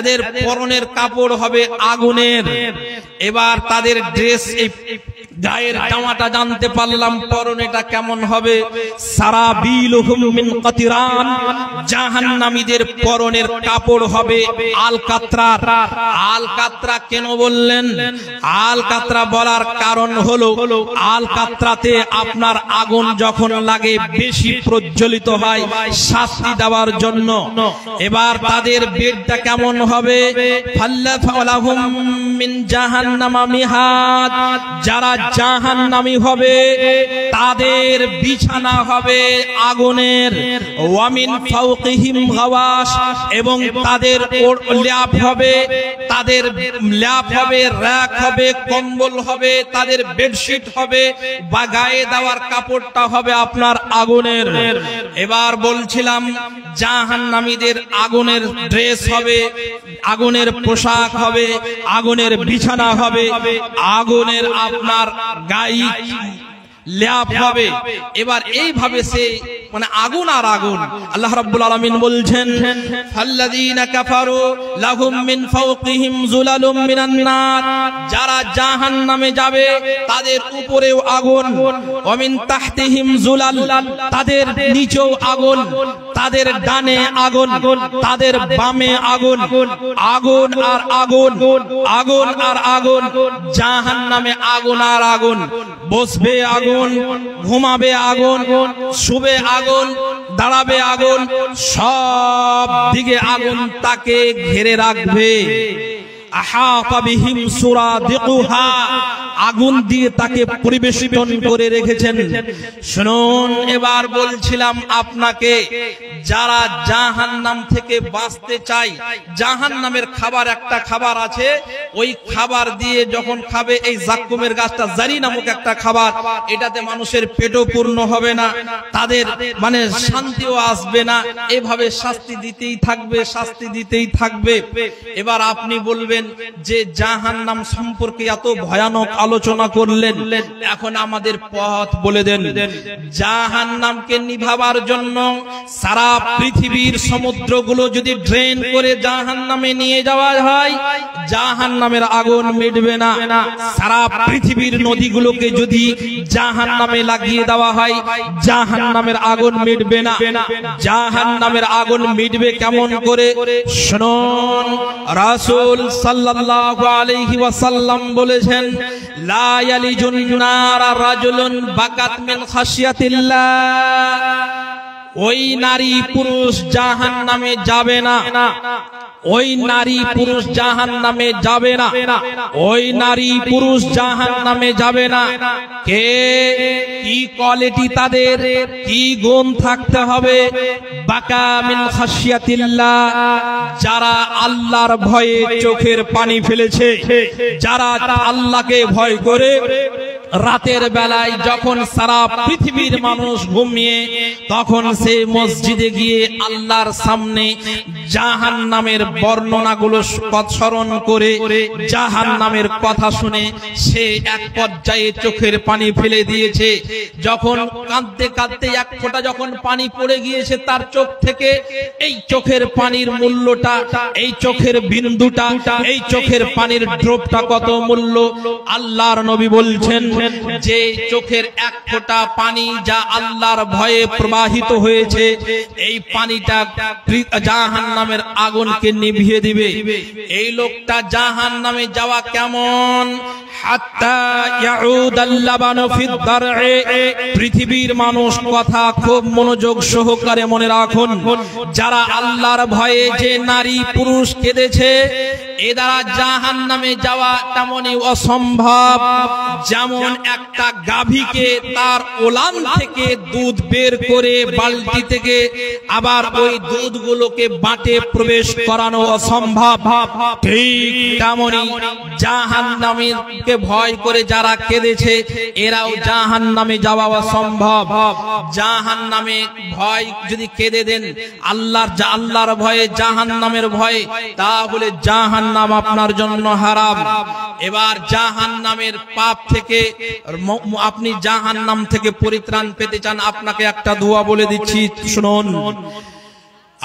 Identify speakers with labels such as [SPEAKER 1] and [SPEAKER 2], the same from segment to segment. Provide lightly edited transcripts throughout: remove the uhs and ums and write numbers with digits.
[SPEAKER 1] এদের পরনের কাপড় হবে আগুনের। এবার তাদের ড্রেস, এই গায়ের জামাটা জানতে পারলাম পরনেটা কেমন হবে। সারাবিলুহুম মিন কাতিরান, জাহান্নামীদের পরনের কাপড় হবে আলকাতরার। আলকাতরা কেন বললেন? আলকাতরা বলার কারণ হলো আলকাতরাতে আপনার আগুন যখন লাগে বেশি প্রজ্বলিত হয় শাস্তি দেওয়ার জন্য। এবার তাদের বেডটা কেমন হবে? ফাল্লাফালাহুম মিন জাহান্নামা মিহাদ, যারা জাহান্নামী হবে তাদের বিছানা হবে আগুনের। ওয়া মিন ফাওকিহিম গাওয়াশ, এবং তাদের ল্যাপ হবে, তাদের ল্যাপ হবে, র‍্যাক হবে, কম্বল হবে, তাদের বেডশিট হবে, বা গায়ে দেওয়ার কাপড়টা হবে আপনার আগুনের। এবার বলছিলাম জাহান্নামীদের আগুনের ড্রেস হবে, আগুনের পোশাক হবে, আগুনের বিছানা হবে, আগুনের আপনার গায়ে ল্যাপ হবে। এবার এইভাবে সে মানে আগুন আর আগুন। আল্লাহ রাব্বুল আলামিন বলছেন ফাল্লাযীনা কাফারু লাহুম মিন ফাওকিহিম যুলালুম মিনান নার, যারা জাহান্নামে যাবে তাদের উপরেও আগুন। ওয়া মিন তাহতিহিম যুলাল, তাদের নিচেও আগুন, তাদের ডানে আগুন, তাদের বামে আগুন। আগুন আর আগুন, আগুন আর আগুন। জাহান্নামে আগুন আর আগুন। বসবে আগুন, ঘুমাবে আগুন, শুবে আগুন, দাঁড়াবে আগুন, সব দিকে আগুন তাকে ঘিরে রাখবে। আহাতা বিহিম সুরাদিকুহা, আগুন দিয়ে তাকে পরিবেষ্টন করে রেখেছেন। শুনুন, এবার বলছিলাম আপনাকে, যারা জাহান্নাম থেকে বাঁচতে চায়, জাহান্নামের খাবার একটা খাবার আছে, ওই খাবার দিয়ে যখন খাবে, এই জাক্কুমের গাছটা জারি নামক একটা খাবার, এটাতে মানুষের পেটও পূর্ণ হবে না, তাদের মানে শান্তিও আসবে না, এভাবে শাস্তি দিতেই থাকবে, শাস্তি দিতেই থাকবে। এবার আপনি বলবেন যে জাহান্নাম সম্পর্কে এত ভয়ানক আলোচনা করলেন, এখন আমাদের পথ বলে দেন। জাহান্নামকে নিভাবার জন্য সারা পৃথিবীর সমুদ্রগুলো যদি ড্রেন করে জাহান্নামে নিয়ে যাওয়া হয়, জাহান্নামের আগুন মিটবে না। সারা পৃথিবীর নদীগুলোকে যদি জাহান্নামে লাগিয়ে দেওয়া হয়, জাহান্নামের আগুন মিটবে না। জাহান্নামের আগুন মিটবে কেমন করে? শুনুন, রাসূল সাল্লাল্লাহু আলাইহি ওয়াসাল্লাম বলেছেন, লা ইয়ালিজুন নারা রাজুলুন বাকাত মিন খাশিয়াতিল্লাহ, ওই নারী পুরুষ জাহান্নামে যাবে না, ওই নারী পুরুষ জাহান্নামে যাবে না, ওই নারী পুরুষ জাহান্নামে যাবে না। কে? কি কোয়ালিটি তাদের, কি গুণ থাকতে হবে? বাকা মিন খাশিয়াতিল্লাহ, যারা আল্লাহর ভয়ে চোখের পানি ফেলেছে, যারা আল্লাহকে ভয় করে রাতের বেলায় যখন সারা পৃথিবীর মানুষ ঘুমিয়ে, তখন সে মসজিদে গিয়ে আল্লাহর সামনে জাহান্নামের বর্ণনাগুলো স্মরণ করে, জাহান্নামের কথা শুনে সে এক পর্যায়ে চোখের পানি ফেলে দিয়েছে। যখন কাঁদতে কাঁদতে এক ফোঁটা যখন পানি পড়ে গিয়েছে তার চোখ থেকে, এই চোখের পানির মূল্যটা, এই চোখের বিন্দুটা, এই চোখের পানির ড্রপটা কত মূল্য। আল্লাহর নবী বলছেন যে চোখের এক ফোঁটা পানি যা আল্লাহর ভয়ে প্রবাহিত হয়েছে, এই পানিটা জাহান্নামের আগুনকে নিভিয়ে দিবে। এই লোকটা জাহান্নামে যাওয়া কেমন? হাত্তা ইয়াউদাল লাবানু ফিদ দার'i, পৃথিবীর মানুষ কথা খুব মনোযোগ সহকারে মনে রাখুন। যারা আল্লাহর ভয়ে যে নারী পুরুষ কেঁদেছে, এ দ্বারা জাহান্নামে যাওয়া তেমনই অসম্ভব যেমন একটা গাভীকে তার ওলান থেকে দুধ বের করে বালতি থেকে আবার ওই দুধগুলোকে বাটে প্রবেশ করানো অসম্ভব, ঠিক তেমনই জাহান্নামীকে ভয় করে যারা কেঁদেছে, এরাও জাহান্নামে যাওয়া অসম্ভব। জাহান্নামে ভয় যদি কেঁদে দেন আল্লাহর ভয়ে, জাহান্নামের ভয়ে, তাহলে জাহান্নাম আপনার জন্য হারাম। এবার জাহান্নামের পাপ থেকে আপনি জাহান্নাম থেকে পরিত্রাণ পেতে চান, আপনাকে একটা দোয়া বলে দিচ্ছি, শুনুন।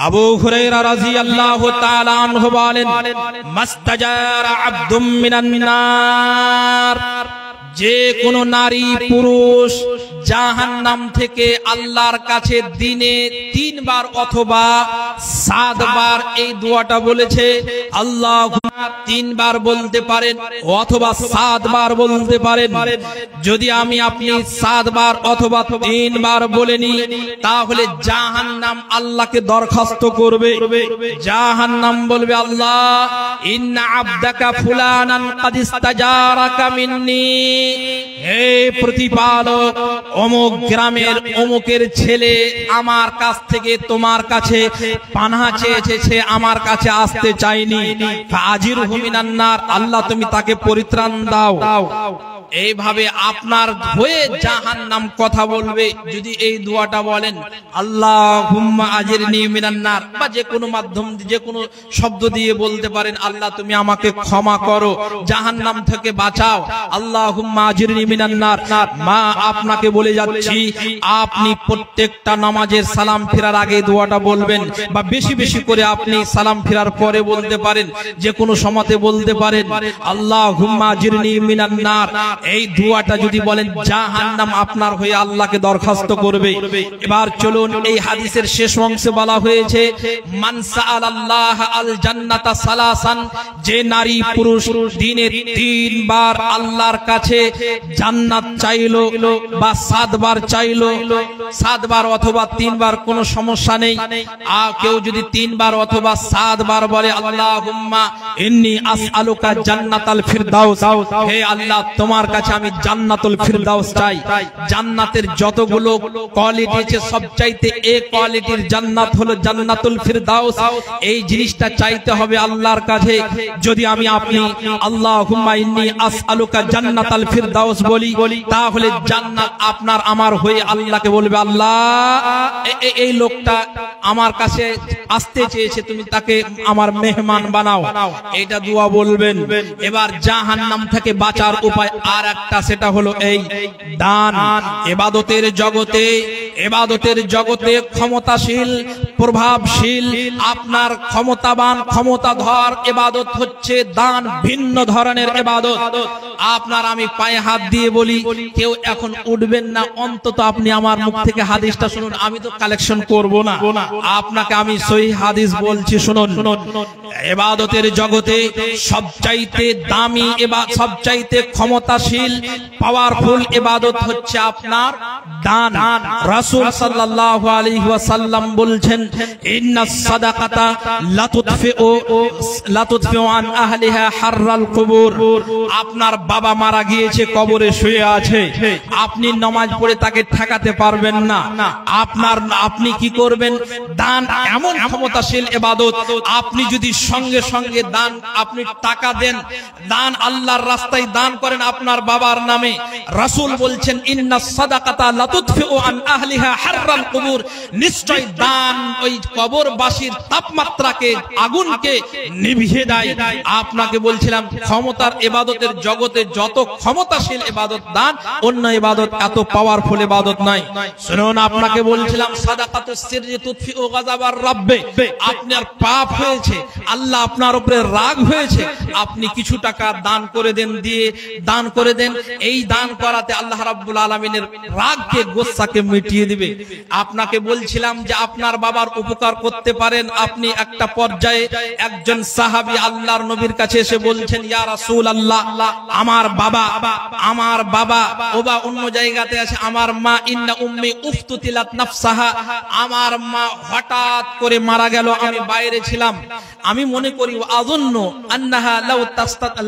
[SPEAKER 1] আবু হুরায়রা রাদিয়াল্লাহু তাআলা আনহু বলেন, মাস্তাজারা আবদুম মিনান নার, যে কোন নারী পুরুষ জাহান্নাম থেকে আল্লাহর কাছে দিনে 3 বার অথবা 7 বার এই দোয়াটা বলেছে, আল্লাহুম্মা 3 বার বলতে পারেন অথবা 7 বার বলতে পারেন। যদি আমি আপনি 7 বার অথবা 3 বার বলেনি, তাহলে জাহান্নাম আল্লাহকে দরখাস্ত করবে। জাহান্নাম বলবে, আল্লাহ ইন্না আবদাকা ফুলানান কাদ ইস্তাজারাকা মিন্নি, হে প্রতিপালক, অমুক গ্রামের অমুকের ছেলে আমার কাছ থেকে তোমার কাছে পানাহ চেয়েছে, সে আমার কাছে আসতে চায়নি, ফাজিরহু মিনান নার, আল্লাহ তুমি তাকে পরিত্রাণ দাও। এইভাবে আপনার হয়ে জাহান্নাম কথা বলবে। যদি এই দোয়াটা বলেন, আল্লাহুম্মা আজিরনি মিনান নার, বা যে কোনো মাধ্যম, যে কোনো শব্দ দিয়ে বলতে পারেন, আল্লাহ তুমি আমাকে ক্ষমা করো, জাহান্নাম থেকে বাঁচাও, আল্লাহুম্মা আজিরনি মিনান নার। মা আপনাকে বলে যাচ্ছি, আপনি প্রত্যেকটা নামাজের সালাম ফেরার আগে দোয়াটা বলবেন, বা বেশি বেশি করে আপনি সালাম ফেরার পরে বলতে পারেন, যে কোনো সময়তে বলতে পারেন, আল্লাহুম্মা আজিরনি মিনান নার। এই দোয়াটা যদি বলেন, জাহান্নাম আপনার হয়ে আল্লাহকে দরখাস্ত করবে। এবার চলুন, এই হাদিসের শেষ অংশে বলা হয়েছে, মান সাআলাল্লাহ আল জান্নাতা সালাসান, যে নারী পুরুষ দিনে 3 বার আল্লাহর কাছে জান্নাত চাইলো বা 7 বার চাইলো, 7 বার অথবা 3 বার কোনো সমস্যা নেই। আর কেউ যদি 3 বার অথবা 7 বার বলে, আল্লাহুম্মা ইন্নী আসআলুকা জান্নাতাল ফিরদাউস, হে আল্লাহ তোমার কাছে আমি জান্নাতুল ফিরদাউস চাই। জান্নাতের যতগুলো কোয়ালিটি আছে, সবচাইতে এ কোয়ালিটির জান্নাত হলো জান্নাতুল ফিরদাউস। এই জিনিসটা চাইতে হবে আল্লাহর কাছে। যদি আমি আপনি আল্লাহুম্মা ইন্নী আসআলুকা জান্নাতাল ফিরদাউস বলি, তাহলে জান্নাত আপনার আমার হয়ে আল্লাহকে বলবে, আল্লাহ এই লোকটা আমার কাছে আসতে চেয়েছে, তুমি তাকে আমার মেহমান বানাও। এটা দোয়া বলবেন। এবার জাহান্নাম থেকে বাঁচার উপায় আর একটা, সেটা হলো এই দান। ইবাদতের জগতে ক্ষমতাশীল, প্রভাবশীল, আপনার ক্ষমতাবান, ক্ষমতাধর ইবাদত হচ্ছে দান। ভিন্ন ধরনের ইবাদত। আপনার আমি পায়ে হাত দিয়ে বলি, কেউ এখন উঠবেন না, অন্তত আপনি আমার মুখ থেকে হাদিসটা শুনুন। আমি তো কালেকশন করব না, আপনাকে আমি সহিহ হাদিস বলছি, শুনুন। ইবাদতের জগতে সবচাইতে দামি এবং সবচাইতে ক্ষমতাশীল, পাওয়ারফুল ইবাদত হচ্ছে আপনার দান। রাসূল সাল্লাল্লাহু আলাইহি ওয়াসাল্লাম বলছেন, ইন্নাস সাদাকাতা লাতুদফিউ আন আহলিহা হাররাল কুবুর। আপনার বাবা মারা গিয়েছে, কবরে শুয়ে আছে, আপনি নামাজ পড়ে তাকে ঠেকাতে পারবেন না। আপনি কি করবেন? দান এমন ক্ষমতাশীল ইবাদত, আপনি যদি সঙ্গে সঙ্গে দান, আপনি টাকা দেন, দান আল্লাহর রাস্তায় দান করেন আপনার বাবার নামে, রাসূল বলছেন, ইন্নাস সাদাকাতা লাতুদফিউ আন আহলিহা হাররাল কুবুর, নিশ্চয় দান ওই কবরবাসীর তাপমাত্রাকে, আগুনকে নিভিয়ে দেয়। আপনাকে বলছিলাম, ক্ষমতার ইবাদতের জগতে যত ক্ষমতাশীল ইবাদত দান, অন্য ইবাদত এত পাওয়ারফুল ইবাদত নাই। শুনুন, আপনাকে বলছিলাম, সাদাকাতুস সিররি তুদফিউ গাযাবার রাব্বি, আপনার পাপ হয়েছে, আল্লাহ আপনার উপরে রাগ হয়েছে, আপনি কিছু টাকা দান করে দেন, দিয়ে দান করে দেন। এই দান করাতে আল্লাহ রাব্বুল আলামিনের রাগকে, গোসাকে মিটিয়ে দিবে। আপনাকে বলছিলাম যে আপনার বাবার উপকার করতে পারেন আপনি। একটা পর্যায়ে একজন সাহাবী আল্লাহর নবীর কাছে এসে বলছেন, ইয়া রাসূলুল্লাহ, আমার বাবা ওবা অন্য জায়গাতে আছে, আমার মা, ইন্না উম্মি উফতুতিলাত নাফসাহা, আমার মা হঠাৎ করে মারা গেল, আমি বাইরে ছিলাম, আমি মনে করি আযুন্নু আন্নাহা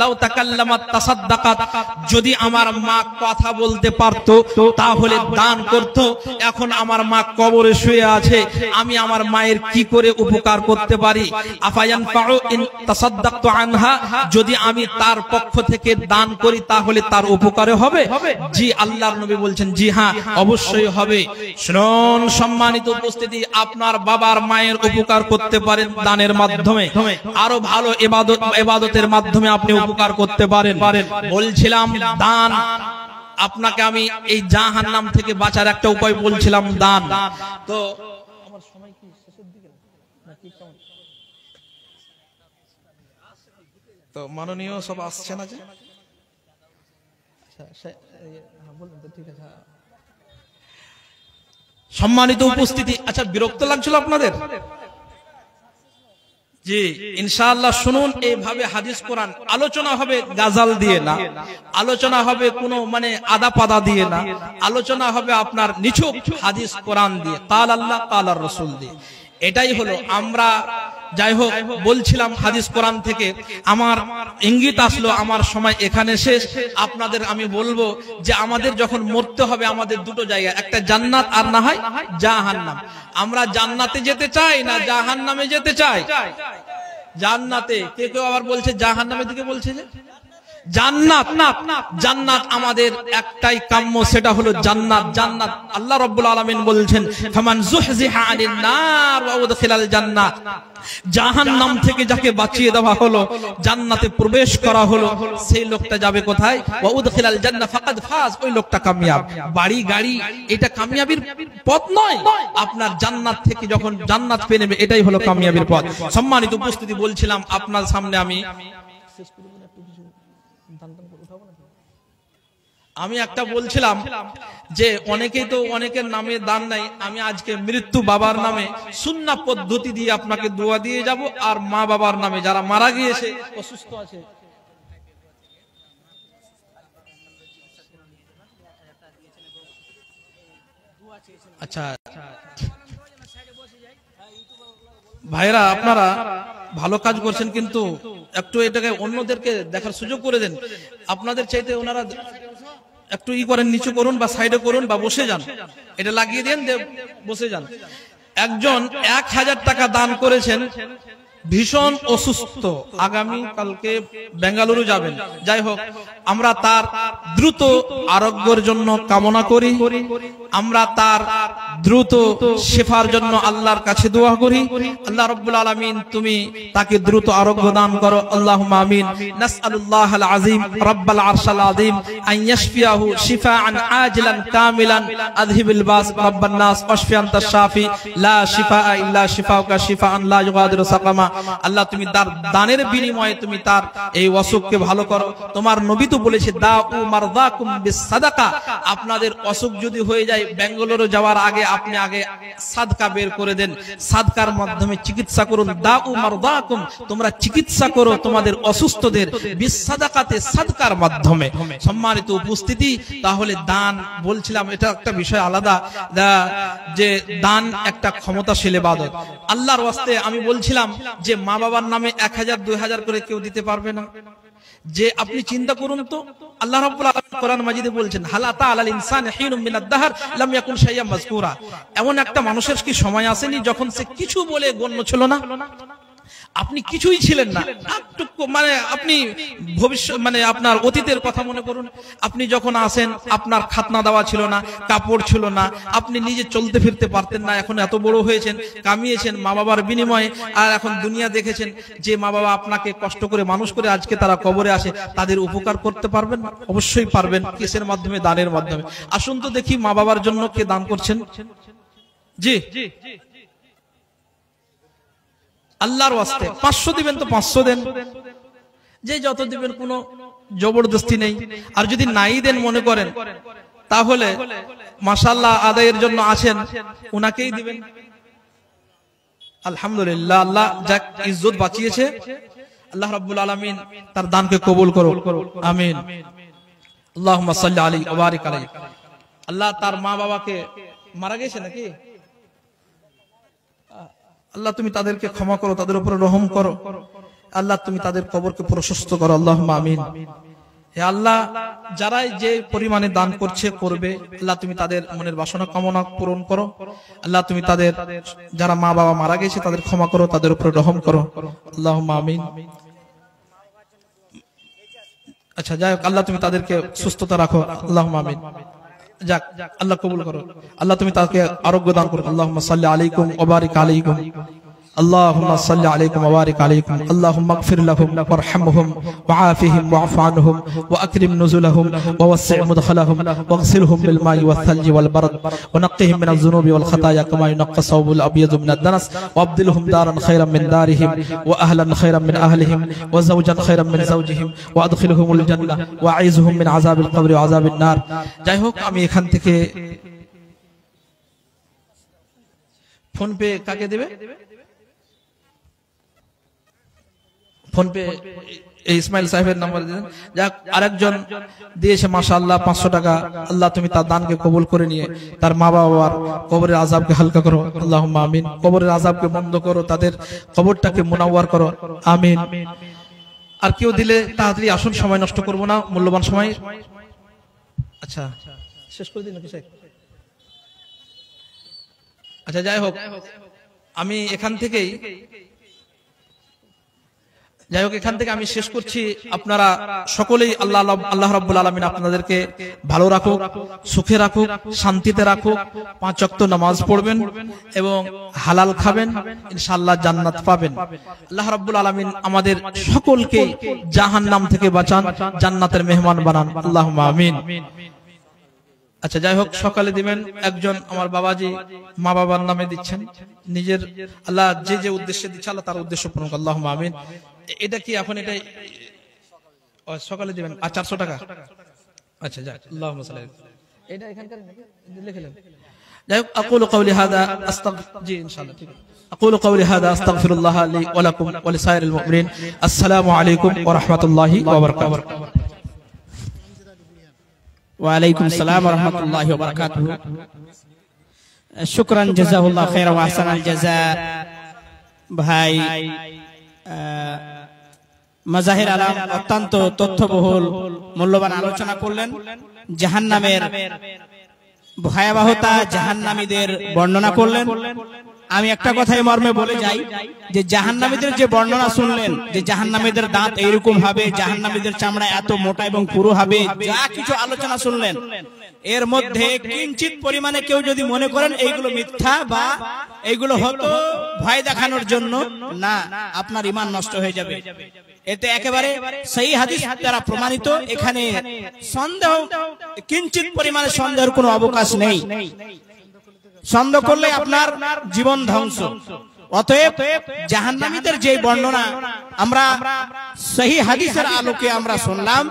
[SPEAKER 1] লাউ তাকাল্লামাত তাসাদ্দাকাত, যদি আমার মা কথা বলতে পারত তাহলে দান করত। এখন আমার মা কবরে শুয়ে আছে, আমি আমার মায়ের কি করে উপকার করতে পারি? আফায়ানফাউ ইন তাসাদ্দাকতু আনহা, যদি আমি তার পক্ষ থেকে দান করি তাহলে তার উপকারে হবে? জি, আল্লাহর নবী বলছেন, জি হ্যাঁ, অবশ্যই হবে। শুনুন সম্মানিত উপস্থিতি, আপনার বাবার মায়ের উপকার করতে পারেন দানের মাধ্যমে, আরো ভালো ইবাদতের মাধ্যমে আপনি উপকার করতে পারেন। বলছিলাম দান, আপনাকে আমি এই জাহান্নাম থেকে বাঁচার একটা উপায় বলছিলাম, দান। তো আমার সময় কি শেষের দিকে? তো মাননীয় সব আসছে না যে, সম্মানিত উপস্থিতি। আচ্ছা, বিরক্ত লাগছিল আপনাদের? জি, ইনশাআল্লাহ শুনুন, এইভাবে হাদিস কোরআন আলোচনা হবে, গাজাল দিয়ে না, আলোচনা হবে কোনো মানে আদা পাদা দিয়ে না, আলোচনা হবে আপনার নিছক হাদিস কোরআন দিয়ে, কাল আল্লাহ কাল আর রাসূল দিয়ে। এটাই হলো আমরা যাই হোক বলছিলাম হাদিস কোরআন থেকে। আমার ইঙ্গিত আসলো আমার সময় এখানে শেষ। আপনাদের আমি বলবো যে আমাদের যখন মরতে হবে আমাদের দুটো জায়গা, একটা জান্নাত আর না হয় জাহান্নাম। আমরা জান্নাতে যেতে চাই না জাহান্নামে যেতে চাই? জান্নাতে। কেউ আবার বলছে জাহান্নামের দিকে বলছে যে জান্নাত। জান্নাত আমাদের একটাই কাম্য, সেটা হলো জান্নাত। জান্নাত আল্লাহ রাব্বুল আলামিন বলছেন ফামান যুহজিহা আনিন নার ওয়া উদখিলাল জান্নাহ, জাহান্নাম থেকে যাকে বাঁচিয়ে দেওয়া হলো, জান্নাতে প্রবেশ করা হলো, সেই লোকটা যাবে কোথায়? ওয়া উদখিলাল জান্নাহ ফাকাদ ফাজ, ওই লোকটা কামিয়াব। বাড়ি গাড়ি এটা কামিয়াবির পথ নয়, আপনার জান্নাত থেকে যখন জান্নাত পেয়ে নেবে এটাই হলো কামিয়াবির পথ। সম্মানিত উপস্থিতি, বলছিলাম আপনার সামনে আমি একটা বলছিলাম যে অনেকেই তো অনেকের নামে দান নাই। আমি আজকে মৃত্যু বাবার নামে সুন্নাহ পদ্ধতি দিয়ে আপনাকে দোয়া দিয়ে যাব, আর মা বাবার নামে যারা মারা গিয়েছে অসুস্থ আছে, আচ্ছা ভাইরা আপনারা ভালো কাজ করছেন, কিন্তু একটু এটাকে অন্যদেরকে দেখার সুযোগ করে দেন। আপনাদের চাইতে ওনারা একটু করেন, নিচু করুন বা সাইডে করুন বা বসে যান, এটা লাগিয়ে দেন, বসে যান। একজন 1000 টাকা দান করেছেন, ভীষণ অসুস্থ, আগামী কালকে বেঙ্গালুরু যাবেন। যাই হোক, আমরা তার দ্রুত আরোগ্যের জন্য কামনা করি, আমরা তার দ্রুত শিফার জন্য আল্লাহর কাছে দোয়া করি। আল্লাহ রাব্বুল আলামিন তুমি তাকে দ্রুত আরোগ্য দান করো, আল্লাহুম্মা আমিন। নাসআলুল্লাহাল আযীম রাব্বাল আরশিল আযীম আন ইয়াশফিয়াহু শিফাআন আজিলান কামিলান আযহিবিল বাস রাব্বান নাস ওয়াশফি আনতাশ শাফি লা শিফাআ ইল্লা শিফাউকা শিফাআন লা ইউগাদিরু সাকামা। আল্লাহ তুমি তার দানের বিনিময়ে তুমি তার এই অসুখকে ভালো করো। তোমার নবী তো বলেছে দাউ মারদাকুম বিসসাদাকা, আপনাদের অসুখ যদি হয়ে যায় বেঙ্গালুরু যাওয়ার আগে আপনি আগে সাদকা বের করে দেন, সাদকার মাধ্যমে চিকিৎসা করুন। দাউ মারদাকুম, তোমরা চিকিৎসা করো তোমাদের অসুস্থদের বিসসাদাকাতে, সাদকার মাধ্যমে। সম্মানিত উপস্থিতি, তাহলে দান বলছিলাম এটা একটা বিষয় আলাদা, যে দান একটা ক্ষমতাশীল ইবাদত। আল্লাহর ওয়াস্তে আমি বলছিলাম যে মা বাবার নামে 1000 2000 করে কেউ দিতে পারবে না। যে আপনি চিন্তা করুন তো, আল্লাহ রাব্বুল আলামিন কোরআন মাজিদে বলছেন হাল আতা আলাল ইনসানি হিনুম মিনাদ দাহর লাম ইয়াকুন শাইয়াম মাযকুরা। এমন একটা মানুষের কি সময় আসেনি যখন সে কিছু বলে গণ্য ছিল না? আপনি কিছুই ছিলেন না, মানে আপনি ভবিষ্যৎ মানে আপনার অতীতের কথা মনে করুন। আপনি যখন আসেন আপনার খাতনা দেওয়া ছিল না, কাপড় ছিল না, আপনি নিজে চলতে ফিরতে পারতেন না। এখন এত বড় হয়েছেন, কামিয়েছেন মা বাবার বিনিময়ে, আর এখন দুনিয়া দেখেছেন যে মা বাবা আপনাকে কষ্ট করে মানুষ করে আজকে তারা কবরে আসে, তাদের উপকার করতে পারবেন? অবশ্যই পারবেন। কিসের মাধ্যমে? দানের মাধ্যমে। আসুন তো দেখি মা বাবার জন্য কে দান করছেন। জি, আল্লাহর ওয়াস্তে 500 দিবেন তো 500 দেন, যে যত দিবেন কোনো জবরদস্তি নেই। আর যদি নাই দেন মনে করেন তাহলে মাশাআল্লাহ আদায়ের জন্য আছেন, উনাকেই দিবেন। আলহামদুলিল্লাহ, আল্লাহ যাক ইজ্জত বাঁচিয়েছে, আল্লাহ রাব্বুল আলামিন তার দানকে কবুল করো, আমিন। আল্লাহুম্মা সাল্লি আলাইহি ওয়া বারিক আলাইহি। আল্লাহ তার মা বাবাকে মারা গেছে নাকি, আল্লাহ তুমি তাদেরকে ক্ষমা করো, তাদের উপরে রহম করো, আল্লাহ তুমি তাদের কবরকে প্রশস্ত করো, আল্লাহুম্মা আমিন। হে আল্লাহ, যারাই যে পরিমাণে দান করছে করবে, আল্লাহ তুমি তাদের মনের বাসনা কামনা পূরণ করো, আল্লাহ তুমি তাদের যারা মা বাবা মারা গেছে তাদের ক্ষমা করো, তাদের উপরে রহম করো, আল্লাহুম্মা আমিন। আচ্ছা যাই হোক, আল্লাহ তুমি তাদেরকে সুস্থতা রাখো, আল্লাহুম্মা আমিন। যাক, আল্লাহ কবুল করো, আল্লাহ তুমি তাকে আরোগ্য দান করো, আল্লাহুম্মা সাল্লি আলাইকুম ওয়া বারিক আলাইকুম। اللهم صل عليكم وبارك عليكم اللهم اغفر لهم وارحمهم وعافهم واعف عنهم واكرم نزلهم ووسع مدخلهم واغسلهم بالماء والثلج والبرد ونقهم من الذنوب والخطايا كما ينقى الثوب الابيض من الدنس وابدلهم دارا خيرا من دارهم واهلا خيرا من اهلهم وزوجا خيرا من زوجهم وادخلهم الجنه واعيذهم من عذاب القبر وعذاب النار যাই হোক আমি এখান থেকে ফোন পে কাকে দেবে ফোন পে ইসমাইল সাহেবের নাম্বার দিলেন যাক আরেকজন দিয়েছে মাশাআল্লাহ 500 টাকা আল্লাহ তুমি তার দানকে কবুল করে নিয়ে তার মা বাবার কবরের আযাবকে হালকা করো আল্লাহুম্মা আমিন কবরের আযাবকে বন্ধ করো তাদের কবরটাকে মুনাওয়ার করো আমিন আর কেউ দিলে তাড়াতাড়ি আসুন সময় নষ্ট করব না মূল্যবান সময় আচ্ছা শেষ করে দিন নাকি শেখ আচ্ছা যাই হোক আমি এখান থেকে আমি শেষ করছি আপনারা সকলেই আল্লাহ রাব্বুল আলামিন আপনাদেরকে ভালো রাখুক সুখে রাখুক শান্তিতে রাখুক 5 ওয়াক্ত নামাজ পড়বেন এবং হালাল খাবেন ইনশাআল্লাহ জান্নাত পাবেন আল্লাহ রাব্বুল আলামিন আমাদের সকলকে জাহান্নাম থেকে বাঁচান জান্নাতের মেহমান বানান আল্লাহুম্মা আমিন আচ্ছা যাই হোক সকালে দিবেন একজন আমার বাবাজি মা বাবার নামে দিচ্ছেন নিজের আল্লাহ যে যে উদ্দেশ্যে দিচ্ছে আল্লাহ তার উদ্দেশ্য পূরণ করুন আল্লাহুম্মা আমিন এটা কি এখন এটা সকালে দিবেন আর 400 টাকা আচ্ছা যাক আল্লাহুম্মা সাল্লি এটা এখানকার লিখলেন যাই হোক আকুলু কওলি হাদা জি ইনশাআল্লাহ ঠিক আছে আকুলু কওলি হাদা আস্তাগফিরুল্লাহ লি ওয়া লাকুম ওয়া লিসাইরিল মুমিনিন আসসালামু আলাইকুম ওয়া রাহমাতুল্লাহি ওয়া বারাকাতুহু
[SPEAKER 2] ওয়ালাইকুম আসসালাম ওয়া রাহমাতুল্লাহি ওয়া বারাকাতুহু শুকরান জাযাহুল্লাহ খাইরা ওয়া আহসানাল জাযা ভাই মাজাহির আলম অত্যন্ত তথ্যবহুল মূল্যবান আলোচনা করলেন জাহান্নামের ভয়াবহতা জাহান্নামীদের বর্ণনা করলেন আমি একটা কথাই মর্মে বলে যাই যে জাহান্নামীদের যে বর্ণনা শুনলেন যে জাহান্নামীদের দাঁত এইরকম হবে জাহান্নামীদের চামড়া এত মোটা এবং পুরু হবে যা কিছু আলোচনা শুনলেন এর মধ্যে কিঞ্চিত পরিমাণে কেউ যদি মনে করেন এইগুলো মিথ্যা বা এইগুলো হয়তো ভয় দেখানোর জন্য না আপনার ঈমান নষ্ট হয়ে যাবে এতে একেবারে সহিহ হাদিস দ্বারা প্রমাণিত এখানে সন্দেহ কিঞ্চিত পরিমাণে সন্দেহের কোনো অবকাশ নেই সন্দেহ করলে আপনার জীবন ধ্বংস অতএব জাহান্নামীদের যে বর্ণনা আমরা সহিহ হাদিসের আলোকে আমরা শুনলাম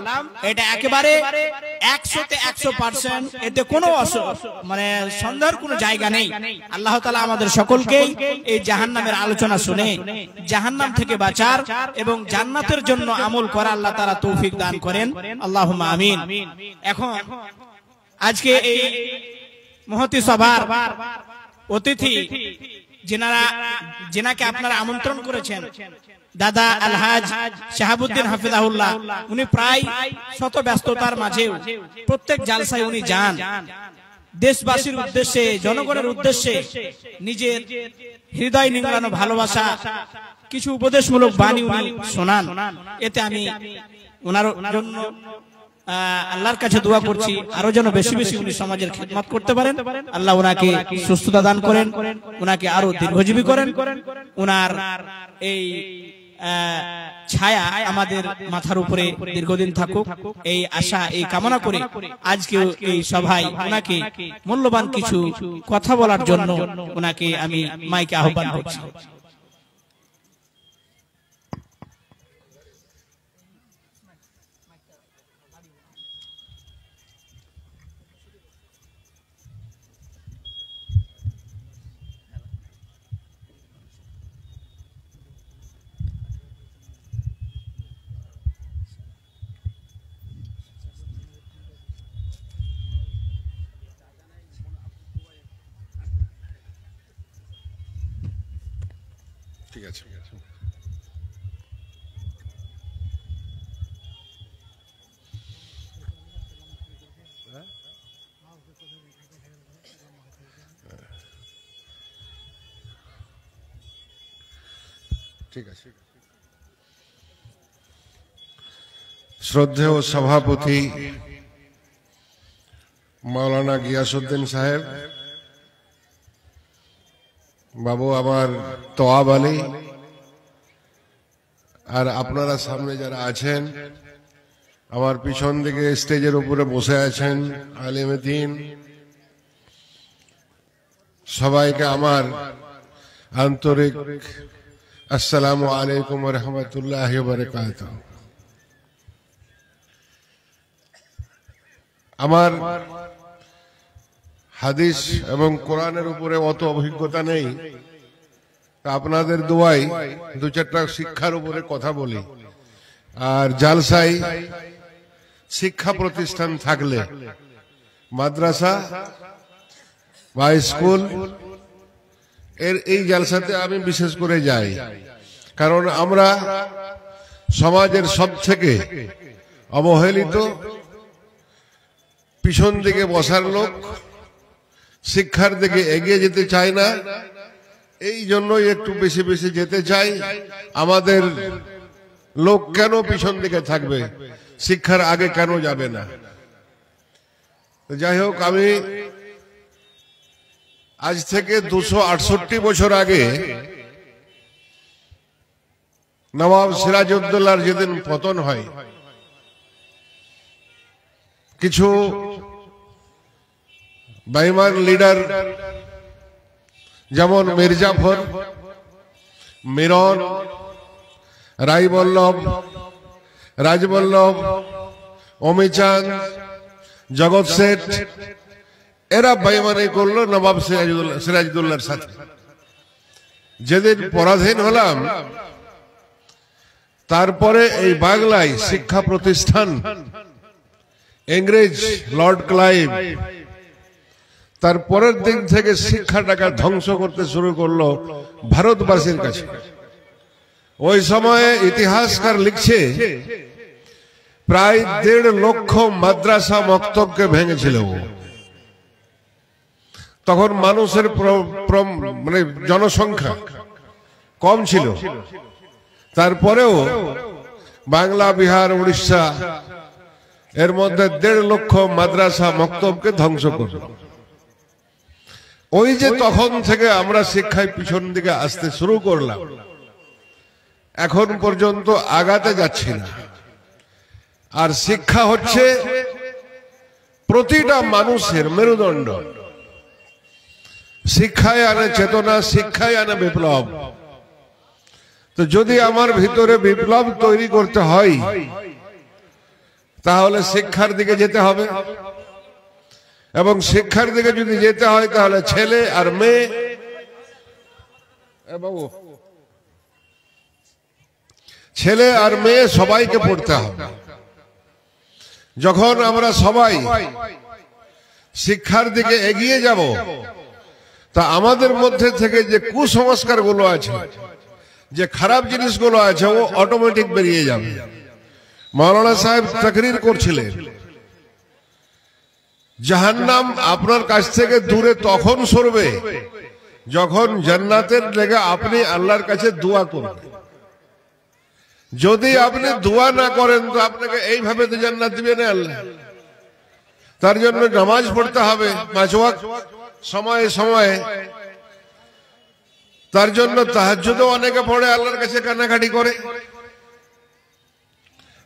[SPEAKER 2] এটা একেবারে 100তে 100% এতে কোনো মানে সন্দেহের কোনো জায়গা নেই আল্লাহ তাআলা আমাদের সকলকে এই জাহান্নামের আলোচনা শুনে জাহান্নাম থেকে বাঁচার এবং জান্নাতের জন্য আমল করা আল্লাহ তাআলা তৌফিক দান করেন আল্লাহুম্মা আমিন এখন আজকে এই মহতি সভার অতিথি যিনাকে আপনারা আমন্ত্রণ করেছেন দাদা আলহাজ শাহাবুদ্দিন হাফিজাহুল্লাহ উনি প্রায় শত ব্যস্ততার মাঝেও প্রত্যেক জালসায় উনি যান দেশবাসীর উদ্দেশ্যে জনগণের উদ্দেশ্যে নিজের হৃদয় নিংড়ানো ভালোবাসা কিছু উপদেশমূলক বাণী উনি শোনান এতে আমি ওনার জন্য আল্লাহর কাছে দোয়া করছি আরো যেন বেশি বেশি উনি সমাজের খিদমত করতে পারেন আল্লাহ ওনাকে সুস্থতা দান করেন ওনাকে আরো দীর্ঘজীবী করেন ওনার এই ছায়া আমাদের মাথার উপরে দীর্ঘদিন থাকুক এই আশা এই কামনা করে আজকে এই সভায় ওনাকে মূল্যবান কিছু কথা বলার জন্য ওনাকে আমি মাইকে আহ্বান করছি
[SPEAKER 3] ঠিক আছে ঠিক আছে শ্রদ্ধেয় সভাপতি মাওলানা গিয়াসউদ্দিন সাহেব বাবু আমার তোয়াব আলী আর আপনারা সামনে যারা আছেন, আমার পিছন দিকে স্টেজের উপরে বসে আছেন আলেমে দ্বীন, সবাইকে আমার আন্তরিক আসসালামু আলাইকুম ওয়া রাহমাতুল্লাহি ওয়া বারাকাতুহু। আমার হাদিস এবং কোরআনের উপরে অত অভিজ্ঞতা নেই, আপনাদের দোয়ায় দু চারটা শিক্ষার উপরে কথা বলি। আর জালসায় শিক্ষা প্রতিষ্ঠান থাকলে, মাদ্রাসা বা স্কুল, এই জালসাতে আমি বিশেষ করে যাই, কারণ আমরা সমাজের সব থেকে অবহেলিত, পিছন দিকে বসার লোক, শিক্ষার দিকে এগিয়ে যেতে চায় না। এই জন্যই একটু বেশি বেশি যেতে চাই। আমাদের লোক কেন পিছন দিকে থাকবে, শিক্ষার আগে কেন যাবে না? যাই হোক, আমি আজ থেকে 268 বছর আগে নবাব সিরাজউদ্দৌলার যেদিন পতন হয়, কিছু বেঈমান লিডার যেমন মির্জাফর, মিরন, রায়বল্লভ, রাজবল্লভ, অমিচাঁদ, জগৎ শেঠ, এরা বেঈমানি করলো নবাব সিরাজউদ্দৌলার সাথে। যেদিন পরাধীন হলাম, তারপরে এই বাংলায় শিক্ষা প্রতিষ্ঠান ইংরেজ লর্ড ক্লাইভ তার পরের দিন থেকে শিক্ষাটাকে ধ্বংস করতে শুরু করলো ভারতবাসীর কাছে। ওই সময়ে ইতিহাসকার লিখছে প্রায় 1.5 লক্ষ মাদ্রাসা মক্তবকে ভেঙেছিল। তখন মানুষের মানে জনসংখ্যা কম ছিল, তারপরেও বাংলা, বিহার, উড়িষ্যা এর মধ্যে 1.5 লক্ষ মাদ্রাসা মক্তবকে ধ্বংস করল। ওই যে তখন থেকে আমরা শিক্ষায় পিছন দিকে আসতে শুরু করলাম, এখন পর্যন্ত আগাতে যাচ্ছি না। আর শিক্ষা হচ্ছে প্রতিটা মানুষের মেরুদণ্ড। শিক্ষায় আনে চেতনা, শিক্ষায় আনে বিপ্লব। তো যদি আমার ভিতরে বিপ্লব তৈরি করতে হয়, তাহলে শিক্ষার দিকে যেতে হবে। এবং শিক্ষার দিকে যদি যেতে হয়, তাহলে ছেলে আর মেয়ে, বাবু, ছেলে আর মেয়ে সবাইকে পড়তে হবে। যখন আমরা সবাই শিক্ষার দিকে এগিয়ে যাব, তা আমাদের মধ্যে থেকে যে কুসংস্কার গুলো আছে, যে খারাপ জিনিসগুলো আছে, ও অটোমেটিক বেরিয়ে যাবে। মাওলানা সাহেব তাকরীর করছিলেন, জাহান্নাম আপনার কাছ থেকে দূরে তখন সরবে যখন জান্নাতের লেগে আপনি আল্লাহর কাছে দোয়া করবেন। যদি আপনি দোয়া না করেন, তো আপনাকে এইভাবে তো জান্নাত দিবে না আল্লাহ। তার জন্য নামাজ পড়তে হবে 5 ওয়াক্ত সময়ে সময়ে। তার জন্য তাহাজ্জুদও অনেকে পড়ে, আল্লাহর কাছে কান্নাকাটি করে।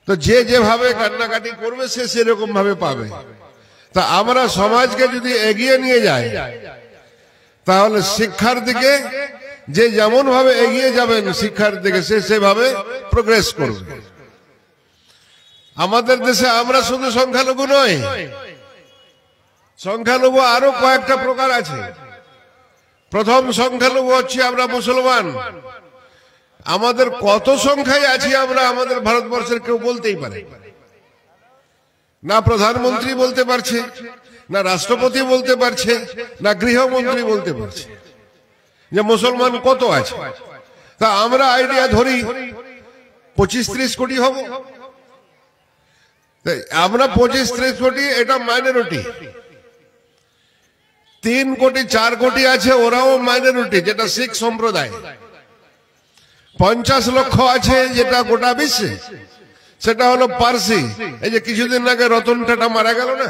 [SPEAKER 3] তো যে যেভাবে কান্নাকাটি করবে, সে সেরকম ভাবে পাবে। তা আমরা সমাজকে যদি এগিয়ে নিয়ে যাই, তাহলে শিক্ষার দিকে যে যেমন ভাবে এগিয়ে যাবেন, শিক্ষার দিকে সে সেভাবে প্রোগ্রেস করবে। আমাদের দেশে আমরা শুধু সংখ্যালঘু নয়, সংখ্যালঘু আরো কয়েকটা প্রকার আছে। প্রথম সংখ্যালঘু হচ্ছে আমরা মুসলমান। আমাদের কত সংখ্যায় আছি আমরা, আমাদের ভারতবর্ষের কেউ বলতেই পারে না। প্রধানমন্ত্রী বলতে পারছে না, রাষ্ট্রপতি বলতে পারছে না, গৃহমন্ত্রী বলতে পারছে যে মুসলমান কত আছে। তা আমরা আইডিয়া ধরি 25-30 কোটি হব। আমরা 25-30 কোটি, এটা মাইনরিটি। 3 কোটি 4 কোটি আছে, ওরাও মাইনরিটি, যেটা শিখ সম্প্রদায়। 50 লক্ষ আছে, যেটা গোটা বিশ্বে, সেটা হলো পার্সি। এই যে কিছুদিন আগে রতন টাটা মারা গেল না,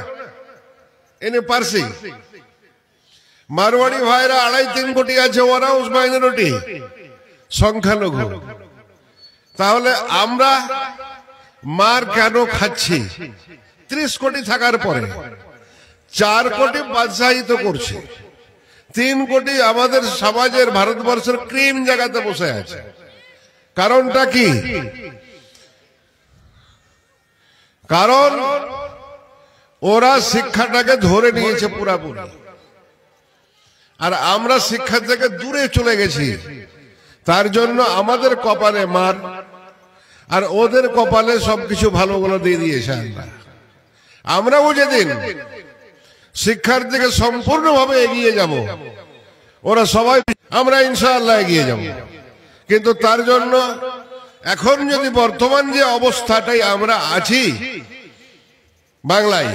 [SPEAKER 3] এনে পার্সি। মারওয়াড়ি ভাইরা 2.5-3 কোটি আছে, ওরাও মাইনরিটি, সংখ্যালঘু। তাহলে আমরা মার কেন খাচ্ছি? 30 কোটি থাকার পরে 4 কোটি বাদশাহিত করছে, 3 কোটি আমাদের সমাজের ভারতবর্ষের ক্রিম জায়গাতে বসে আছে। কারণটা কি? কারণ ওরা শিক্ষাটাকে ধরে নিয়েছে পুরাপুরি, আর আমরা শিক্ষা থেকে দূরে চলে গেছি। তার জন্য আমাদের কপালে মার, আর ওদের কপালে সবকিছু ভালোগুলো দিয়ে দিয়েছে আল্লাহ। আমরাও যেদিন শিক্ষার দিকে সম্পূর্ণভাবে এগিয়ে যাব, ওরা সবাই, আমরা ইনশাআল্লাহ এগিয়ে যাব। কিন্তু তার জন্য এখন যদি বর্তমান যে অবস্থাটাই আমরা আছি বাংলায়,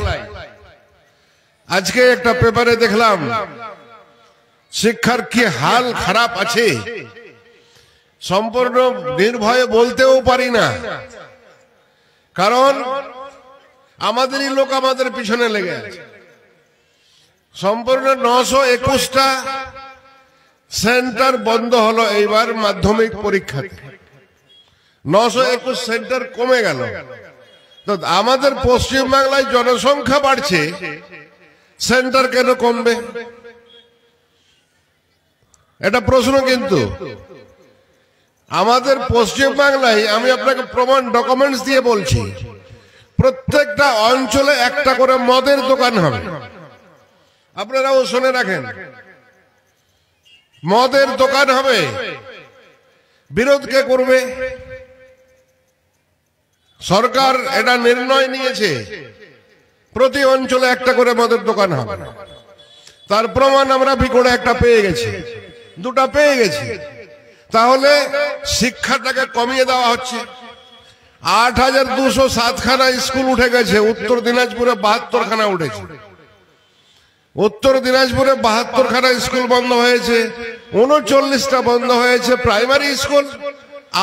[SPEAKER 3] আজকে একটা পেপারে দেখলাম শিক্ষার কি হাল খারাপ আছে, সম্পূর্ণ নির্ভয়ে বলতেও পারি না। কারণ আমাদেরই লোক আমাদের পিছনে লেগে আছে। সম্পূর্ণ 921টা সেন্টার বন্ধ হলো এইবার মাধ্যমিক পরীক্ষাতে, 921 সেন্টার কমে গেল। তো আমাদের পশ্চিম বাংলায় জনসংখ্যা বাড়ছে, সেন্টার কেন কমবে? এটা প্রশ্ন। কিন্তু আমাদের পশ্চিম বাংলায়, আমি আপনাকে প্রমাণ ডকুমেন্টস দিয়ে বলছি, প্রত্যেকটা অঞ্চলে একটা করে মদের দোকান হবে। আপনারাও শুনে রাখেন, মদের দোকান হবে। বিরোধ কে করবে? সরকার এটা নির্ণয় নিয়েছে, প্রতি অঞ্চলে একটা করে মদের দোকান হবে। তার প্রমাণ আমরা বিকোড়ে একটা পেয়ে গেছি, 2টা পেয়ে গেছি। তাহলে শিক্ষাটাকে কমিয়ে দেওয়া হচ্ছে। 8207 খানা স্কুল উঠে গেছে, উত্তর দিনাজপুরে 72 খানা উঠেছে। উত্তর দিনাজপুরে 72 খানা স্কুল বন্ধ হয়েছে, 39টা বন্ধ হয়েছে প্রাইমারি স্কুল।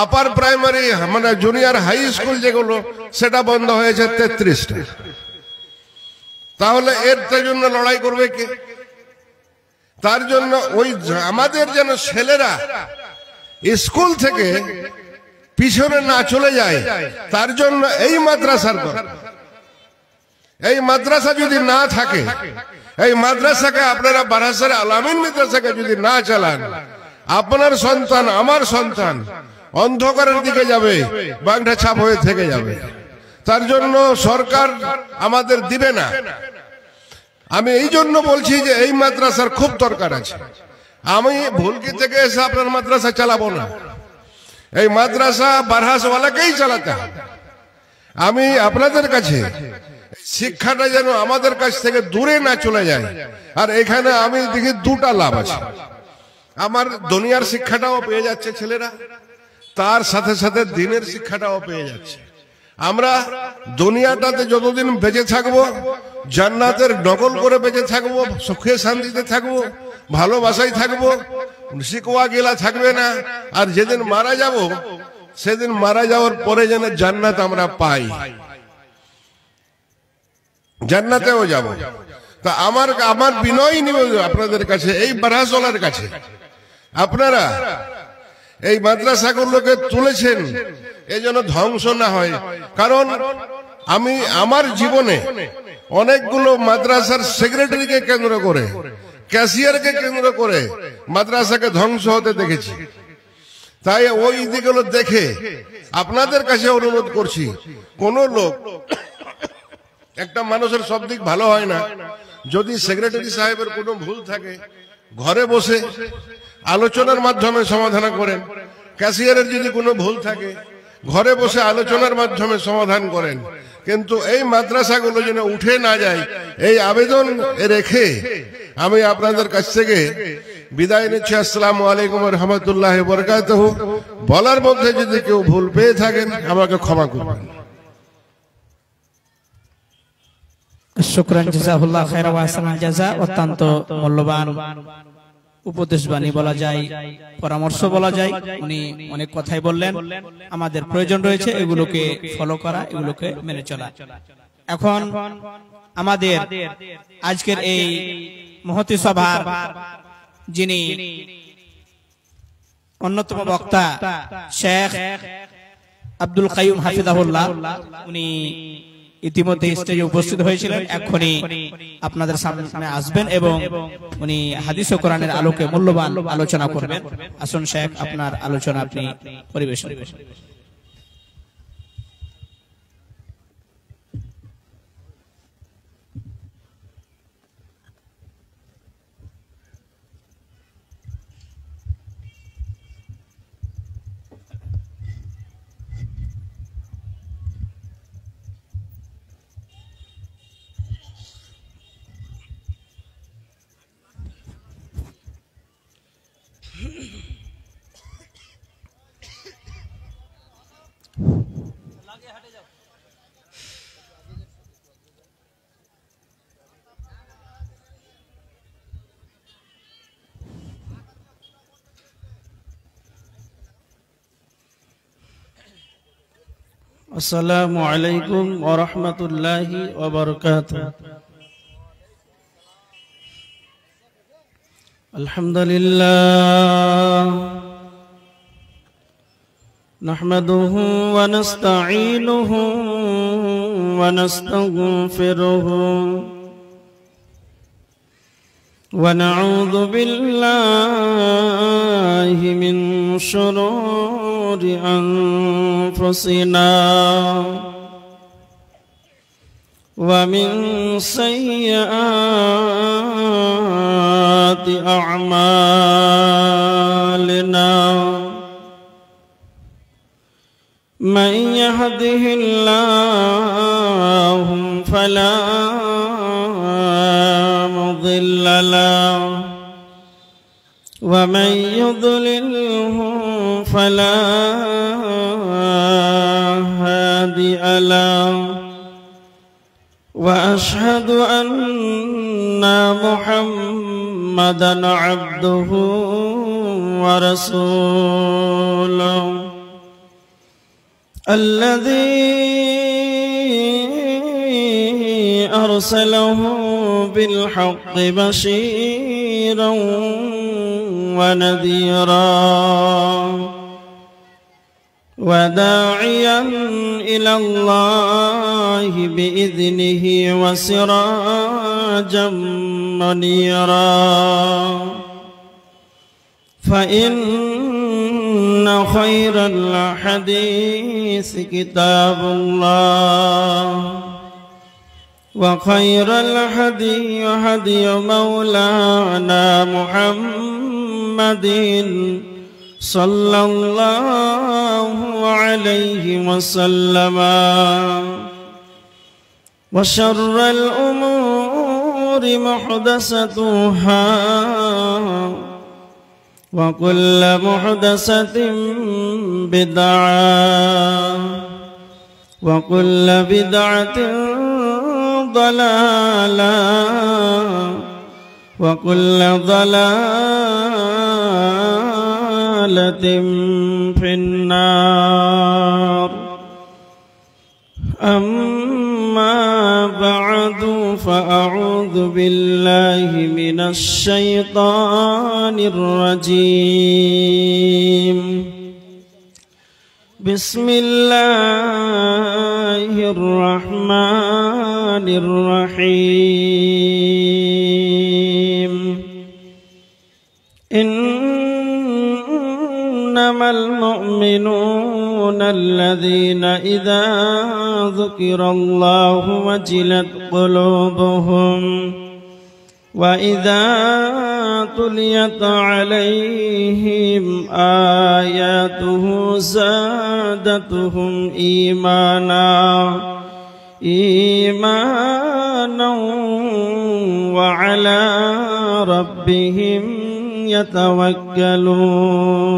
[SPEAKER 3] আপার প্রাইমারি মানে জুনিয়র হাই স্কুল যেগুলো, সেটা বন্ধ হয়েছে 33টা। তাহলে এর জন্য লড়াই করবে কে? তার জন্য ওই আমাদের যেন ছেলেরা স্কুল থেকে পিছনে না চলে যায়, তার জন্য এই মাদ্রাসার দরকার। এই মাদ্রাসা যদি না থাকে, এই মাদ্রাসাকে আপনারা বারাসার আলামিন মাদ্রাসাকে যদি না চালান, আপনার সন্তান আমার সন্তান অন্ধকারের দিকে যাবে, বাংলা ছাপ হয়ে থেকে যাবে। তার জন্য সরকার আমাদের দিবে না। আমি এই জন্য বলছি যে এই মাদ্রাসার খুব দরকার আছে। আমি ভুলকি থেকে এসে আপনার মাদ্রাসা চালাবো না, এই মাদ্রাসা বারহাসওয়ালাকেই চালাতে হবে। আমি আপনাদের কাছে শিক্ষাটা যেন আমাদের কাছ থেকে দূরে না চলে যায়। আর এখানে আমি দেখি 2টা লাভ আছে। আমার দুনিয়ার শিক্ষাটাও পেয়ে যাচ্ছে ছেলেরা, তার সাথে সাথে দিনের শিক্ষাটাও পেয়ে যাচ্ছে। আমরা দুনিয়াটাতে যতদিন বেঁচে থাকবো, জান্নাতের নকল করে বেঁচে থাকবো, সুখে শান্তিতে থাকবো, ভালোবাসায় থাকবো, শিকওয়া গেলা থাকবে না। আর যেদিন মারা যাব, সেদিন মারা যাওয়ার পরে যেন জান্নাত আমরা পাই, জান্নাতেও যাব। তা আমার বিনয় নিবেদন আপনাদের কাছে, এই বারহাসওয়ালার কাছে, আপনারা এই মাদ্রাসাগুলোকে তুলেছেন এই জন্য ধ্বংস না হয়। কারণ আমি আমার জীবনে অনেকগুলো মাদ্রাসার সেক্রেটারিকে কেন্দ্র করে, ক্যাশিয়ারকে কেন্দ্র করে মাদ্রাসাকে ধ্বংস হতে দেখেছি। তাই ওই দিকগুলো দেখে আপনাদের কাছে অনুরোধ করছি, কোন লোক, একটা মানুষের সব দিক ভালো হয় না। যদি সেক্রেটারি সাহেবের কোনো ভুল থাকে, ঘরে বসে আলোচনার মাধ্যমে সমাধান করেন। ক্যাশিয়ারের যদি কোনো ভুল থাকে, ঘরে বসে আলোচনার মাধ্যমে সমাধান করেন। কিন্তু এই মাদ্রাসাগুলো যেন উঠে না যায়, এই আবেদন রেখে আমি আপনাদের কাছ থেকে বিদায় নিচ্ছি। আসসালামু আলাইকুম ওয়া রাহমাতুল্লাহি ওয়া বারাকাতুহু। বলার মধ্যে যদি কেউ ভুল পেয়ে থাকেন আমাকে ক্ষমা করবেন।
[SPEAKER 2] শুকরান, জাযাকুল্লাহ খায়রা ওয়া আহসানাল জাযা। অত্যন্ত মূল্যবান উপদেশ বাণী বলা যায়, পরামর্শ বলা যায়। উনি অনেক কথাই বললেন। আমাদের প্রয়োজন রয়েছে এগুলোকে ফলো করা, এগুলোকে মেনে চলা। এখন আমাদের আজকের এই মহতী সভার যিনি অন্যতম বক্তা শেখ আব্দুল কাইয়ুম হাফিজাহুল্লাহ, উনি ইতিমধ্যে স্টেজে উপস্থিত হয়েছিলেন, এক্ষুনি আপনাদের সামনে আসবেন এবং উনি হাদিস ও কোরআনের আলোকে মূল্যবান আলোচনা করবেন। আসুন শেখ, আপনার আলোচনা আপনি পরিবেশন করবেন।
[SPEAKER 4] আসসালামু আলাইকুম ওয়া রাহমাতুল্লাহি ওয়া বারাকাতুহু। আলহামদুলিল্লাহ নাহমাদুহু ওয়া নাস্তাঈনুহু ওয়া নাস্তাগফিরুহু ওয়া নাউযু বিল্লাহি মিন শুরুরি أنفسنا ومن سيئات أعمالنا من يهده الله فلا مضل له ومن يضلله فلا هادي له وأشهد أن محمدا عبده ورسوله الذي أرسله بالحق بشيرا ونذيرا وداعيا إلى الله بإذنه وسراجا منيرا فإن خير الحديث كتاب الله وخير الهدي هدي مولانا محمد صلى الله عليه وسلم وشر الأمور محدثاتها وكل محدثة بدعة وكل بدعة ضلالة وكل ضلالة في النار أما بعد فأعوذ بالله من الشيطان الرجيم بسم الله الرحمن الرحيم إنما المؤمنون الذين إذا ذكر الله وجلت قلوبهم وإذا تليت عليهم آياته زادتهم إيمانا وعلى ربهم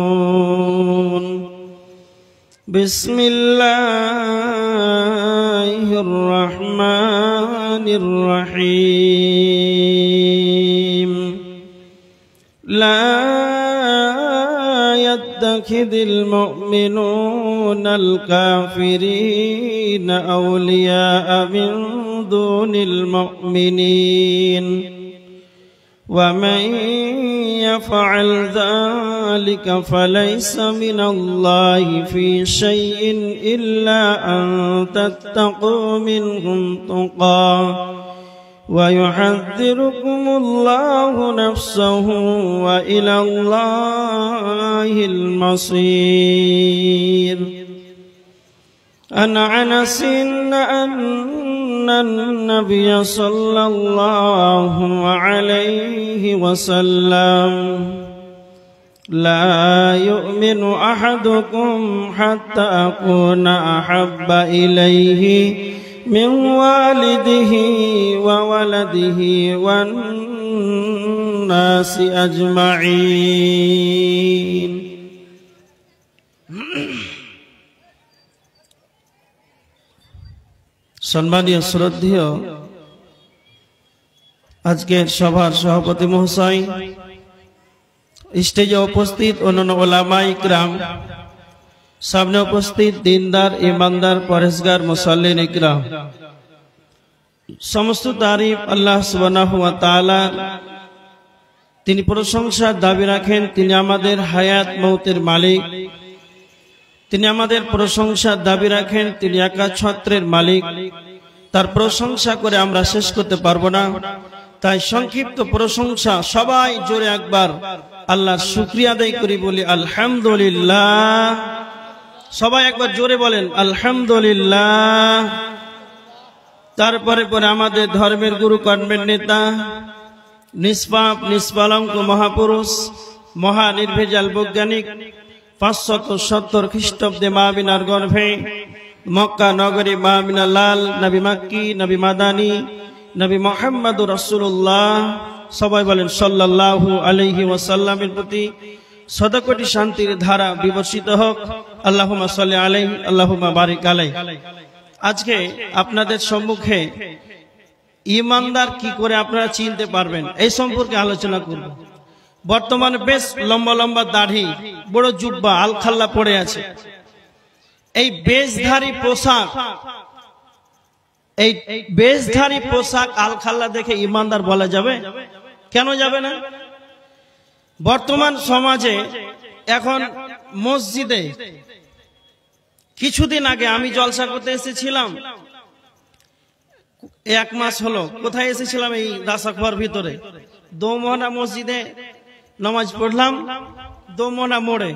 [SPEAKER 4] يتوكلون بسم الله الرحمن الرحيم لا يتخذ المؤمنون يتخذون الكافرين أولياء من دون المؤمنين ومن يفعل ذلك فليس من الله في شيء إلا أن تتقوا منهم تقى ويحذركم الله نفسه وإلى الله المصير. عن أنس أن النبي صلى الله عليه وسلم لا يؤمن أحدكم حتى أكون أحب إليه من والده وولده والناس أجمعين.
[SPEAKER 1] সম্মানীয় শ্রদ্ধেয় আজকের সভার সভাপতি মহাশয়, স্টেজে উপস্থিত অন্যান্য ওলামা ইকরাম, সামনে উপস্থিত দিনদার ইমানদার পরহেজগার মুসাল্লিন ইকরাম, সমস্ত তারিফ আল্লাহ সুবহানাহু ওয়া তাআলা। তিনি প্রশংসার দাবি রাখেন, তিনি আমাদের হায়াত মৌতের মালিক। তিনি আমাদের প্রশংসার দাবি রাখেন, তিনি একা ছত্রের মালিক। তার প্রশংসা করে আমরা শেষ করতে পারবো না, তাই সংক্ষিপ্ত প্রশংসা সবাই জোরে একবার আল্লাহর শুকরিয়া আদায় করি, বলি আলহামদুলিল্লাহ। সবাই একবার জোরে বলেন আলহামদুলিল্লাহ। তারপরে পরে আমাদের ধর্মের গুরু, কর্মের নেতা, নিষ্পাপ নিষ্কলঙ্ক মহাপুরুষ, মহা নির্ভেজাল বৈজ্ঞানিক, 570 খ্রিস্টাব্দে মা আমিনার গর্ভে মক্কা নগরী মা আমিনা লাল নবী মাক্কি, নবী মাদানী, নবী মুহাম্মদুর রাসূলুল্লাহ, সবাই বলেন সাল্লাল্লাহু আলাইহি ওয়াসাল্লামের প্রতি শতকোটি শান্তির ধারা বিবর্ষিত হোক। আল্লাহুম্মা সাল্লি আলাইহি আল্লাহুম্মা বারিক আলাইহি। আজকে আপনাদের সম্মুখে ঈমানদার কি করে আপনারা চিনতে পারবেন এই সম্পর্কে আলোচনা করব। বর্তমানে বেশ লম্বা লম্বা দাড়ি, বড় জুব্বা আলখাল্লা পড়ে আছে। এই বেশধারী পোশাক আলখাল্লা দেখে ঈমানদার বলা যাবে? কেন যাবে না? বর্তমান সমাজে এখন মসজিদে, কিছুদিন আগে আমি জলসা করতে এসেছিলাম, 1 মাস হলো। কোথায় এসেছিলাম? এই রাসাখোয়ার ভিতরে দোমোহনা মসজিদে নামাজ পড়লাম, দোমোহনা মোড়ে।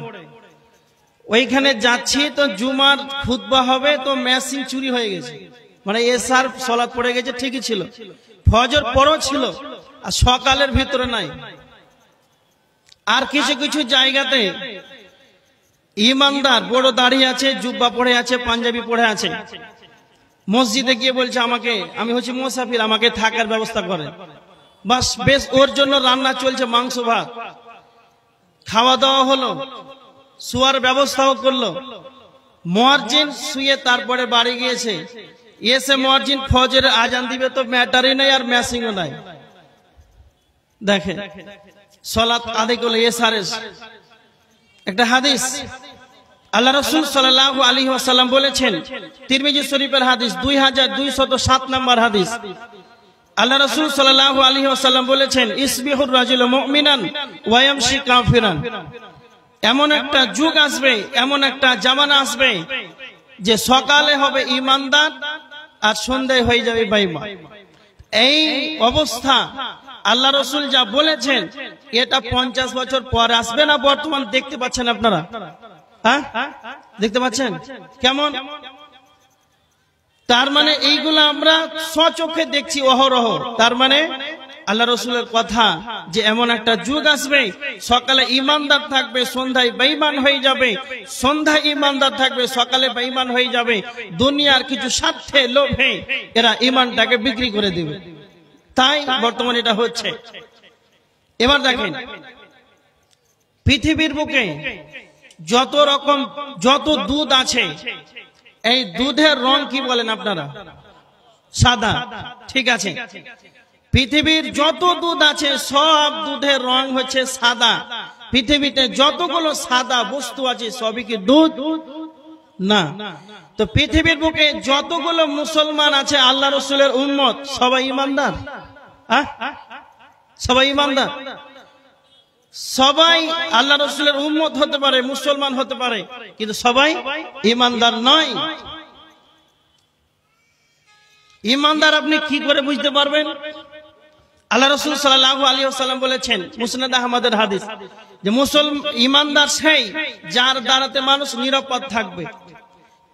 [SPEAKER 1] ওইখানে যাচ্ছি তো জুমার খুতবা হবে, তো মেশিন চুরি হয়ে গেছে। মানে এশার সালাত পড়ে গেছে, ঠিকই ছিল, ফজর পরও ছিল, আর সকালের ভিতরে নাই। আর কিছু কিছু জায়গাতে ঈমানদার বড় দাঁড়িয়ে আছে, জুব্বা পড়ে আছে, পাঞ্জাবি পড়ে আছে, মসজিদে গিয়ে বলছে আমাকে, আমি হচ্ছে মুসাফির, আমাকে থাকার ব্যবস্থা করে। বাস বেশ, ওর জন্য রান্না চলছে, মাংস ভাত, খাওয়া দাওয়া হলো, শুয়ার ব্যবস্থাও করলো। মুয়াজ্জিন শুয়ে তারপরে বাড়ি গিয়েছে, এসে মুয়াজ্জিন ফজরের আজান দিবে, তো ম্যাটারই নাই আর ম্যাসিংও নাই। দেখে সালাত আদায় করলো এসারেস। একটা হাদিস আল্লাহ রাসূল সাল্লাল্লাহু আলাইহি ওয়াসাল্লাম বলেছেন, তিরমিজি শরীফের হাদিস, 2207 নম্বর হাদিস। আল্লাহ রাসূল সাল্লাল্লাহু আলাইহি ওয়াসাল্লাম বলেছেন, ইসবিহুর রাজুলু মুমিনান ওয়া ইয়ামশি কাফিরান। এমন একটা যুগ আসবে, এমন একটা জামানা আসবে যে সকালে হবে ঈমানদার আর সন্ধ্যায় হয়ে যাবে বেঈমান। এই অবস্থা আল্লাহ রাসূল যা বলেছেন, এটা 50 বছর পর আসবে না? বর্তমান দেখতে পাচ্ছেন আপনারা? হ্যাঁ, দেখতে পাচ্ছেন কেমন? তার মানে এইগুলো আমরা স্বচক্ষে দেখছি অহরহ। তার মানে আল্লাহ রাসূলের কথা যে এমন একটা যুগ আসবে, সকালে ঈমানদার থাকবে, সন্ধ্যায় বেঈমান হয়ে যাবে, সন্ধ্যায় ঈমানদার থাকবে, সকালে বেঈমান হয়ে যাবে। দুনিয়ার কিছু স্বার্থে লোভে এরা ঈমানটাকে বিক্রি করে দেবে। তাই বর্তমানে এটা হচ্ছে। এবার দেখেন, পৃথিবীর বুকে যত দুধ আছে, এই দুধের রং কি বলেন আপনারা? সাদা, ঠিক আছে। পৃথিবীর যত দুধ আছে সব দুধের রং হচ্ছে সাদা। পৃথিবীতে যতগুলো সাদা বস্তু আছে সবই কি দুধ?
[SPEAKER 4] না। তো পৃথিবীর বুকে যতগুলো মুসলমান আছে আল্লাহ রসুলের উম্মত সবাই ইমানদার? সবাই ইমানদার? সবাই আল্লাহ রসুলের উম্মত হতে পারে, মুসলমান হতে পারে, কিন্তু সবাই ইমানদার নয়। ইমানদার আপনি কি করে বুঝতে পারবেন? আল্লাহ রসুল সাল্লাল্লাহু আলাইহি ওয়াসাল্লাম বলেছেন, মুসনাদ আহমদের হাদিস, যে ইমানদার সেই যার দ্বারাতে মানুষ নিরাপদ থাকবে।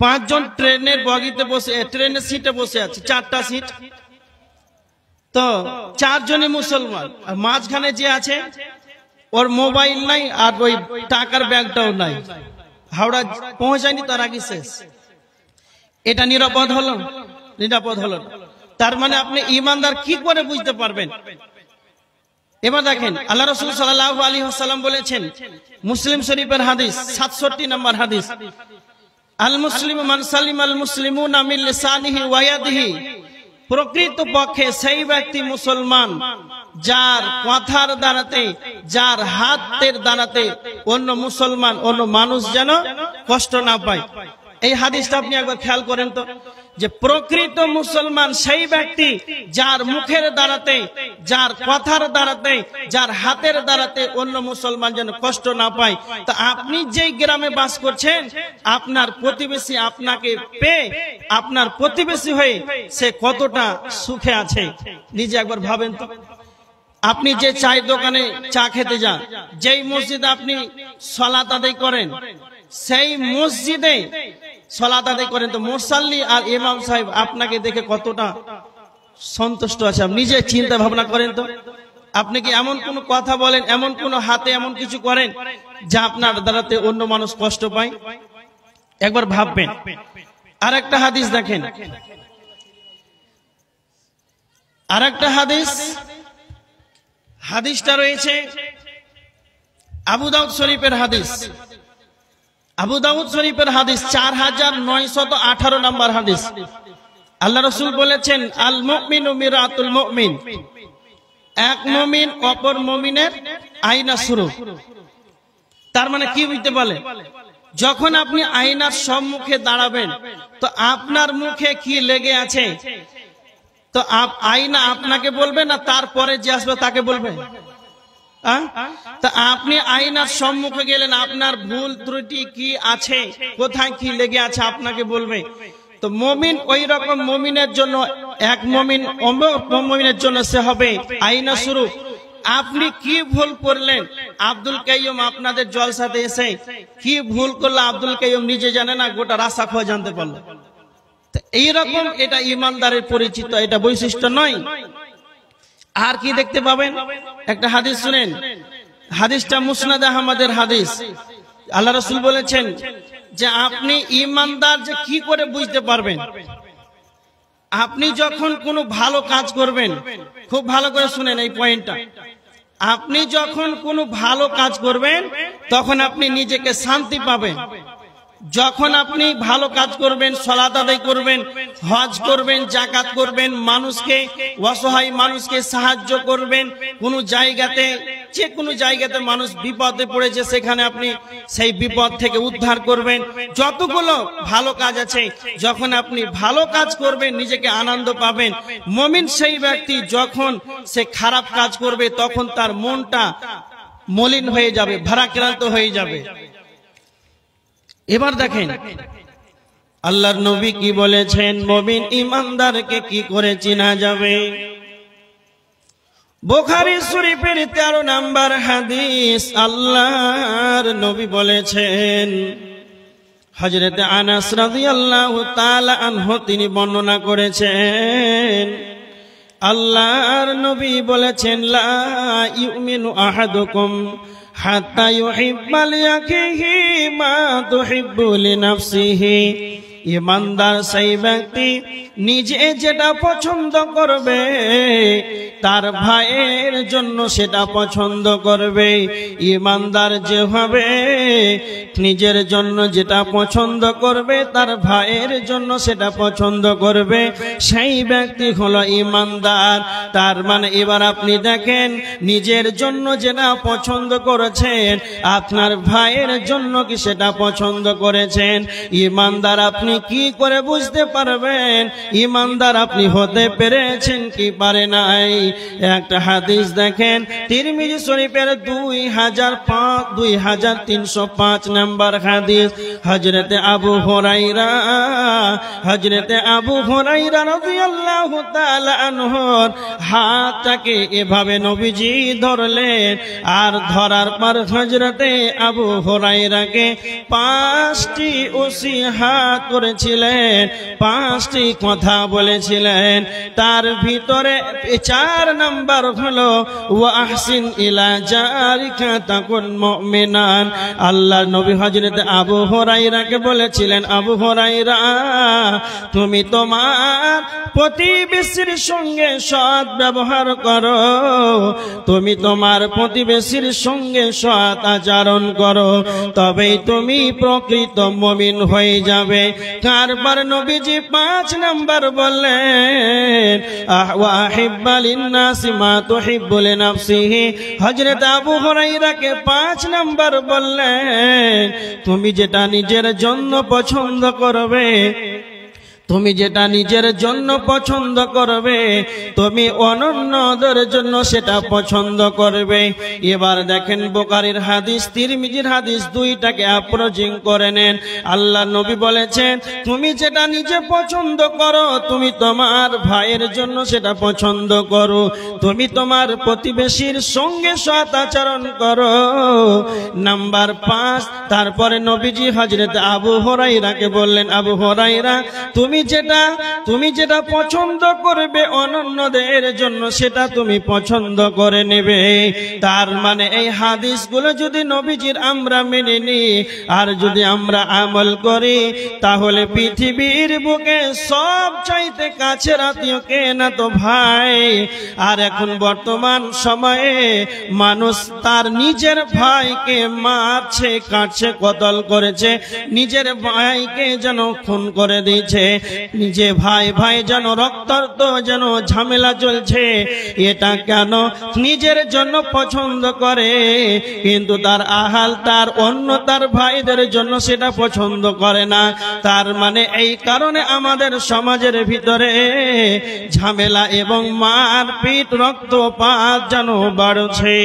[SPEAKER 4] 5 জন ট্রেনের বগিতে বসে, ট্রেনের সিটে বসে আছে, 4টা সিট, তো 4 জনই মুসলমান, আর মাঝখানে যে আছে ওর মোবাইল নাই আর ওই টাকার ব্যাগটাও নাই, হাওড়া পৌঁছায়নি তার আগে শেষ। এটা নিরাপদ হলো? নিরাপদ হলো না। তার মানে আপনি ইমানদার কি করে বুঝতে পারবেন? এবার দেখেন, আল্লাহ রাসূল সাল্লাল্লাহু আলাইহি ওয়াসাল্লাম বলেছেন, মুসলিম শরীফের হাদিস, 67 নম্বর হাদিস, আল মুসলিমু মান সালিমাল মুসলিমুনা মিন লিসানিহি ওয়া ইয়াদিহি, প্রকৃত পক্ষে সেই ব্যক্তি মুসলমান যার কথার দ্বারাতে, যার হাতের দ্বারাতে অন্য মুসলমান, অন্য মানুষ যেন কষ্ট না পায়। এই হাদিসটা আপনি একবার খেয়াল করেন তো, যে প্রকৃত মুসলমান সেই ব্যক্তি যার মুখের দ্বারাতে, যার কথার দ্বারাতে, যার হাতের দ্বারাতে অন্য মুসলমান যেন কষ্ট না পায়। তা আপনি যেই গ্রামে বাস করছেন, আপনার প্রতিবেশী আপনাকে পেয়ে, আপনার প্রতিবেশী হয়ে সে কতটা সুখে আছে নিজে একবার ভাবেন তো। আপনি যে চায়ের দোকানে চা খেতে যান, যেই মসজিদে আপনি সালাত আদায় করেন, সেই মসজিদে সালাত আদায় করেন, তো মুসাল্লি আর ইমাম সাহেব আপনাকে দেখে কতটা সন্তুষ্ট আছে, আপনি নিজে চিন্তা ভাবনা করেন তো। আপনি কি এমন কোন কথা বলেন, এমন কোন হাতে এমন কিছু করেন যা আপনার দ্বারাতে অন্য মানুষ কষ্ট পায়? একবার ভাববেন। আর একটা হাদিস দেখেন, আর একটা হাদিস, হাদিসটা রয়েছে আবু দাউদ শরীফের হাদিস, আবু দাউদ শরীফের হাদিস 4918 নম্বর হাদিস। আল্লাহ রাসূল বলেছেন, আল মুমিনু মিরাতুল মুমিন, এক মুমিন অপর মুমিনের আয়না স্বরূপ। তার মানে কি বুঝতে পারলেন? যখন আপনি আয়নার সম্মুখে দাঁড়াবেন, তো আপনার মুখে কি লেগে আছে, তো আয়না আপনাকে বলবে না তারপরে যে আসবে তাকে বলবে? তা আপনি আয়নার সম্মুখে গেলেন, আপনার ভুল ত্রুটি কি আছে, কোথায় কি লেগে আছে আপনাকে বলবে। তো মুমিন ওই রকম মুমিনের জন্য, এক মুমিন মুমিনের জন্য সে হবে আয়না স্বরূপ। আপনি কি ভুল করলেন, আব্দুল কাইয়ুম আপনাদের জলসাতে এসে কি ভুল করলো আব্দুল কাইয়ুম নিজে জানে না, গোটা রাস্তা খোয়া জানতে পারলো। এইরকম এটা ইমানদারের পরিচিত, এটা বৈশিষ্ট্য নয়। আর কি দেখতে পাবেন? একটা হাদিস শুনেন, হাদিসটা মুসনাদ আহমদের হাদিস। আল্লাহ রাসূল বলেছেন যে আপনি ইমানদার যে কি করে বুঝতে পারবেন? আপনি যখন কোনো ভালো কাজ করবেন, খুব ভালো করে শুনেন এই পয়েন্টটা, আপনি যখন কোনো ভালো কাজ করবেন তখন আপনি নিজেকে শান্তি পাবেন। যখন আপনি ভালো কাজ করবেন, সালাত আদায় করবেন, হজ করবেন, যাকাত করবেন, মানুষকে, অসহায় মানুষকে সাহায্য করবেন, কোন জায়গাতে, যে কোনো জায়গাতে মানুষ বিপদে পড়েছে সেখানে আপনি সেই বিপদ থেকে উদ্ধার করবেন, যতগুলো ভালো কাজ আছে, যখন আপনি ভালো কাজ করবেন নিজেকে আনন্দ পাবেন। মুমিন সেই ব্যক্তি যখন সে খারাপ কাজ করবে তখন তার মনটা মলিন হয়ে যাবে, ভারাক্রান্ত হয়ে যাবে। এবার দেখেন আল্লাহর নবী কি বলেছেন, মুমিন ইমানদারকে কি করে চেনা যাবে? বুখারী শরীফের 13 নম্বর হাদিস, আল্লাহর নবী বলেছেন, হযরত আনাস রাদিয়াল্লাহু তাআলা আনহু তিনি বর্ণনা করেছেন, আল্লাহর নবী বলেছেন, লা ইউমিনু আহাদুকুম হাত্তা ইউহিব্বা লিআখিহি মা তুহিব্বু লিনাফসিহি ইমানদার সেই ব্যক্তি নিজে যেটা পছন্দ করবে তার ভাইয়ের জন্য সেটা পছন্দ করবে। ইমানদার যেভাবে নিজের জন্য যেটা পছন্দ করবে তার ভাইয়ের জন্য সেটা পছন্দ করবে, সেই ব্যক্তি হলো ইমানদার। তার মানে এবার আপনি দেখেন, নিজের জন্য যেটা পছন্দ করেছেন আপনার ভাইয়ের জন্য কি সেটা পছন্দ করেছেন? ইমানদার আপনি কি করে বুঝতে পারবেন ইমানদার আপনি হতে পেরেছেন কি পারে নাই? একটা হাদিস দেখেন, তিরমিজি শরীফের 2305 নম্বর হাদিস। হযরতে আবু হুরায়রা রাদিয়াল্লাহু তাআলা আনহুর হাতটাকে এভাবে নবীজি ধরলেন, আর ধরার পর হযরতে আবু হুরায়রাকে 5টি ওসিয়াত করেছিলেন, 5টি কথা বলেছিলেন। তার ভিতরে 4 নাম্বার হলো ওয়া আহসিন ইলা জারিকা তাকুন মুমিনান। আল্লাহর নবী হযরতে আবু হুরায়রাকে বলেছিলেন, আবু হুরায়রা তুমি তোমার প্রতিবেশীর সঙ্গে সৎ ব্যবহার করো, তুমি তোমার প্রতিবেশীর সঙ্গে সৎ আচরণ করো, তবেই তুমি প্রকৃত মুমিন হয়ে যাবে। তারপর নবীজি 5 নাম্বার বললেন ওয়া আহিব্বা লিন-নাসি মা তুহিব্বু লিনাফসিহি। হযরত আবু হুরায়রাকে 5 নাম্বার বললেন তুমি যেটা নিজের জন্য পছন্দ করবে, তুমি যেটা নিজের জন্য পছন্দ করবে তুমি অন্যদের জন্য সেটা পছন্দ করবে। এবার দেখেন বুখারীর হাদিস, তিরমিজির হাদিস, দুইটাকে অ্যাপ্রোচিং করে নেন। আল্লাহ নবী বলেছেন তুমি যেটা নিজে পছন্দ করো তুমি তোমার ভাইয়ের জন্য সেটা পছন্দ করো, তুমি তোমার প্রতিবেশীর সঙ্গে সৎ আচরণ করো। নাম্বার 5, তারপরে নবীজি হযরত আবু হুরায়রাকে বললেন, আবু হুরায়রা তুমি যেটা পছন্দ করবে অন্যদের জন্য সেটা তুমি পছন্দ করে নেবে। তার মানে এই হাদিসগুলো যদি নবীজির আমরা মেনে নিই আর যদি আমরা আমল করি তাহলে পৃথিবীর বুকে সব চাইতে কাছের আত্মীয় কে না তো ভাই। আর এখন বর্তমান সময়ে মানুষ তার নিজের ভাইকে মারছে, কাটছে, কতল করেছে, নিজের ভাইকে যেন খুন করে দিয়েছে, নিজে ভাই যেন রক্তাক্ত যেন ঝামেলা চলছে। এটা কেন? নিজের জন্য পছন্দ করে কিন্তু তার আহাল তার অন্য তার ভাইদের জন্য সেটা পছন্দ করে না। তার মানে এই কারণে আমাদের সমাজের ভিতরে ঝামেলা এবং মারপিট রক্তপাত যেন বাড়ছে।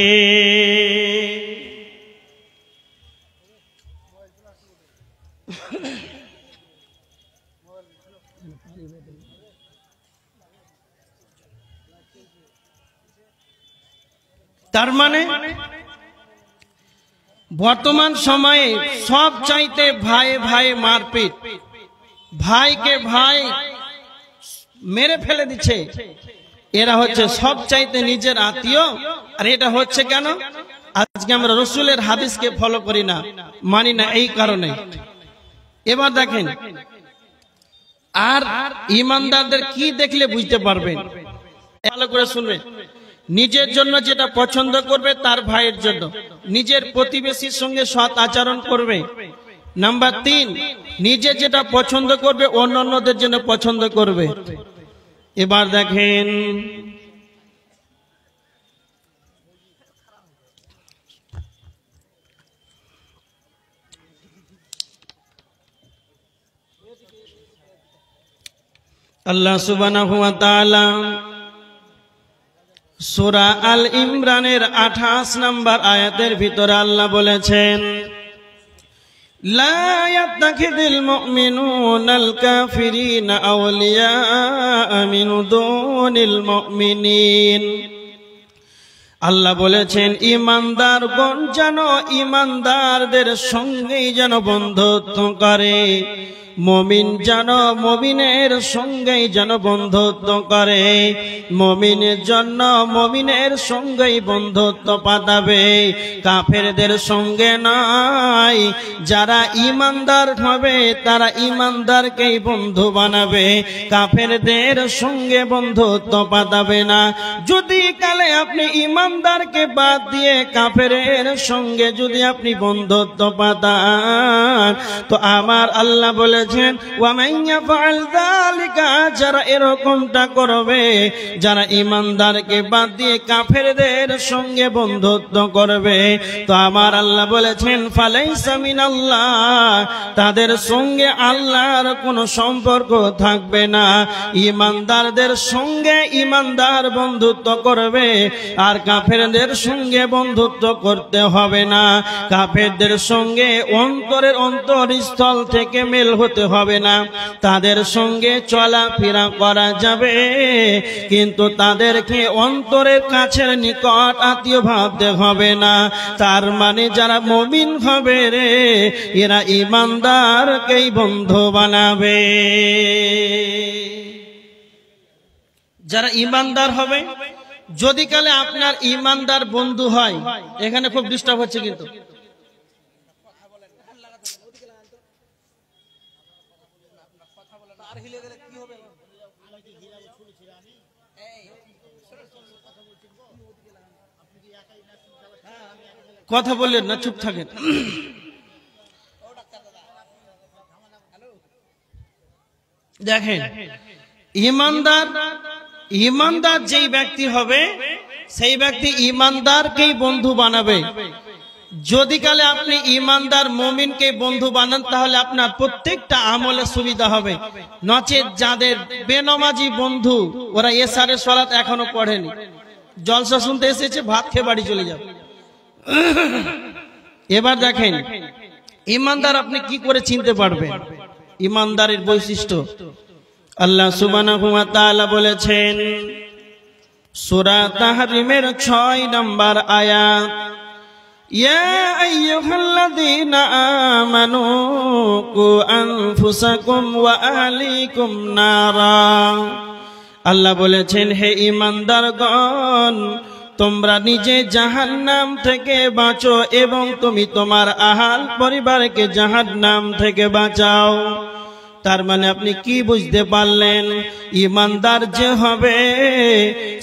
[SPEAKER 4] তার মানে বর্তমান সময়ে সব চাইতে ভাই মারপিট, ভাইকে ভাই মেরে ফেলে দিচ্ছে, এরা হচ্ছে সব চাইতে নিজের আত্মীয়। আর এটা হচ্ছে কেন? আজকে আমরা রাসূলের হাদিসকে ফলো করি না, মানি না, এই কারণে। এবার দেখেন, আর ইমানদারদের কি দেখলে বুঝতে পারবেন, ভালো করে শুনবেন। নিজের জন্য যেটা পছন্দ করবে তার ভাইয়ের জন্য, নিজের প্রতিবেশীর সঙ্গে সৎ আচরণ করবে। নাম্বার 3, নিজে যেটা পছন্দ করবে অন্যদের জন্য পছন্দ করবে। এবার দেখেন, আল্লাহ সুবহানাহু ওয়া তাআলা সূরা আল ইমরানের 28 নম্বর আয়াতের ভিতরে আল্লাহ বলেছেন, লা ইয়াত্তাখিযুল মুমিনুনাল কাফিরিনা আউলিয়া মিন দুনিল মুমিনিন। আল্লাহ বলেছেন ইমানদারগণ যেন ইমানদারদের সঙ্গেই যেন বন্ধুত্ব করে, মমিন যেন মমিনের সঙ্গেই যেন বন্ধুত্ব করে, মমিনের জন্য মমিনের সঙ্গেই বন্ধুত্ব পাতাবে, কাফেরদের সঙ্গে নয়। যারা ইমানদার হবে তারা ইমানদারকেই বন্ধু বানাবে, কাফেরদের সঙ্গে বন্ধুত্ব পাতাবে না। যদি কালে আপনি ইমানদারকে বাদ দিয়ে কাফেরের সঙ্গে যদি আপনি বন্ধুত্ব পাতান, তো আমার আল্লাহ বলেছেন ওয়া মান ইয়াফআল যালিকা, যারা এরকমটা করবে, যারা ইমানদারকে বাদ দিয়ে কাফেরদের সঙ্গে বন্ধুত্ব করবে, তো আমার আল্লাহ বলেছেন ফালাইসা মিনাল্লাহ, তাদের সঙ্গে আল্লাহর কোনো সম্পর্ক থাকবে না। ইমানদারদের সঙ্গে ইমানদার বন্ধুত্ব করবে, আর কাফেরদের সঙ্গে বন্ধুত্ব করতে হবে না। কাফেরদের সঙ্গে অন্তরের অন্তরস্থল থেকে মেল হতে হবে না, তাদের সঙ্গে চলাফেরা করা যাবে, কিন্তু তাদেরকে অন্তরের কাছের নিকট আত্মীয় ভাবতে হবে না। তার মানে যারা মুমিন হবে রে, এরা ইমানদারকেই বন্ধু বানাবে। যারা ইমানদার হবে, যদি কালে আপনার ইমানদার বন্ধু হয়, এখানে খুব ডিস্টার্ব হচ্ছে কিন্তু, কথা বললেন না, চুপ থাকেন। দেখেন, ইমানদার যেই ব্যক্তি হবে সেই ব্যক্তি ইমানদারকেই বন্ধু বানাবে। যদি কালে আপনি ইমানদার মুমিনকে বন্ধু বানান, তাহলে আপনার প্রত্যেকটা আমলে সুবিধা হবে। নচেত যাদের বেনামাজি বন্ধু, ওরা এশারের সালাত এখনো পড়েনি, জলসা শুনতে এসেছে, ভাত খেয়ে বাড়ি চলে যাবে। এবার দেখেন ইমানদার আপনি কি করে চিনতে পারবেন, ইমানদারের বৈশিষ্ট্য আল্লাহ সুবহানাহু ওয়া তাআলা বলেছেন সূরা তাহরিমের 6 নম্বর আয়াত, ইয়া আইয়ুহাল্লাযীনা আমানু কু আনফুসাকুম ওয়া আহলিকুম নারা। আল্লাহ বলেছেন, হে ঈমানদারগণ, তোমরা নিজে জাহান্নাম থেকে বাঁচো এবং তুমি তোমার আহাল পরিবারকে জাহান্নাম থেকে বাঁচাও। তার মানে আপনি কি বুঝতে পারলেন, ইমানদার যে হবে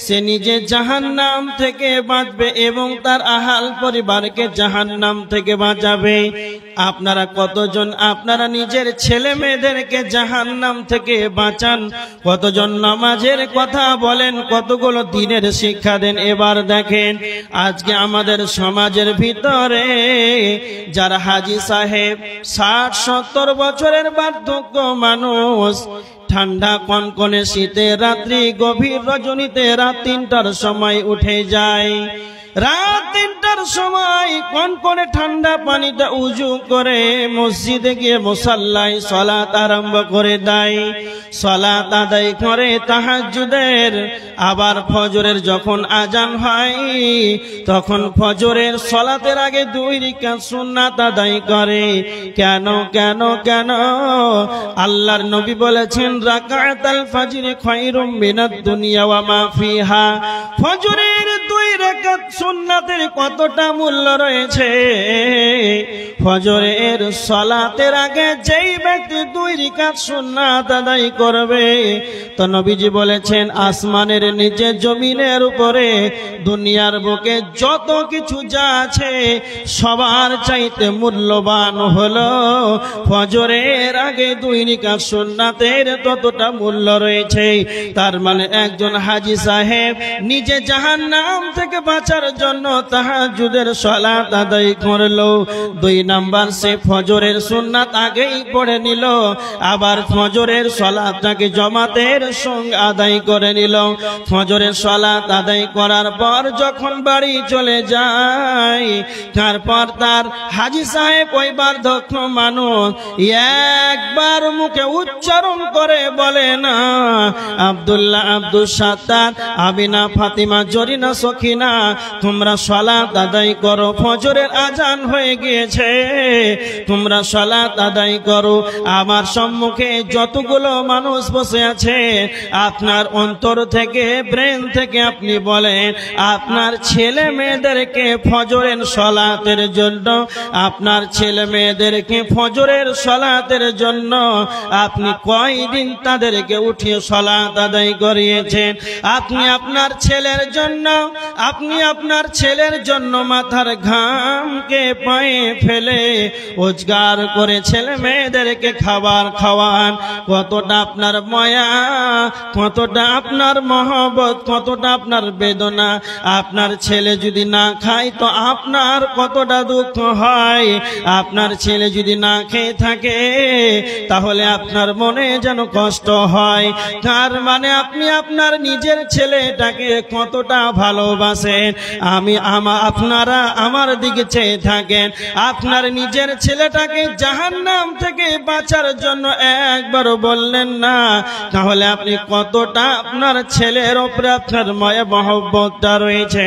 [SPEAKER 4] সে নিজে জাহান্নাম থেকে বাঁচবে এবং তার আহাল পরিবারকে জাহান্নাম থেকে বাঁচাবে। আপনারা কতজন আপনারা নিজের ছেলে মেয়েদেরকে জাহান্নাম থেকে বাঁচান, কতজন নামাজের কথা বলেন, কতগুলো দিনের শিক্ষা দেন। এবার দেখেন আজকে আমাদের সমাজের ভিতরে যারা হাজী সাহেব 60-70 বছরের বার্ধক্য মানুষ, ঠান্ডা কনকনে শীতের রাত্রি, গভীর রজনীতে রাত 3টার সময় উঠে যায়। রাত 3টার সময় কনকনে ঠান্ডা পানিতে উজু করে মসজিদে গিয়ে মুসাল্লায় সালাত আরম্ভ করে দেয়, সালাত আদায় করে তাহাজ্জুদের। আবার ফজরের যখন আজান হয়, তখন ফজরের সালাতের আগে 2 রাকাত সুন্নাত আদায় করে। কেন কেন কেন? আল্লাহর নবী বলেছেন, রাকাতাল ফাজরি খায়রুম মিনাদ দুনিয়া ওয়া মা ফিহা। ফজরের 2 রাকাত সুন্নাতের কতটা মূল্য রয়েছে। ফজরের সালাতের আগে যেই ব্যক্তি 2 রাকাত সুন্নাত আদায় করবে, তো নবীজি বলেছেন আসমানের নিচে জমিনের উপরে দুনিয়ার বুকে যত কিছু যা আছে সবার চাইতে মূল্যবান হলো ফজরের আগে 2 রাকাত সুন্নাতের ততটা মূল্য রয়েছে। তার মানে একজন হাজী সাহেব নিজে জাহান্নাম থেকে বাঁচার জন্য তাহাজ্জুদের সালাত আদায় করলো। 2 নাম্বার সে ফজরের সুন্নাত আগেই পড়ে নিল, আবার ফজরের সালাতটাকে জামাতের সঙ্গে আদায় করে নিল। ফজরের সালাত আদায় করার পর যখন বাড়ি চলে যায়, তারপর তার হাজী সাহেব ওই বার্ধক্য মানুষ একবার মুখে উচ্চারণ করে বলে না, আব্দুল্লাহ, আব্দুল সাত্তার, আমিনা, ফাতিমা, জরিনা, সখিনা, তোমরা সালাত আদায় করো, ফজরের আজান হয়ে গিয়েছে। তোমরা সালাত আদায় করো। আমার সম্মুখে যতগুলো মানুষ বসে আছে, আপনার অন্তর থেকে, ব্রেন থেকে আপনি বলেন, আপনার ছেলে মেয়েদেরকে ফজরের সালাতের জন্য, আপনার ছেলে মেয়েদেরকে ফজরের সালাতের জন্য আপনি কয়দিন তাদেরকে উঠিয়ে সালাত আদায় করিয়েছেন? আপনি আপনার ছেলের জন্য, আপনি আপনার ছেলের জন্য মাথার ঘামকে পায়ে ফেলে রোজগার করে ছেলে মেয়েদেরকে খাবার খাওয়ান। কতটা আপনার মায়া, কতটা আপনার মহব্বত, কতটা আপনার বেদনা। আপনার ছেলে যদি না খায় তো আপনার কতটা দুঃখ হয়। আপনার ছেলে যদি না খেয়ে থাকে তাহলে আপনার মনে যেন কষ্ট হয়। তার মানে আপনি আপনার নিজের ছেলেটাকে কতটা ভালোবাসেন। আপনারা আমার দিকে চেয়ে থাকেন, আপনার নিজের ছেলেটাকে জাহান্নাম থেকে বাঁচার জন্য একবার বললেন না, তাহলে আপনি কতটা আপনার ছেলের উপরে আপনার মায়া মহব্বতটা রয়েছে।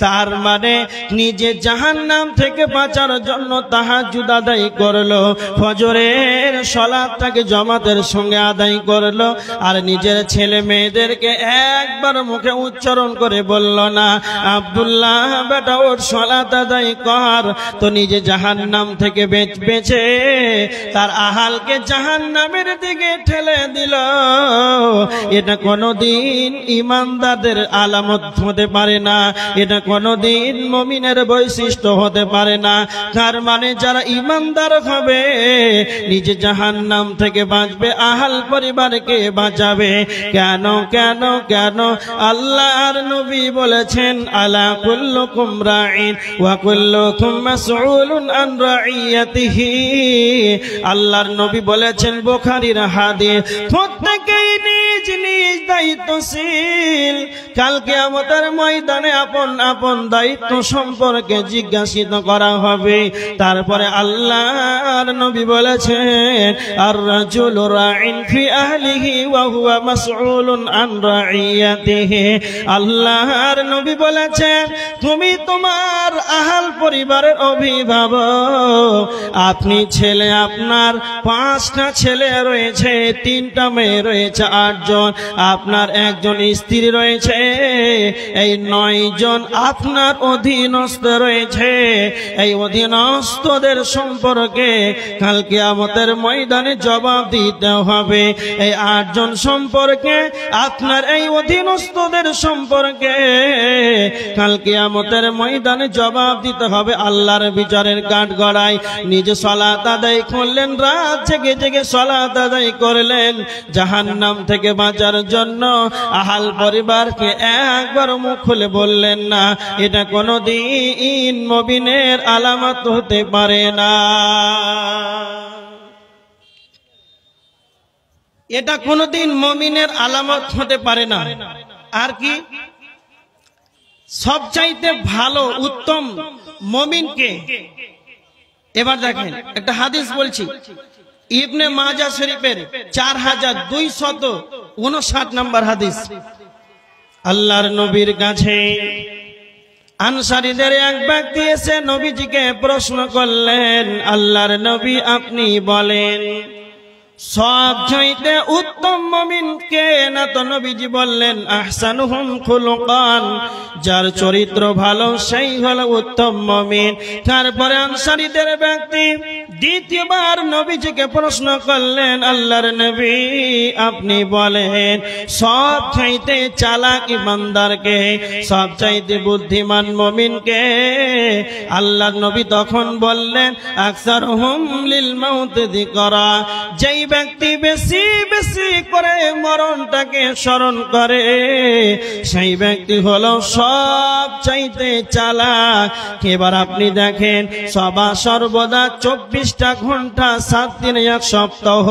[SPEAKER 4] তার মানে নিজে জাহান্নাম থেকে বাঁচার জন্য তাহাজ্জুদ আদায় করলো, ফজরের সালাতটাকে জামাতের সঙ্গে আদায় করলো, আর নিজের ছেলে মেয়েদেরকে একবার মুখে উচ্চারণ করে বলল না, আব্দুল্লাহ বেটা ওর সালাত আদায় কর, তো নিজে জাহান্নাম থেকে বেঁচে তার আহালকে জাহান্নামের দিকে ঠেলে দিল। এটা কোনদিন ইমানদারদের আলামত হতে পারে না, এটা কোনদিন মুমিনের বৈশিষ্ট্য হতে পারে না। তার মানে যারা ইমানদার হবে নিজে জাহান্নাম থেকে বাঁচবে, আহাল পরিবারকে বাঁচাবে। কেন কেন কেন? আল্লাহর নবী বলেছেন, আলা কুল্লুকুম রাঈন ওয়া কুল্লুকুম মাসউলুন আন রাইয়াতিহি। আল্লাহর নবী বলেছেন, বুখারীর হাদিস, প্রত্যেকেই নিজ নিজ দায়িত্বশীল। কাল কিয়ামতের ময়দানে আপন আপন দায়িত্ব সম্পর্কে জিজ্ঞাসিত করা হবে। তারপরে আল্লাহর নবী বলেছেন, আর রাজুলু রাঈন ফি আহলিহি ওয়া হুয়া মাসউলুন আন রাইয়াতিহি। আল্লাহর নবী বলেছেন, তুমি তোমার আহাল পরিবারের অভিভাবক। আপনি ছেলে, আপনার 5টা ছেলে রয়েছে, 3টা মেয়ে রয়েছে, 8 জন। আপনার একজন স্ত্রী রয়েছে, এই 9 জন আপনার অধীনস্থ রয়েছে। এই অধীনস্থদের সম্পর্কে কাল কিয়ামতের ময়দানে জবাব দিতে হবে। এই 8 জন সম্পর্কে, আপনার এই অধীনস্থদের সম্পর্কে কাল কিয়ামতের ময়দানে জবাব দিতে হবে আল্লাহর বিচারের কাঠগড়ায়। নিজে সালাত আদায় করলেন, রাত জেগে জেগে সালাত আদায় করলেন জাহান্নাম থেকে বাঁচার জন্য, আহাল পরিবারকে একবার মুখ খুলে বললেন না। এটা কোনদিন মুমিনের আলামত হতে পারে না, এটা কোনদিন মুমিনের আলামত হতে পারে না। আর কি সবচাইতে ভালো উত্তম মুমিনকে? এবার দেখেন একটা হাদিস বলছি, ইবনে মাজা শরীফের 4259 নম্বর হাদিস। আল্লাহর নবীর কাছে আনসারীদের এক ব্যক্তি এসে নবীজিকে প্রশ্ন করলেন, আল্লাহর নবী আপনি বলেন সবচাইতে উত্তম মুমিন কে? না তো নবীজি বললেন, আহসানুহুম খুলুকান, যার চরিত্র ভালো সেই হলো উত্তম মুমিন। তারপরে আনসারীদের ব্যক্তি দ্বিতীয়বার নবীজিকে প্রশ্ন করলেন, আল্লাহর নবী আপনি বলেন সবচাইতে চালাক ইমানদার কে? সবচাইতে বুদ্ধিমান মুমিন কে? আল্লাহর নবী তখন বললেন, আকসারুহুম লিল মাউত যিকরা, যেই ব্যক্তি বেশি বেশি করে মরণটাকে স্মরণ করে সেই ব্যক্তি হলো সবচাইতে চালাক। এবার আপনি দেখেন, সর্বদা 24টা ঘন্টা, 7 দিনে 1 সপ্তাহ,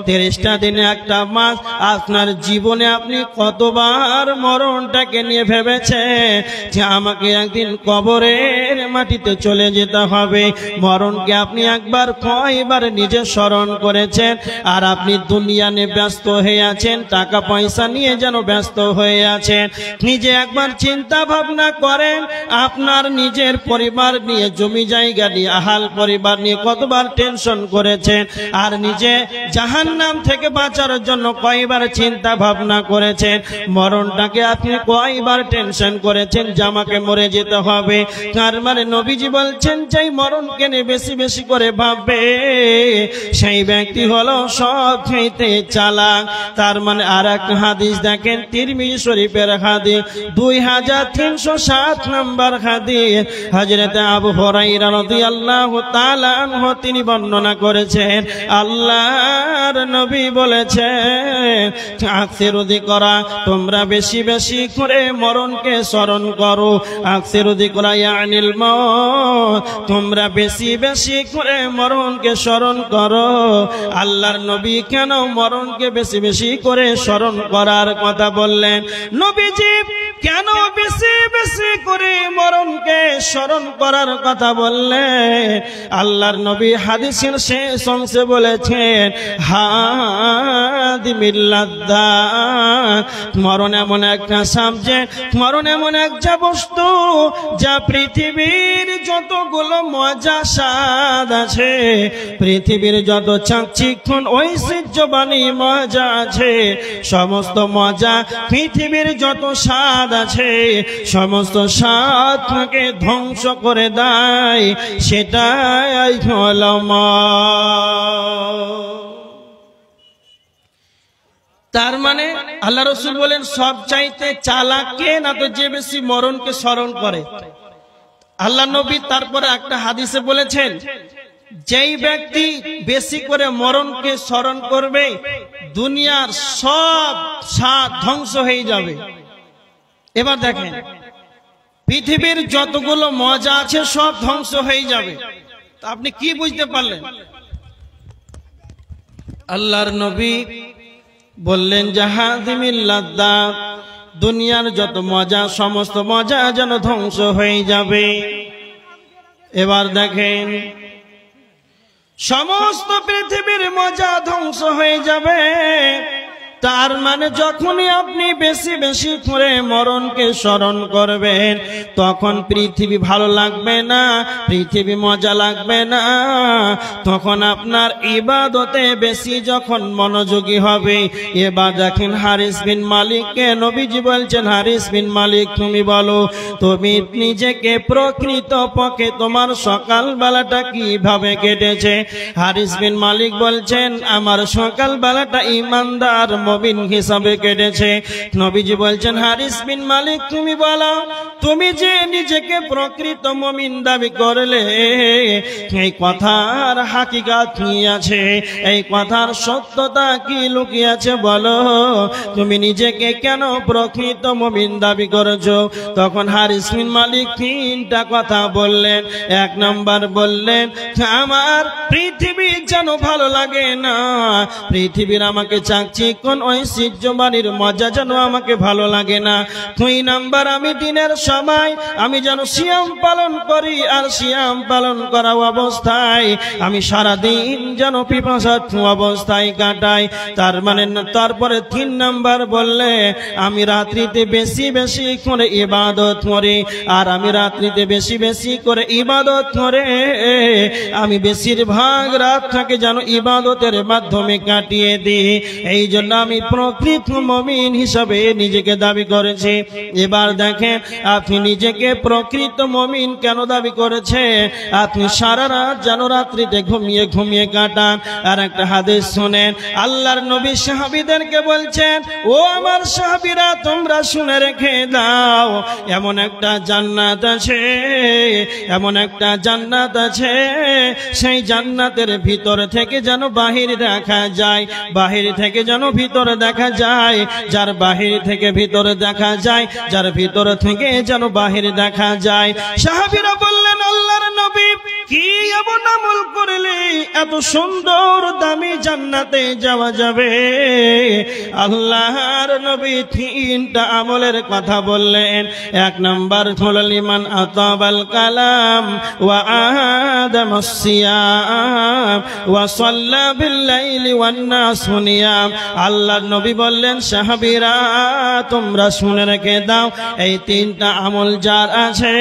[SPEAKER 4] 30টা দিনে 1টা মাস, আপনার জীবনে আপনি কতবার মরণটাকে নিয়ে ভেবেছেন যে আমাকে একদিন কবরের মাটিতে চলে যেতে হবে? মরণকে আপনি একবার কয়বার নিজে স্মরণ করেছেন? আর আপনি দুনিয়া নিয়ে ব্যস্ত হয়ে আছেন, টাকা পয়সা নিয়ে যেন ব্যস্ত হয়ে আছেন। নিজে একবার চিন্তা ভাবনা করেন, আপনার নিজের পরিবার নিয়ে, জমি জায়গা নিয়ে, আহাল পরিবার নিয়ে কতবার টেনশন করেছেন, আর নিজে জাহান্নাম থেকে বাঁচার জন্য কয়বার চিন্তা ভাবনা করেছেন। মরণটাকে আপনি কয়বার টেনশন করেছেন যে আমাকে মরে যেতে হবে। তার মানে নবীজি বলছেন যেই মরণকে নিয়ে বেশি বেশি করে ভাববে সেই ব্যক্তি হলো সব চাইতে চালাক। তার মানে আর এক হাদিস দেখেন, তিরমিজি শরীফের হাদিস 2307 নম্বর হাদিস, হযরত আবু হুরায়রা রাদিয়াল্লাহু তাআলা আনহু তিনি বর্ণনা করেছেন, আল্লাহর নবী বলেছেন আকসিরু যিকরা, তোমরা বেশি বেশি করে মরণকে স্মরণ করো। আকসিরু যিকরা ইয়ানিল মউত, তোমরা বেশি বেশি করে মরণকে স্মরণ করো। আল্লাহর নবী কেন মরণকে বেশি বেশি করে স্মরণ করার কথা বললেন? নবীজি কেন বেশি বেশি করে মরণকে স্মরণ করার কথা বললেন? আল্লাহর নবী হাদিসের শেষ অংশে বলেছেন, হাদিমিল লাযযাত, মরণ এমন একটা সাবজেক্ট, মরণ এমন একটা বস্তু যা পৃথিবীর যতগুলো মজা স্বাদ আছে, পৃথিবীর যত চাকচিক্যন ঐশ্বর্যবাণী মজা আছে, সমস্ত মজা, পৃথিবীর যত স্বাদ আছে, সমস্ত স্বাদকে ধ্বংস করে দেয়, সেটাই হলো মওত। তার মানে আল্লাহ রাসূল বলেন সব চাইতে চালাক কে? না তো যে বেশি মরণকে স্মরণ করে। আল্লাহ নবী তারপরে একটা হাদিসে বলেছেন, যেই ব্যক্তি বেশি করে মরণকে স্মরণ করবে দুনিয়ার সব স্বাদ ধ্বংস হয়ে যাবে। এবার দেখেন, পৃথিবীর যতগুলো মজা আছে সব ধ্বংস হয়ে যাবে। আপনি কি বুঝতে পারলেন? আল্লাহর নবী বললেন জাহাদিমিল লাযযাত, দুনিয়ার যত মজা, সমস্ত মজা যেন ধ্বংস হয়ে যাবে। এবার দেখেন, সমস্ত পৃথিবীর মজা ধ্বংস হয়ে যাবে। তার মানে যখনই আপনি বেশি বেশি করে মরণকে স্মরণ করবেন, তখন পৃথিবী ভালো লাগবে না, পৃথিবী মজা লাগবে না, তখন আপনার ইবাদতে বেশি যখন মনোযোগী হবে। এবার দেখেন হারিস বিন মালিককে নবীজি বলছেন, হারিস বিন মালিক তুমি বলো, তুমি নিজেকে প্রকৃত পক্ষে তোমার সকাল বেলাটা কিভাবে কেটেছে? হারিস বিন মালিক বলছেন, আমার সকাল বেলাটা ইমানদার মুমিন হিসাবে কেটেছে। নবীজি বলছেন, হারিস বিন মালিক তুমি বলো, তুমি যে নিজেকে প্রকৃত মুমিন দাবি করলে, এই কথার হাকিকাত কি আছে? এই কথার সত্যতা কি লুকিয়ে আছে বলো? তুমি নিজেকে কেন প্রকৃত মুমিন দাবি করেছো? তখন হারিস বিন মালিক তিনটা কথা বললেন। এক নাম্বার বললেন, আমার পৃথিবী যেন ভালো লাগে না, পৃথিবীর আমাকে চাকচিক্যন ঐশ্বর্যবাণীর মজা যেন আমাকে ভালো লাগে না। দুই নাম্বার, আমি দিনের সময় আমি যেন সিয়াম পালন করি, আর সিয়াম পালন করা অবস্থায় আমি সারাদিন যেন পিপাসার্থ অবস্থায় কাটাই। তার মানে তারপরে তিন নাম্বার বললে, আমি রাত্রিতে বেশি বেশি করে ইবাদত করি, আর আমি রাত্রিতে বেশি বেশি করে ইবাদত করে আমি বেশিরভাগ রাতটাকে যেন ইবাদতের মাধ্যমে কাটিয়ে দিই। এই জন্য আমি প্রকৃত মুমিন হিসাবে নিজেকে দাবি করেছি। এবার দেখেন, আপনি নিজেকে প্রকৃত মুমিন কেন দাবি করেছে? আপনি সারা রাত যেন রাত্রিতে ঘুমিয়ে ঘুমিয়ে কাটান। আর একটা হাদিস শুনেন, আল্লাহর নবী সাহাবীদেরকে বলছেন, ও আমার সাহাবীরা তোমরা শুনে রেখে দাও, এমন একটা জান্নাত আছে, এমন একটা জান্নাত আছে, সেই জান্নাতের ভিতর থেকে যেন বাহির দেখা যায়, বাহির থেকে যেন ভিতরে দেখা যায়, যার বাহির থেকে ভিতরে দেখা যায়, যার ভিতর থেকে যেন বাহির দেখা যায়। সাহাবীরা বললেন, আল্লাহর নবী কি এমন আমল করলে এত সুন্দর দামি জান্নাতে যাওয়া যাবে? আল্লাহর নবী তিনটা আমলের কথা বললেন। এক নাম্বার হলো লিমান আতাবাল কালাম ওয়া আদামাস সিয়াম ওয়া সাল্লা বিল লাইলি ওয়ান নাস নিয়াম। আল্লাহর নবী বললেন, সাহাবীরা তোমরা শুনে রেখে দাও, এই তিনটা আমল যার আছে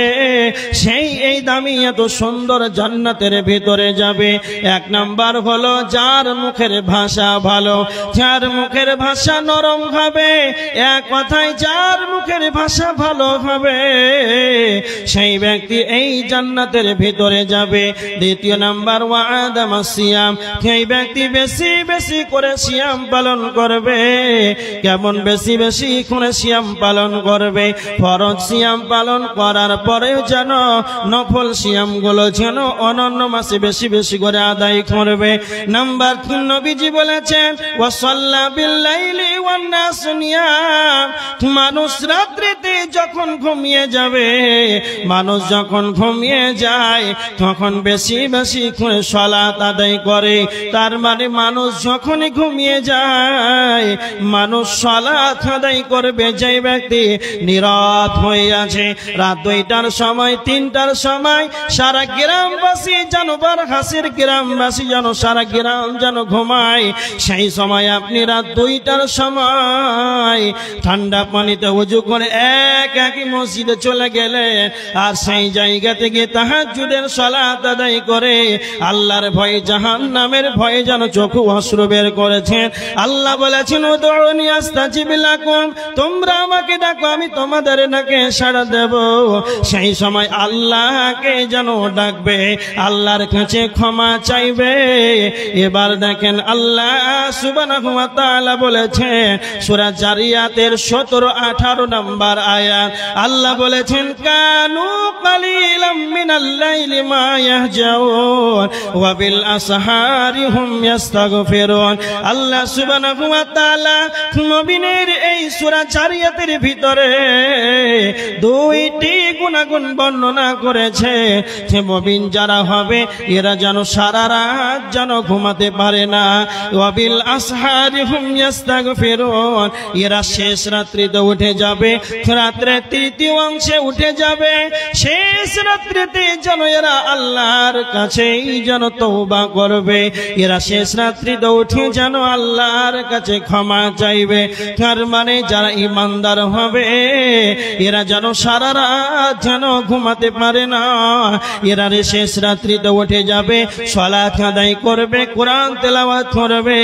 [SPEAKER 4] সেই এই দামি এত সুন্দর জান্নাতের ভিতরে যাবে। এক নাম্বার হলো যার মুখের ভাষা ভালো, যার মুখের ভাষা নরম হবে, এক কথায় যার মুখের ভাষা ভালো হবে সেই ব্যক্তি এই জান্নাতের ভিতরে যাবে। দ্বিতীয় নাম্বার ওয়াদামাস সিয়াম, সেই ব্যক্তি বেশি বেশি করে সিয়াম পালন করবে। কেমন বেশি বেশি করে সিয়াম পালন করবে? ফরজ সিয়াম পালন করার পরেও যেন নফল সিয়াম গুলো যেন অন্যান্য মাসে বেশি বেশি করে আদায় করবে। নাম্বার 3 নবীজি বলেছেন ওয়া সাল্লা বিল লাইলি ওয়ান নাস নিয়াম, মানুষ রাত্রিতে যখন ঘুমিয়ে যাবে, মানুষ যখন ঘুমিয়ে যায় তখন বেশি বেশি করে সালাত আদায় করে। তার মানে মানুষ যখনই ঘুমিয়ে যায় মানুষ সালাত আদায় করবে। যে ব্যক্তি নীরব হয়ে আছে রাত 2টার সময় 3টার সময় সারা গ্রামবাসী যেন বারহাসির গ্রামবাসী যেন সারা গ্রাম যেন ঘুমায়, সেই সময় আপনি রাত 2টার সময় ঠান্ডা পানিতে ওযু করে একই মসজিদে চলে গেলেন আর সেই জায়গা থেকে তাহাজ্জুদের সালাত আদায় করে আল্লাহর ভয়ে জাহান্নামের ভয়ে যেন চোখে অশ্রু বের করেছেন। আল্লাহ বলেছেন উদউনি আস্তাজিব লাকুম, তোমরা আমাকে ডাকো আমি তোমাদের ডাকে সাড়া দেব। সেই সময় আল্লাহকে যেন ডাকবে, আল্লাহর কাছে ক্ষমা চাইবে। এবার দেখেন আল্লাহ সুবহানাহু ওয়া তাআলা বলেছেন সূরা জারিয়াতের 17-18 নম্বর আয়াত, আল্লাহ বলেছেন কানু কালিলাম মিনাল লাইলি মা ইয়াহজাউন ওয়া বিল আসহারি হুম ইস্তাগফিরুন। আল্লাহ সুবহানাহু ওয়া তাআলা মুমিনের এই সূরা জারিয়াতের ভিতরে 2টি গুণাগুণ বর্ণনা করেছে যে মুমিন যারা হবে এরা যেন সারা রাত যেন ঘুমাতে পারে না। ওয়া বিল আসহারি হুম ইস্তাগফিরুন, এরা শেষ রাত্রিতে উঠে যাবে, রাত্রের 3য় অংশে উঠে যাবে, শেষ রাত্রিতে যেন এরা আল্লাহর কাছেই যেন তওবা করবে। এরা শেষ রাত্রিতে উঠে যেন আল্লাহর কাছে ক্ষমা চাইবে। তার মানে যারা ঈমানদার হবে এরা যেন সারা রাত যেন ঘুমাতে পারে না, এরা শেষ রাত্রিতে উঠে যাবে, সালাত আদায় করবে, কোরআন তেলাওয়াত করবে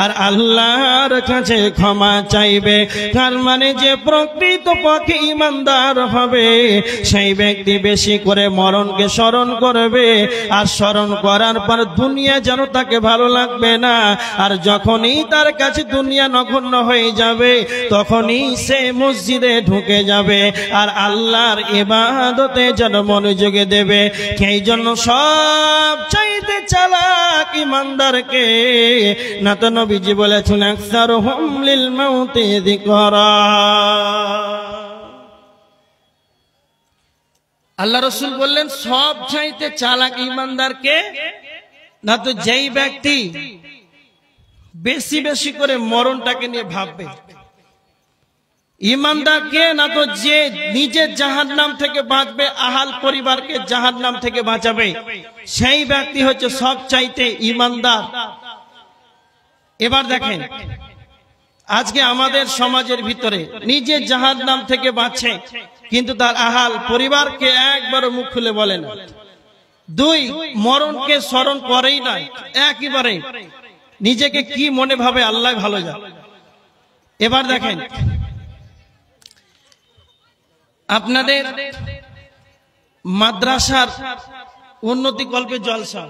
[SPEAKER 4] আর আল্লাহর কাছে ক্ষমা চাইবে। তার মানে যে প্রকৃত পক্ষে ঈমানদার হবে সেই ব্যক্তি বেশি করে মরণকে স্মরণ করবে, আর স্মরণ করার পর দুনিয়া যেন তাকে ভালো লাগবে না। আর যখনই তার কাছে দুনিয়া নগণ্য হয়ে যাবে তখনই সে মসজিদে ঢুকে যাবে আর আল্লাহর ইবাদতে যেন মনোযোগে দেবে। সেই জন্য সব চাইতে চালাক ঈমানদারকে না তো নবীজি বলেছেন আকসারুহুম লিল মাউতি যিকরা। আল্লাহ রাসূল বললেন সব চাইতে চালাক ঈমানদারকে না তো যেই ব্যক্তি বেশি বেশি করে মরণটাকে নিয়ে ভাববে। ঈমানদারকে না তো যে নিজের জাহান্নাম থেকে বাঁচবে, আহাল পরিবারকে জাহান্নাম থেকে বাঁচাবে, সেই ব্যক্তি হচ্ছে সব চাইতে ঈমানদার। এবার দেখেন আজকে আমাদের সমাজের ভিতরে নিজের জাহান্নাম থেকে বাঁচে কিন্তু তার আহাল পরিবারকে একবার মুখ খুলে বলে না। 2 মরণকে স্মরণ করেই না, একেবারে নিজেকে কি মনে ভাবে আল্লাহ ভালো জানে। এবার দেখেন আপনাদের মাদ্রাসার উন্নতি কল্পে জলসা,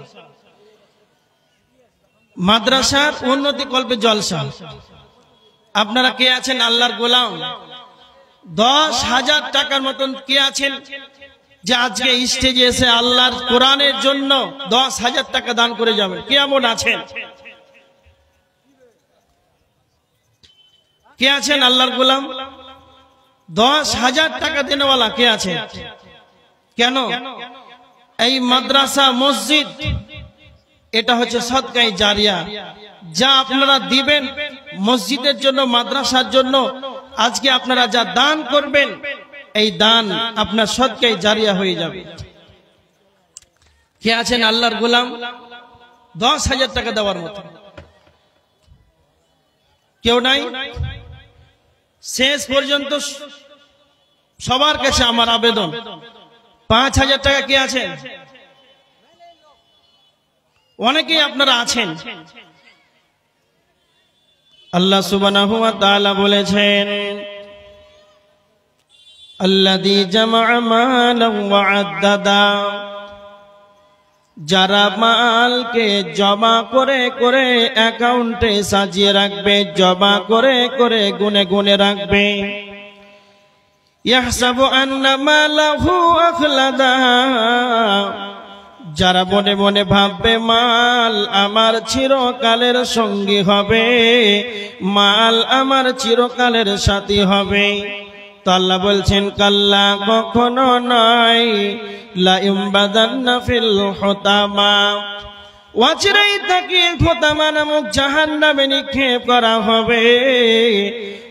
[SPEAKER 4] মাদ্রাসার উন্নতি কল্পে জলসা, আপনারা কে আছেন আল্লাহর গোলাম? 10,000 টাকার মতন কে আছেন যে আজকে স্টেজে এসে আল্লাহর কোরআনের জন্য 10,000 টাকা দান করে যাবেন? কে এমন আছেন? কে আছেন আল্লাহর গোলাম 10,000 টাকা দেনেওয়ালা কে আছেন? কেন? এই মাদ্রাসা মসজিদ এটা হচ্ছে সদকায়ে জারিয়া, যা আপনারা দিবেন মসজিদের জন্য, মাদ্রাসার জন্য, আজকে আপনারা যা দান করবেন এই দান আপনার সদকায়ে জারিয়া হয়ে যাবে। কে আছেন আল্লাহর গোলাম 10,000 টাকা দেওয়ার মতো? কেউ নাই? শেষ পর্যন্ত সবার কাছে আমার আবেদন, 5,000 টাকা কে আছেন? অনেকেই আপনারা আছেন। আল্লাহ সুবহানাহু ওয়া তাআলা বলেছেন, আল্লাযী জামআ মালান ওয়া আদ্দাদা, যারা মালকে জমা করে করে অ্যাকাউন্টে সাজিয়ে রাখবে, জমা করে করে গুনে গুনে রাখবে। ইয়াহসাবু আন্না মালাহু আখলাদা, যারা মনে মনে ভাববে মাল আমার চিরকালের সঙ্গী হবে, মাল আমার চিরকালের সাথী হবে। তো আল্লাহ বলছেন কাল্লা, কখনো নয়, লা ইউমবাদান্না ফিল হুতামা, ওয়াচিরেই তাকে হুতামা নামক জাহান্নামে নিক্ষেপ করা হবে,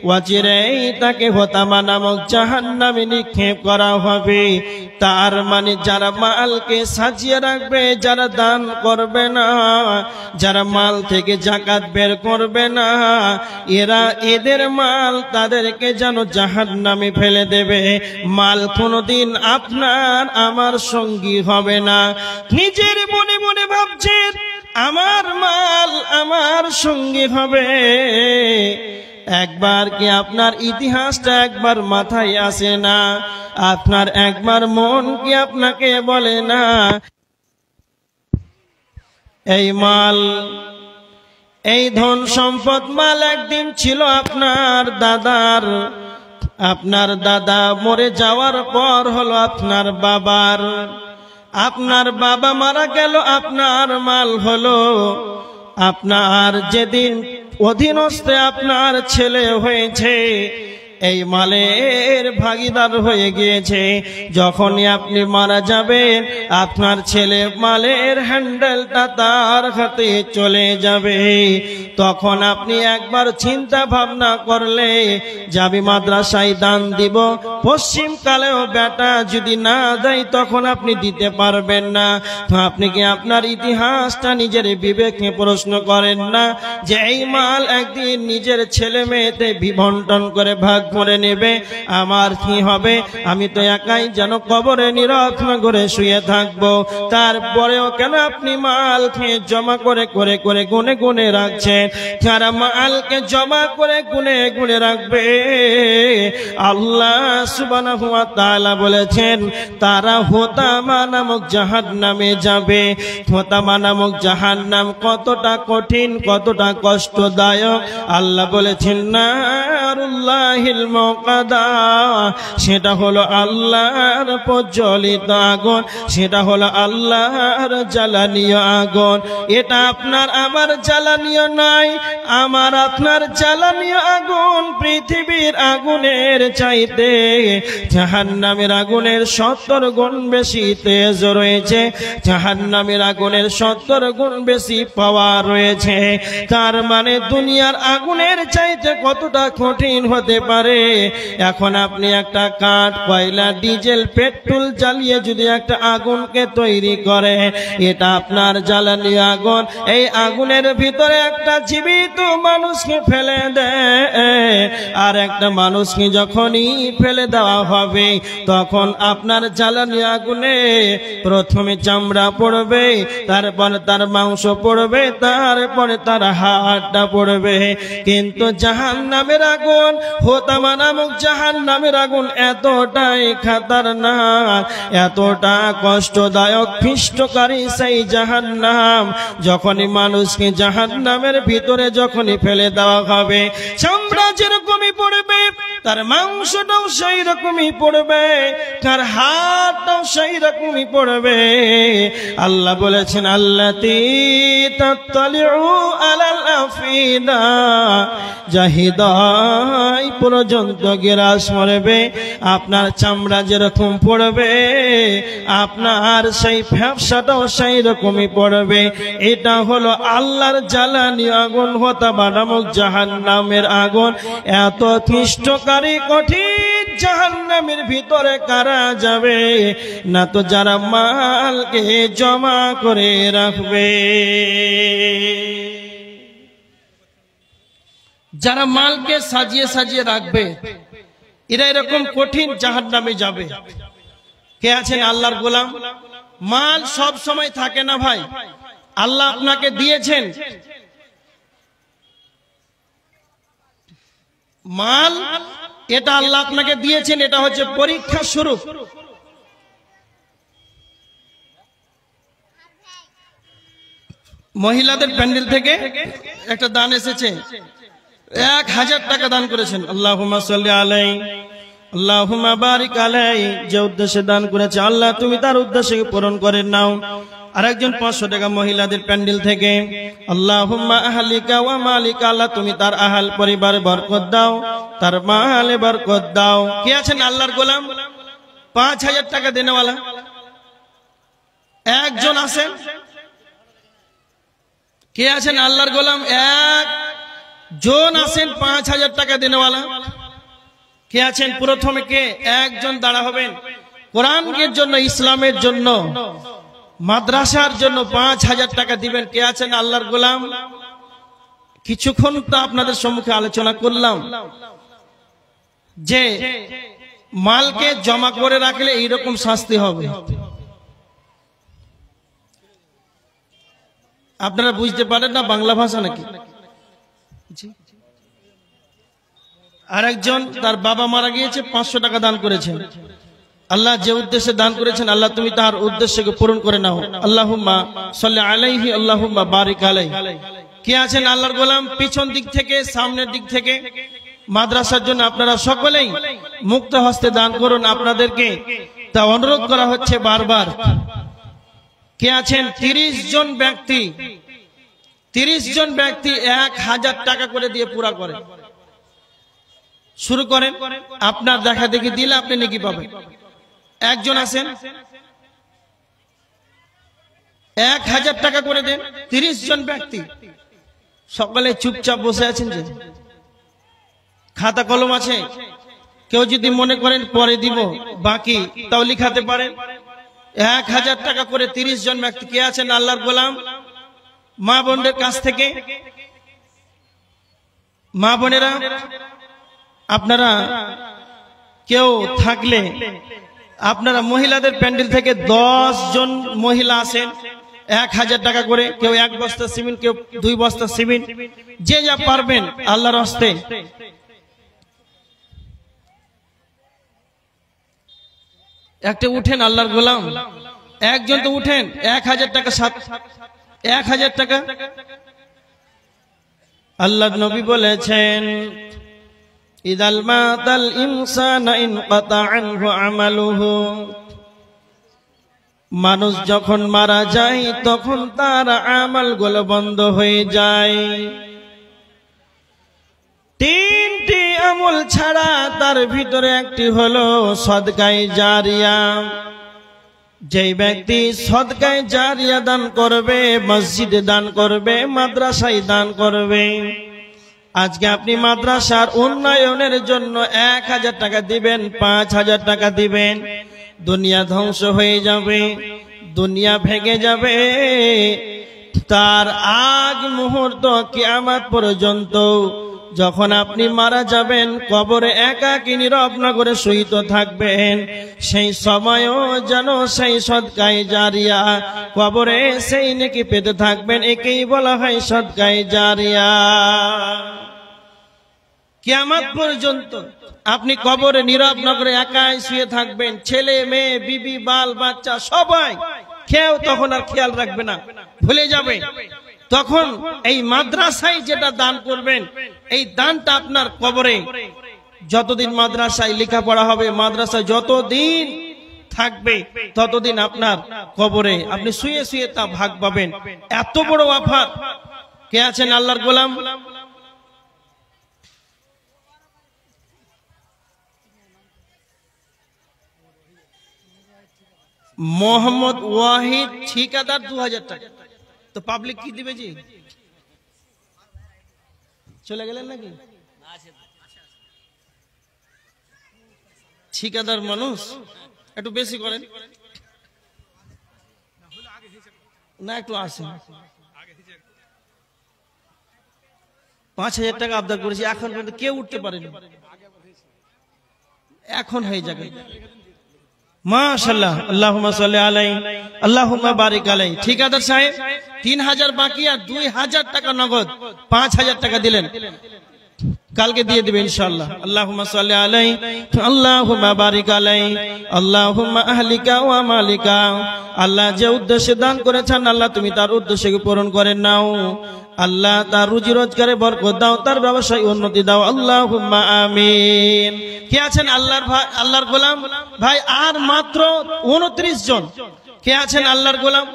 [SPEAKER 4] ওয়াচিরেই তাকে হুতামা নামক জাহান্নামে নিক্ষেপ করা হবে। তার মানে যারা মালকে সাজিয়ে রাখবে, যারা দান করবে না, যারা মাল থেকে যাকাত বের করবে না, এদের মাল তাদেরকে যেন জাহান্নামে ফেলে দেবে। মাল কোনোদিন আপনার আমার সঙ্গী হবে না। নিজের মনে মনে ভাবছেন আমার মাল আমার সঙ্গী হবে, একবার কি আপনার ইতিহাসটা একবার মাথায় আসে না? আপনার একবার মন কি আপনাকে বলে না এই মাল, এই ধন সম্পদ, মাল একদিন ছিল আপনার দাদার, আপনার দাদা মরে যাওয়ার পর হলো আপনার বাবার, আপনার বাবা মারা গেল, আপনার মাল হলো আপনার। যেদিন অধীনস্থে আপনার ছেলে হয়েছে, এই মালের ভাগীদার হয়ে গিয়েছে। যখনই আপনি মারা যাবেন, আপনার ছেলে মালের হ্যান্ডেলটা তার হাতে চলে যাবে। তখন আপনি একবার চিন্তা ভাবনা করলে, যাবি মাদ্রাসায় দান দিব, পশ্চিমকালেও বেটা যদি না দেয় তখন আপনি দিতে পারবেন না। তো আপনি কি আপনার ইতিহাসটা নিজের বিবেকে প্রশ্ন করেন না যে এই মাল একদিন নিজের ছেলে মেয়েতে বিবন্টন করে ভাগ করে নেবে, আমার কি হবে? আমি তো একাই যেন কবরে নীরব করে শুয়ে থাকবো। তারপরেও কেন আপনি মাল খেয়ে জমা করে করে করে গুনে গুনে রাখছেন? যারা মালকে জমা করে গুনে গুনে রাখবে, আল্লাহ সুবহানাহু ওয়া তাআলা বলেছেন তারা হুতামা নামক জাহান্নামে যাবে। হুতামা নামক জাহান্নাম কতটা কঠিন, কতটা কষ্টদায়ক, আল্লাহ বলেছেন নারুল্লাহিল মুকাদা, সেটা হলো আল্লাহর প্রজ্বলিত আগুন, সেটা হলো আল্লাহর জ্বালানীয় আগুন। এটা আপনার আমার জ্বালানীয় নয়, আমার আপনার জ্বালানীয় আগুন পৃথিবীর আগুনের চাইতে জাহান্নামের আগুনের 70 গুণ বেশি তেজ রয়েছে, জাহান্নামের আগুনের 70 গুণ বেশি পাওয়ার রয়েছে। তার মানে দুনিয়ার আগুনের চাইতে কতটা কঠিন হতে পারে। এখন আপনি একটা কাঠ, কয়লা, ডিজেল, পেট্রোল জ্বালিয়ে যদি একটা আগুনকে তৈরি করে, এটা আপনার জ্বালানি আগুন। এই আগুনের ভিতরে একটা জীবিত মানুষকে ফেলে দেয়, আর একটা মানুষকে যখনই ফেলে দেওয়া হবে তখন আপনার জ্বালানি আগুনে প্রথমে চামড়া পড়বে, তারপর তার মাংস পড়বে, তারপরে তার হাড়টা পড়বে। কিন্তু জাহান্নামের আগুন, হুতামা নামক জাহান্নামের আগুন এতটাই খতরনাক, এতটা কষ্টদায়ক, পিষ্টকারী সেই জাহান্নাম, যখনই মানুষকে জাহান্নামের ভিতরে যখনই ফেলে দেওয়া হবে, চামড়া যেরকমই পড়বে, তার মাংসটাও সেই রকমই পড়বে, তার হাতটাও সেই রকমই পড়বে। আল্লাহ বলেছেন আল্লাতী তাত্তালিউ আলাল আফিদা, জাহিদাই পর্যন্ত গ্রাস মারবে, আপনার চামড়া যেরকম পড়বে আপনার সেই ফ্যাপসাটাও সেই রকমই পড়বে। এটা হলো আল্লাহর জ্বালানি আগুন, হতাবা নামক জাহান্নামের আগুন। এত কৃষ্টকারী কঠিন জাহান্নামের ভিতরে কারা যাবে না? তো যারা মালকে জমা করে রাখবে, যারা মালকে সাজিয়ে সাজিয়ে রাখবে, এরা এরকম কঠিন জাহান্নামে যাবে। কে আছেন আল্লাহর গোলাম? মাল সব সময় থাকে না ভাই। আল্লাহ আপনাকে দিয়েছেন মাল, এটা আল্লাহ আপনাকে দিয়েছেন, এটা হচ্ছে পরীক্ষা স্বরূপ। মহিলাদের প্যান্ডেল থেকে একটা দান এসেছে, 1000 টাকা দান করেছেন। আল্লাহুম্মা সাল্লি আলাইহি আল্লাহুম্মা বারিক আলাইহি। যে উদ্দেশ্যে দান করেছে আল্লাহ তুমি তার উদ্দেশ্যকে পূরণ করে নাও। আরেকজন 500 টাকা মহিলাদের প্যান্ডেল থেকে, আল্লাহুম্মা আহলিকা ওয়া মালিকা, আল্লাহ তুমি তার আহল পরিবারে বরকত দাও, তার মালে বরকত দাও। কে আছেন আল্লাহর গোলাম? 5000 টাকা দেনেওয়ালা একজন আছেন? কে আছেন আল্লাহর গোলাম? একজন আছেন 5000 টাকা দেনেওয়ালা। কে আছেন? প্রথমে কে? একজন দাঁড়া হবেন কোরআনের জন্য, ইসলামের জন্য, মাদ্রাসার জন্য 5000 টাকা দিবেন। কে আছেন আল্লাহর গোলাম? কিছুক্ষণ তো আপনাদের সম্মুখে আলোচনা করলাম যে মালকে জমা করে রাখলে এইরকম শাস্তি হবে। আপনারা বুঝতে পারেন না বাংলা ভাষা নাকি? আরেকজন তার বাবা মারা গিয়েছে, 500 টাকা দান করেছেন। আল্লাহ যে উদ্দেশ্যে দান করেছেন আল্লাহ তুমি তার উদ্দেশ্যকে পূরণ করে নাও। আল্লাহুম্মা সাল্লি আলাইহি আল্লাহুম্মা বারিক আলাইহি। কে আছেন আল্লাহর গোলাম? পিছন দিক থেকে, সামনের দিক থেকে, মাদ্রাসার জন্য আপনারা সকলেই মুক্ত হস্তে দান করুন। আপনাদেরকে তা অনুরোধ করা হচ্ছে বারবার। কে আছেন? 30 জন ব্যক্তি 1000 টাকা করে দিয়ে পুরা করেন, শুরু করেন। আপনার দেখা দেখি দিলে আপনি নাকি পাবেন। একজন আছেন 1000 টাকা করে দেন, 30 জন ব্যক্তি। সকলে চুপচাপ বসে আছেন, যে খাতা কলম আছে, কেউ যদি মনে করেন পরে দিব বাকি তাও লিখাতে পারেন। 1000 টাকা করে 30 জন ব্যক্তি। কে আছেন আল্লাহর গোলাম? মা বোনদের কাছ থেকে, মা বোনেরা আপনারা কেউ থাকলে আপনারা মহিলাদের প্যান্ডেল থেকে 10 জন মহিলা আসেন, 1000 টাকা করে, কেউ 1 বস্তা সিমেন্ট, কেউ 2 বস্তা সিমেন্ট, যে যা পারবেন আল্লাহর হস্তে। একটা উঠেন আল্লাহর গোলাম, একজন তো উঠেন। 1000 টাকা, 1000 টাকা। আল্লাহর নবী বলেছেন ইদাল মাতাল ইনসানা ইনকাতা আনহু আমালুহু। মানুষ যখন মারা যায় তখন তার আমলগুলো বন্ধ হয়ে যায়। 3টি আমল ছাড়া তার ভিতরে একটি হলো সদকায়ে জারিয়া। যেই ব্যক্তি সদকায়ে জারিয়া দান করবে, মসজিদে দান করবে, মাদ্রাসায় দান করবে। আজকে আপনি মাদ্রাসার উন্নয়নের জন্য 1000 টাকা দিবেন, 5000 টাকা দিবেন, দুনিয়া ধ্বংস হয়ে যাবে, দুনিয়া ভেঙে যাবে। তার আগ মুহূর্ত কিয়ামত পর্যন্ত যখন আপনি মারা যাবেন, কবরে একাকী নীরব নগরে শুইতে থাকবেন, সেই সময়ও যেন সেই সদকায়ে জারিয়া কবরে সেই নেকি পেতে থাকবেন। একেই বলা হয় সদকায়ে জারিয়া। কিয়ামত পর্যন্ত আপনি কবরে নীরব নগরে একাই শুয়ে থাকবেন, ছেলে মেয়ে বিবি বাল বাচ্চা সবাই, কেউ তখন আর খেয়াল রাখবে না, ভুলে যাবে। তখন এই মাদ্রাসায় যেটা দান করবেন, এই দানটা আপনার কবরে যতদিন মাদ্রাসায় লেখাপড়া হবে, মাদ্রাসায় যতদিন থাকবে ততদিন আপনার কবরে আপনি শুয়ে শুয়ে তা ভাগ পাবেন। এত বড় অফার। কে আছেন আল্লাহর গোলাম? মোহাম্মদ ওয়াহিদ ঠিকাদার 2000 টাকা। তো পাবলিক কি দিবে জি? চলে গেলেন নাকি? ঠিকাদার মানুষ একটু বেশি করেন না, একটু আসেন। 5000 টাকা আবদার করেছি, এখন পর্যন্ত কেউ উঠতে পারেনি। এখন হয়ে যাবে মাশাআল্লাহ। আল্লাহুম্মা সাল্লি আলাইহি আল্লাহুম্মা বারিক আলাইহি। ঠিকাদার সাহেব 3000 বাকি আর 2000 টাকা নগদ, 5000 টাকা দিলেন, কালকে দিয়ে দিবেন ইনশাআল্লাহ। আল্লাহুম্মা সাল্লি আলাইহি আল্লাহুম্মা বারিক আলাইহি আল্লাহুম্মা আহলিকা ওয়া মালিকা। আল্লাহ যে উদ্দেশ্যে দান করেছেন আল্লাহ তুমি তার উদ্দেশ্যকে পূরণ করে নাও। আল্লাহ তার রুজি রোজগারে বরকত দাও, তার ব্যবসায় উন্নতি দাও। আল্লাহুম্মা আমিন। কে আছেন আল্লাহর ভাই, আল্লাহর গোলাম ভাই? আর মাত্র 29 জন। কে আছেন আল্লাহর গোলাম?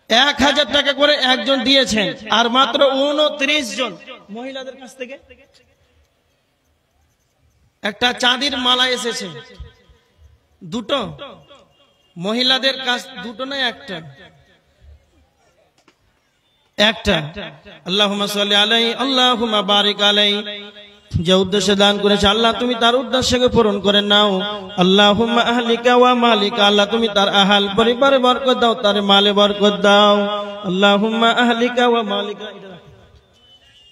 [SPEAKER 4] 1000 টাকা করে একজন দিয়েছেন, আর মাত্র 29 জন। মহিলাদের কাছ থেকে একটা চাঁদির মালা এসেছে, দুটো। মহিলাদের কাছ দুটো না একটা? একটা। আল্লাহুম্মা সাল্লি আলাইহি আল্লাহুম্মা বারিক আলাইহি। যে উদ্দেশ্যে দান করেছে আল্লাহ তুমি তার উদ্দেশ্যকে পূরণ করে নাও। আল্লাহুম্মা আহলিকা ওয়া মালিকা। আল্লাহ তুমি তার আহাল পরিবারে বরকত দাও, তার মালে বরকত দাও। আল্লাহুম্মা আহলিকা ওয়া মালিকা।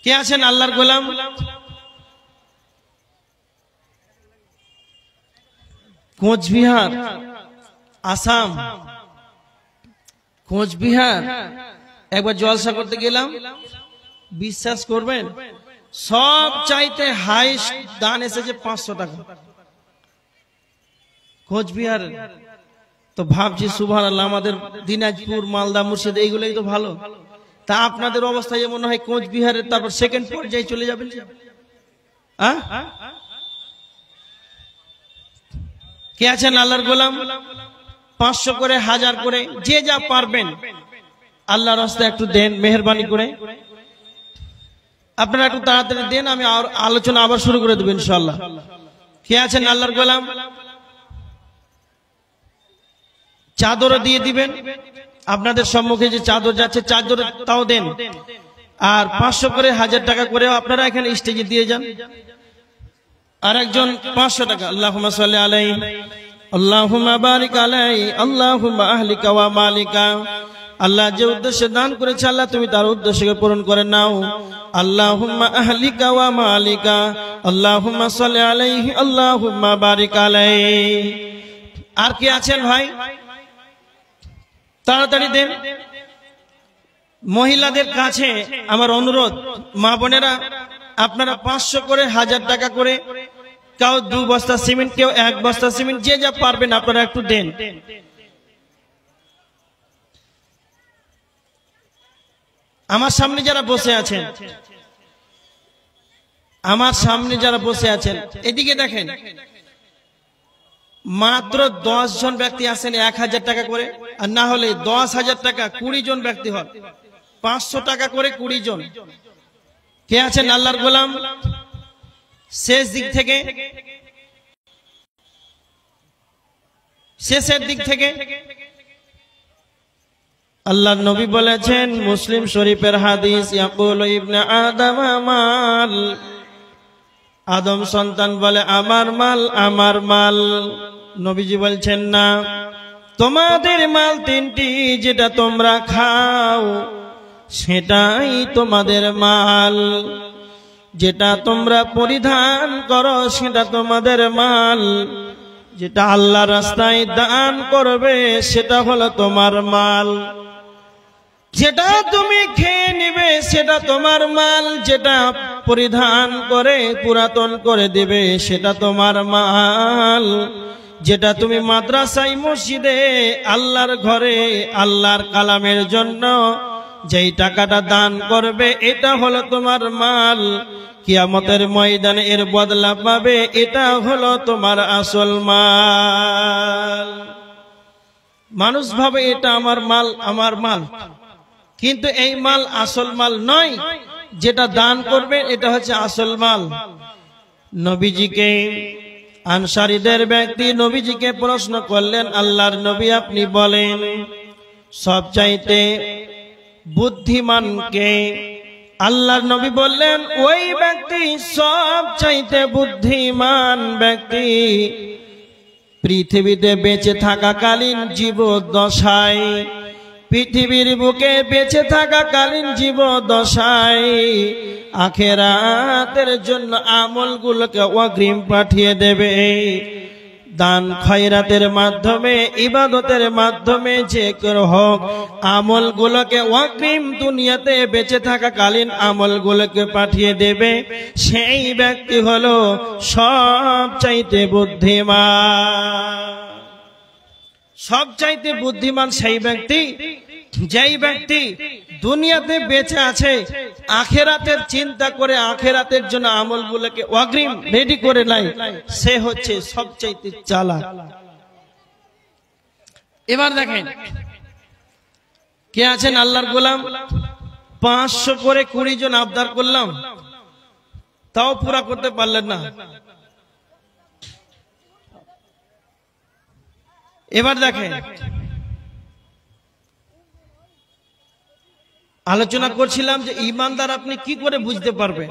[SPEAKER 4] কে আছেন আল্লাহর গোলাম? কোচবিহার, আসাম, কোচবিহার একবার জলসা করতে গেলাম, বিশ্বাস করবেন সব চাইতে হাইস্ট দান এসেছে 500 টাকা কোচবিহার। তো ভাবছি সুবহানাল্লাহ, আমাদের দিনাজপুর, মালদা, মুর্শিদ এইগুলোই তো ভালো। তা আপনাদের অবস্থা যেমন হয় কোচবিহারের, তারপর সেকেন্ড পর্যায়ে চলে যাবেন। কে আছেন আল্লাহর গোলাম? 500 করে, 1000 করে, যে যা পারবেন আল্লাহর রাস্তায় একটু দেন মেহেরবানি করে। আপনারা একটু তাড়াতাড়ি দেন, আমি আলোচনা আবার শুরু করে দেব ইনশাআল্লাহ। কে আছেন আল্লাহর গোলাম? চাদরও দিয়ে দিবেন। আপনাদের সম্মুখে যে চাদর যাচ্ছে, চাদর তাও দেন। আর 500 করে, 1000 টাকা করে আপনারা এখানে স্টেজে দিয়ে যান। আর একজন 500 টাকা। আল্লাহুম্মা সাল্লি আলাইহি আল্লাহুম্মা বারিক আলাইহি আল্লাহুম্মা আহলিকা ওয়া মালিকা। আল্লাহ যে উদ্দেশ্যে দান করেছে আল্লাহ তুমি তার উদ্দেশ্যকে পূরণ করে নাও। আল্লাহুম্মা আহলিকা ওয়া মালিকা আল্লাহুম্মা সাল্লি আলাইহি আল্লাহুম্মা বারিক আলাইহি। আর কি আছেন ভাই? তাড়াতাড়ি দেন। মহিলাদের কাছে আমার অনুরোধ, মা বোনেরা আপনারা 500 করে, 1000 টাকা করে, কেউ 2 বস্তা সিমেন্ট, কেউ 1 বস্তা সিমেন্ট, যে যা পারবেন আপনারা একটু দেন। আমার সামনে যারা বসে আছেন, আমার সামনে যারা বসে আছেন এদিকে দেখেন, মাত্র 10 জন ব্যক্তি আসেন 1000 টাকা করে, আর না হলে 10,000 টাকা 20 জন ব্যক্তি হন, 500 টাকা করে 20 জন। কে আছেন আল্লাহর গোলাম? শেষ দিক থেকে, শেষের দিক থেকে। আল্লাহর নবী বলেছেন, মুসলিম শরীফের হাদিস, ইয়াকুলু ইবনে আদম মাল, আদম সন্তান বলে আমার মাল, আমার মাল। নবীজি বলছেন না, তোমাদের মাল 3টি, যেটা তোমরা খাও সেটাই তোমাদের মাল, যেটা তোমরা পরিধান করো সেটা তোমাদের মাল, যেটা আল্লাহ রাস্তায় দান করবে সেটা হলো তোমার মাল, যেটা তুমি খেয়ে নিবে সেটা তোমার মাল, যেটা পরিধান করে পুরাতন করে দিবে সেটা তোমার মাল, যেটা তুমি মাদ্রাসায়, মসজিদে, আল্লাহর ঘরে, আল্লাহর কালামের জন্য যেই টাকাটা দান করবে এটা হলো তোমার মাল, কিয়ামতের ময়দানে এর বদলা পাবে, এটা হলো তোমার আসল মাল। মানুষ ভাবে এটা আমার মাল, আমার মাল, কিন্তু এই মাল আসল মাল নয়, যেটা দান করবে এটা হচ্ছে আসল মাল। নবীজিকে আনসারীদের ব্যক্তি নবীজিকে প্রশ্ন করলেন, আল্লাহর নবী আপনি বলেন সবচাইতে বুদ্ধিমান কে? আল্লাহর নবী বললেন ওই ব্যক্তি সবচাইতে বুদ্ধিমান ব্যক্তি পৃথিবীতে বেঁচে থাকাকালীন জীবদ্দশায়, পৃথিবীর বুকে বেঁচে থাকাকালীন জীবদ্দশায় আখিরাতের জন্য আমলগুলোকে অগ্রিম পাঠিয়ে দেবে। দান খয়রাতের মাধ্যমে, ইবাদতের মাধ্যমে যে করে হোক আমলগুলোকে অগ্রিম দুনিয়াতে বেঁচে থাকাকালীন আমলগুলোকে পাঠিয়ে দেবে। সেই ব্যক্তি হলো সবচাইতে বুদ্ধিমান। সবচাইতে বুদ্ধিমান সেই ব্যক্তি যেই ব্যক্তি দুনিয়াতে বেঁচে আছে, আখেরাতের চিন্তা করে আখেরাতের জন্য আমলগুলোকে অগ্রিম রেডি করে নাই, সে হচ্ছে সবচাইতে চালাক। এবার দেখেন কে আছেন আল্লাহর গোলাম, 500 করে 20 জন আবদার করলাম, তাও পুরা করতে পারলেন না। এবার দেখেন আলোচনা করছিলাম যে ঈমানদার আপনি কি করে বুঝতে পারবেন।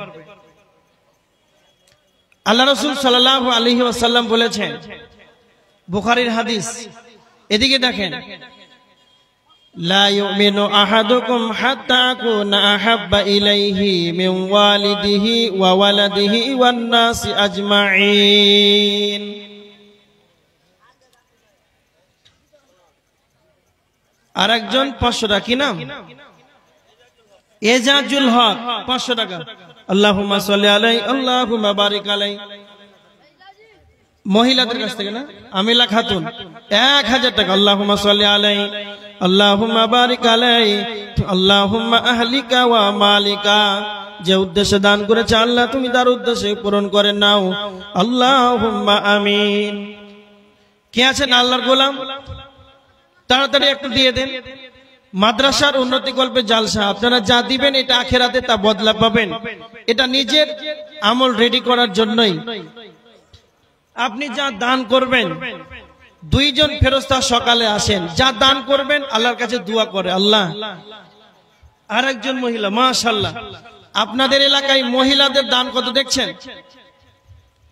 [SPEAKER 4] আল্লাহ রাসূল সাল্লাল্লাহু আলাইহি ওয়াসাল্লাম বলেছেন, বুখারীর হাদিস, এদিকে দেখেন, লা ইউমিনু আহাদুকুম হাত্তা আকুনা আহাব্বা ইলাইহি মিন ওয়ালিদিহি ওয়া ওয়ালাদিহি ওয়ান নাসি আজমাইন। আরেকজন 500 টাকা, কি নাম? এজাজুল হক, 500 টাকা। আল্লাহুম্মা সাল্লি আলাইহি আল্লাহুম্মা বারিক আলাইহি। মহিলাদের কাছ থেকে না, আমিলা খাতুন 1000 টাকা। আল্লাহুম্মা সাল্লি আলাইহি আল্লাহুম্মা বারিক আলাইহি আল্লাহুম্মা আহলিকা ওয়া মালিকা। যে উদ্দেশ্যে দান করেছে আল্লাহ তুমি তার উদ্দেশ্যে পূরণ করে নাও, আল্লাহুম্মা আমিন। কে আছেন আল্লাহর গোলাম? তাড়াতাড়ি একটু দিয়ে দেন। মাদ্রাসার উন্নতি কল্পে জালসা, আপনারা যা দিবেন এটা আখেরাতে তা বদলা পাবেন। এটা নিজের আমল রেডি করার জন্যই। আপনি যা দান করবেন, 2 জন ফেরেশতা সকালে আসেন, যা দান করবেন আল্লাহর কাছে দোয়া করে আল্লাহ। আরেকজন মহিলা, মাশাআল্লাহ, আপনাদের এলাকায় মহিলাদের দান কত দেখছেন?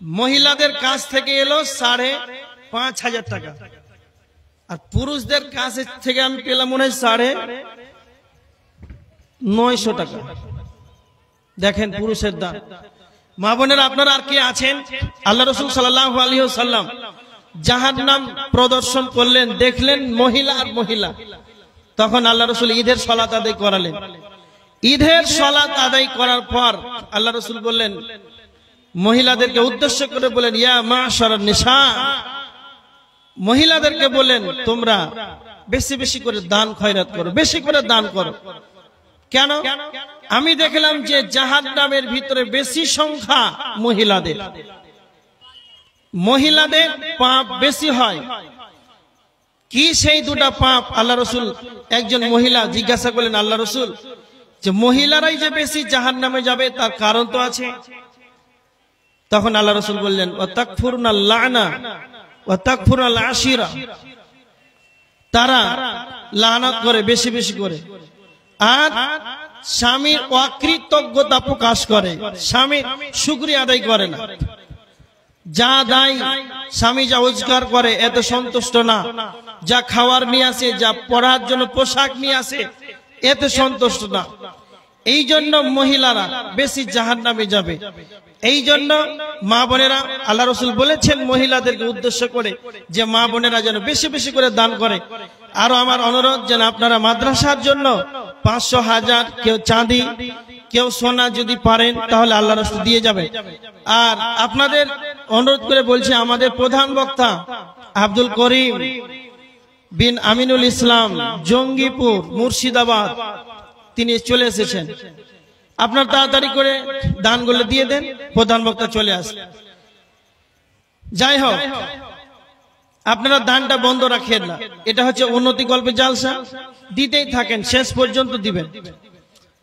[SPEAKER 4] মহিলাদের কাছ থেকে এলো 5,500 টাকা, আর পুরুষদের কাছ থেকে আমি পেলাম মনে হয় 950 টাকা। দেখেন পুরুষের দান। মা বোনেরা আপনারা আর কে আছেন? আল্লাহ রাসূল সাল্লাল্লাহু আলাইহি ওয়াসাল্লাম জাহান্নাম প্রদর্শন করলেন, দেখলেন মহিলা আর মহিলা। তখন আল্লাহ রাসূল ঈদের সালাত আদায় করালেন। ঈদের সালাত আদায় করার পর আল্লাহ রাসূল বললেন, মহিলাদেরকে উদ্দেশ্য করে বলেন, ইয়া মাশারান নিসা, মহিলাদেরকে বলেন তোমরা বেশি বেশি করে দান খয়রাত করো, বেশি করে দান করো। কেন? আমি দেখলাম যে জাহান্নামের ভিতরে বেশি সংখ্যা মহিলাদের, মহিলাদের পাপ বেশি হয়। কি সেই 2টা পাপ? আল্লাহ রাসূল, একজন মহিলা জিজ্ঞাসা করলেন আল্লাহ রাসূল, যে মহিলারাই যে বেশি জাহান্নামে যাবে তার কারণ তো আছে। তখন আল্লাহ রাসূল বললেন, ওয়া তাকফুরুনাল লা'না ওয়া তাকফুরুনাল আশিরা, তারা লানত করে বেশি বেশি করে, আর স্বামীর অকৃতজ্ঞতা প্রকাশ করে, স্বামীর শুকরিয়া আদায় করে না। যা দেয় স্বামী, যা রোজগার করে এত সন্তুষ্ট না, যা খাওয়ার নিয়ে আসে, যা পড়ার জন্য পোশাক নিয়ে আসে এতে সন্তুষ্ট না। এই জন্য মহিলারা বেশি জাহান্নামে যাবে। এই জন্য মা বোনেরা, আল্লাহ রাসূল বলেছেন মহিলাদেরকে উদ্দেশ্য করে যে মা বোনেরা যেন বেশি বেশি করে দান করে। আরো আমার অনুরোধ, যেন আপনারা মাদ্রাসার জন্য 500, 1000, কেউ চাঁদি, কেউ সোনা যদি পারেন তাহলে আল্লাহ রাসূল দিয়ে যাবে। আর আপনাদের অনুরোধ করে বলছি, আমাদের প্রধান বক্তা আব্দুল করিম বিন আমিনুল ইসলাম, জঙ্গিপুর, মুর্শিদাবাদ, তিনি চলে এসেছেন, আপনার তাড়াতাড়ি করে দানগুলো দিয়ে দেন, প্রধান বক্তা চলে আসে। যাই হোক, আপনারা দানটা বন্ধ রাখেন না, এটা হচ্ছে উন্নতি গল্পে জালসা, দিতেই থাকেন, শেষ পর্যন্ত দিবেন।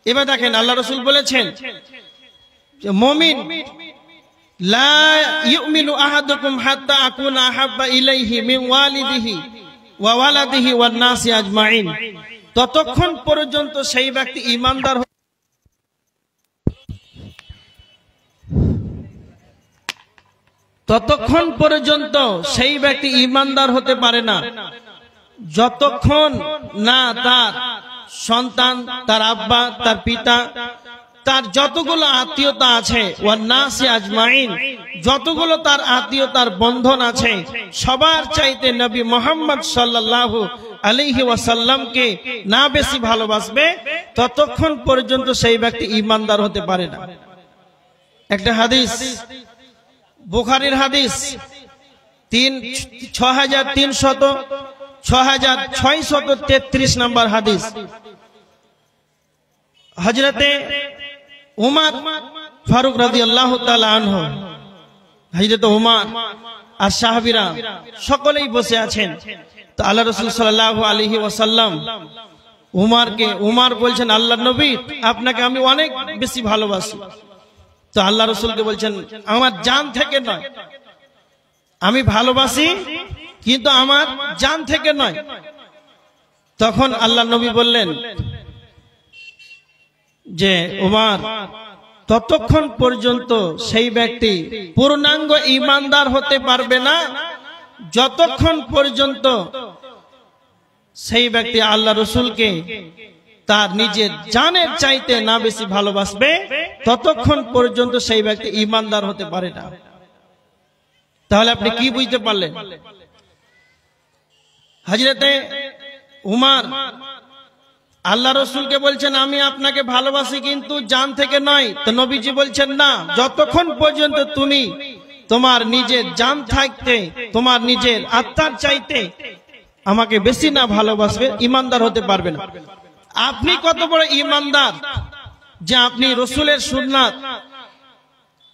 [SPEAKER 4] এবার দেখেন আল্লাহ রাসূল বলেছেন মুমিন লা ইউমিনু আহাদুকুম হাত্তা আকুনা আহাব্বা ইলাইহি মিন ওয়ালিদিহি ওয়া ওয়ালাদিহি ওয়ান নাসি আজমাইন, ততক্ষণ পর্যন্ত সেই ব্যক্তি ঈমানদার ততক্ষণ পর্যন্ত সেই ব্যক্তি ঈমানদার হতে পারে না যতক্ষণ না তার সন্তান, তার আব্বা, তার পিতা, তার যতগুলো আত্মীয়তা আছে, ওয়ান নাসি আজমাইন, যতগুলো তার আত্মীয়তার বন্ধন আছে, সবার চাইতে নবী মুহাম্মদ সাল্লাল্লাহু আলাইহি ওয়াসাল্লামকে না বেশি ভালোবাসবে ততক্ষণ পর্যন্ত সেই ব্যক্তি ঈমানদার হতে পারে না। একটা হাদিস, বুখারীর হাদিস 6633 নম্বর হাদিস, হযরতে উমর ফারুক রাদিয়াল্লাহু তাআলা আনহু, হযরতে উমর আর সাহাবীরা সকলেই বসে আছেন। তো আল্লাহ রাসূল সাল্লাল্লাহু আলাইহি ওয়াসাল্লাম উমর বলছেন, আল্লাহর নবী, আপনাকে আমি অনেক বেশি ভালোবাসি। তো আল্লাহ রাসূলকে বলছেন, আমার জান থেকে নয়, আমি ভালোবাসি কিন্তু আমার জান থেকে নয়। তখন আল্লাহ নবী বললেন যে উমর, ততক্ষণ পর্যন্ত সেই ব্যক্তি পূর্ণাঙ্গ ঈমানদার হতে পারবে না যতক্ষণ পর্যন্ত সেই ব্যক্তি আল্লাহ রাসূলকে তার নিজের জানের চাইতে না বেশি ভালোবাসবে ততক্ষণ পর্যন্ত সেই ব্যক্তি ঈমানদার হতে পারে না। তাহলে আপনি কি বুঝতে পারলেন? হযরতে উমর আল্লাহ রাসূলকে বলছেন, আমি আপনাকে ভালোবাসি কিন্তু জান থেকে নয়। তো নবীজি বলছেন, না, যতক্ষণ পর্যন্ত তুমি তোমার নিজের জান থাকতে, তোমার নিজের আত্মার চাইতে আমাকে বেশি না ভালোবাসবে, ঈমানদার হতে পারবে না। আপনি কত বড় ঈমানদার যে আপনি রাসূলের সুন্নাত,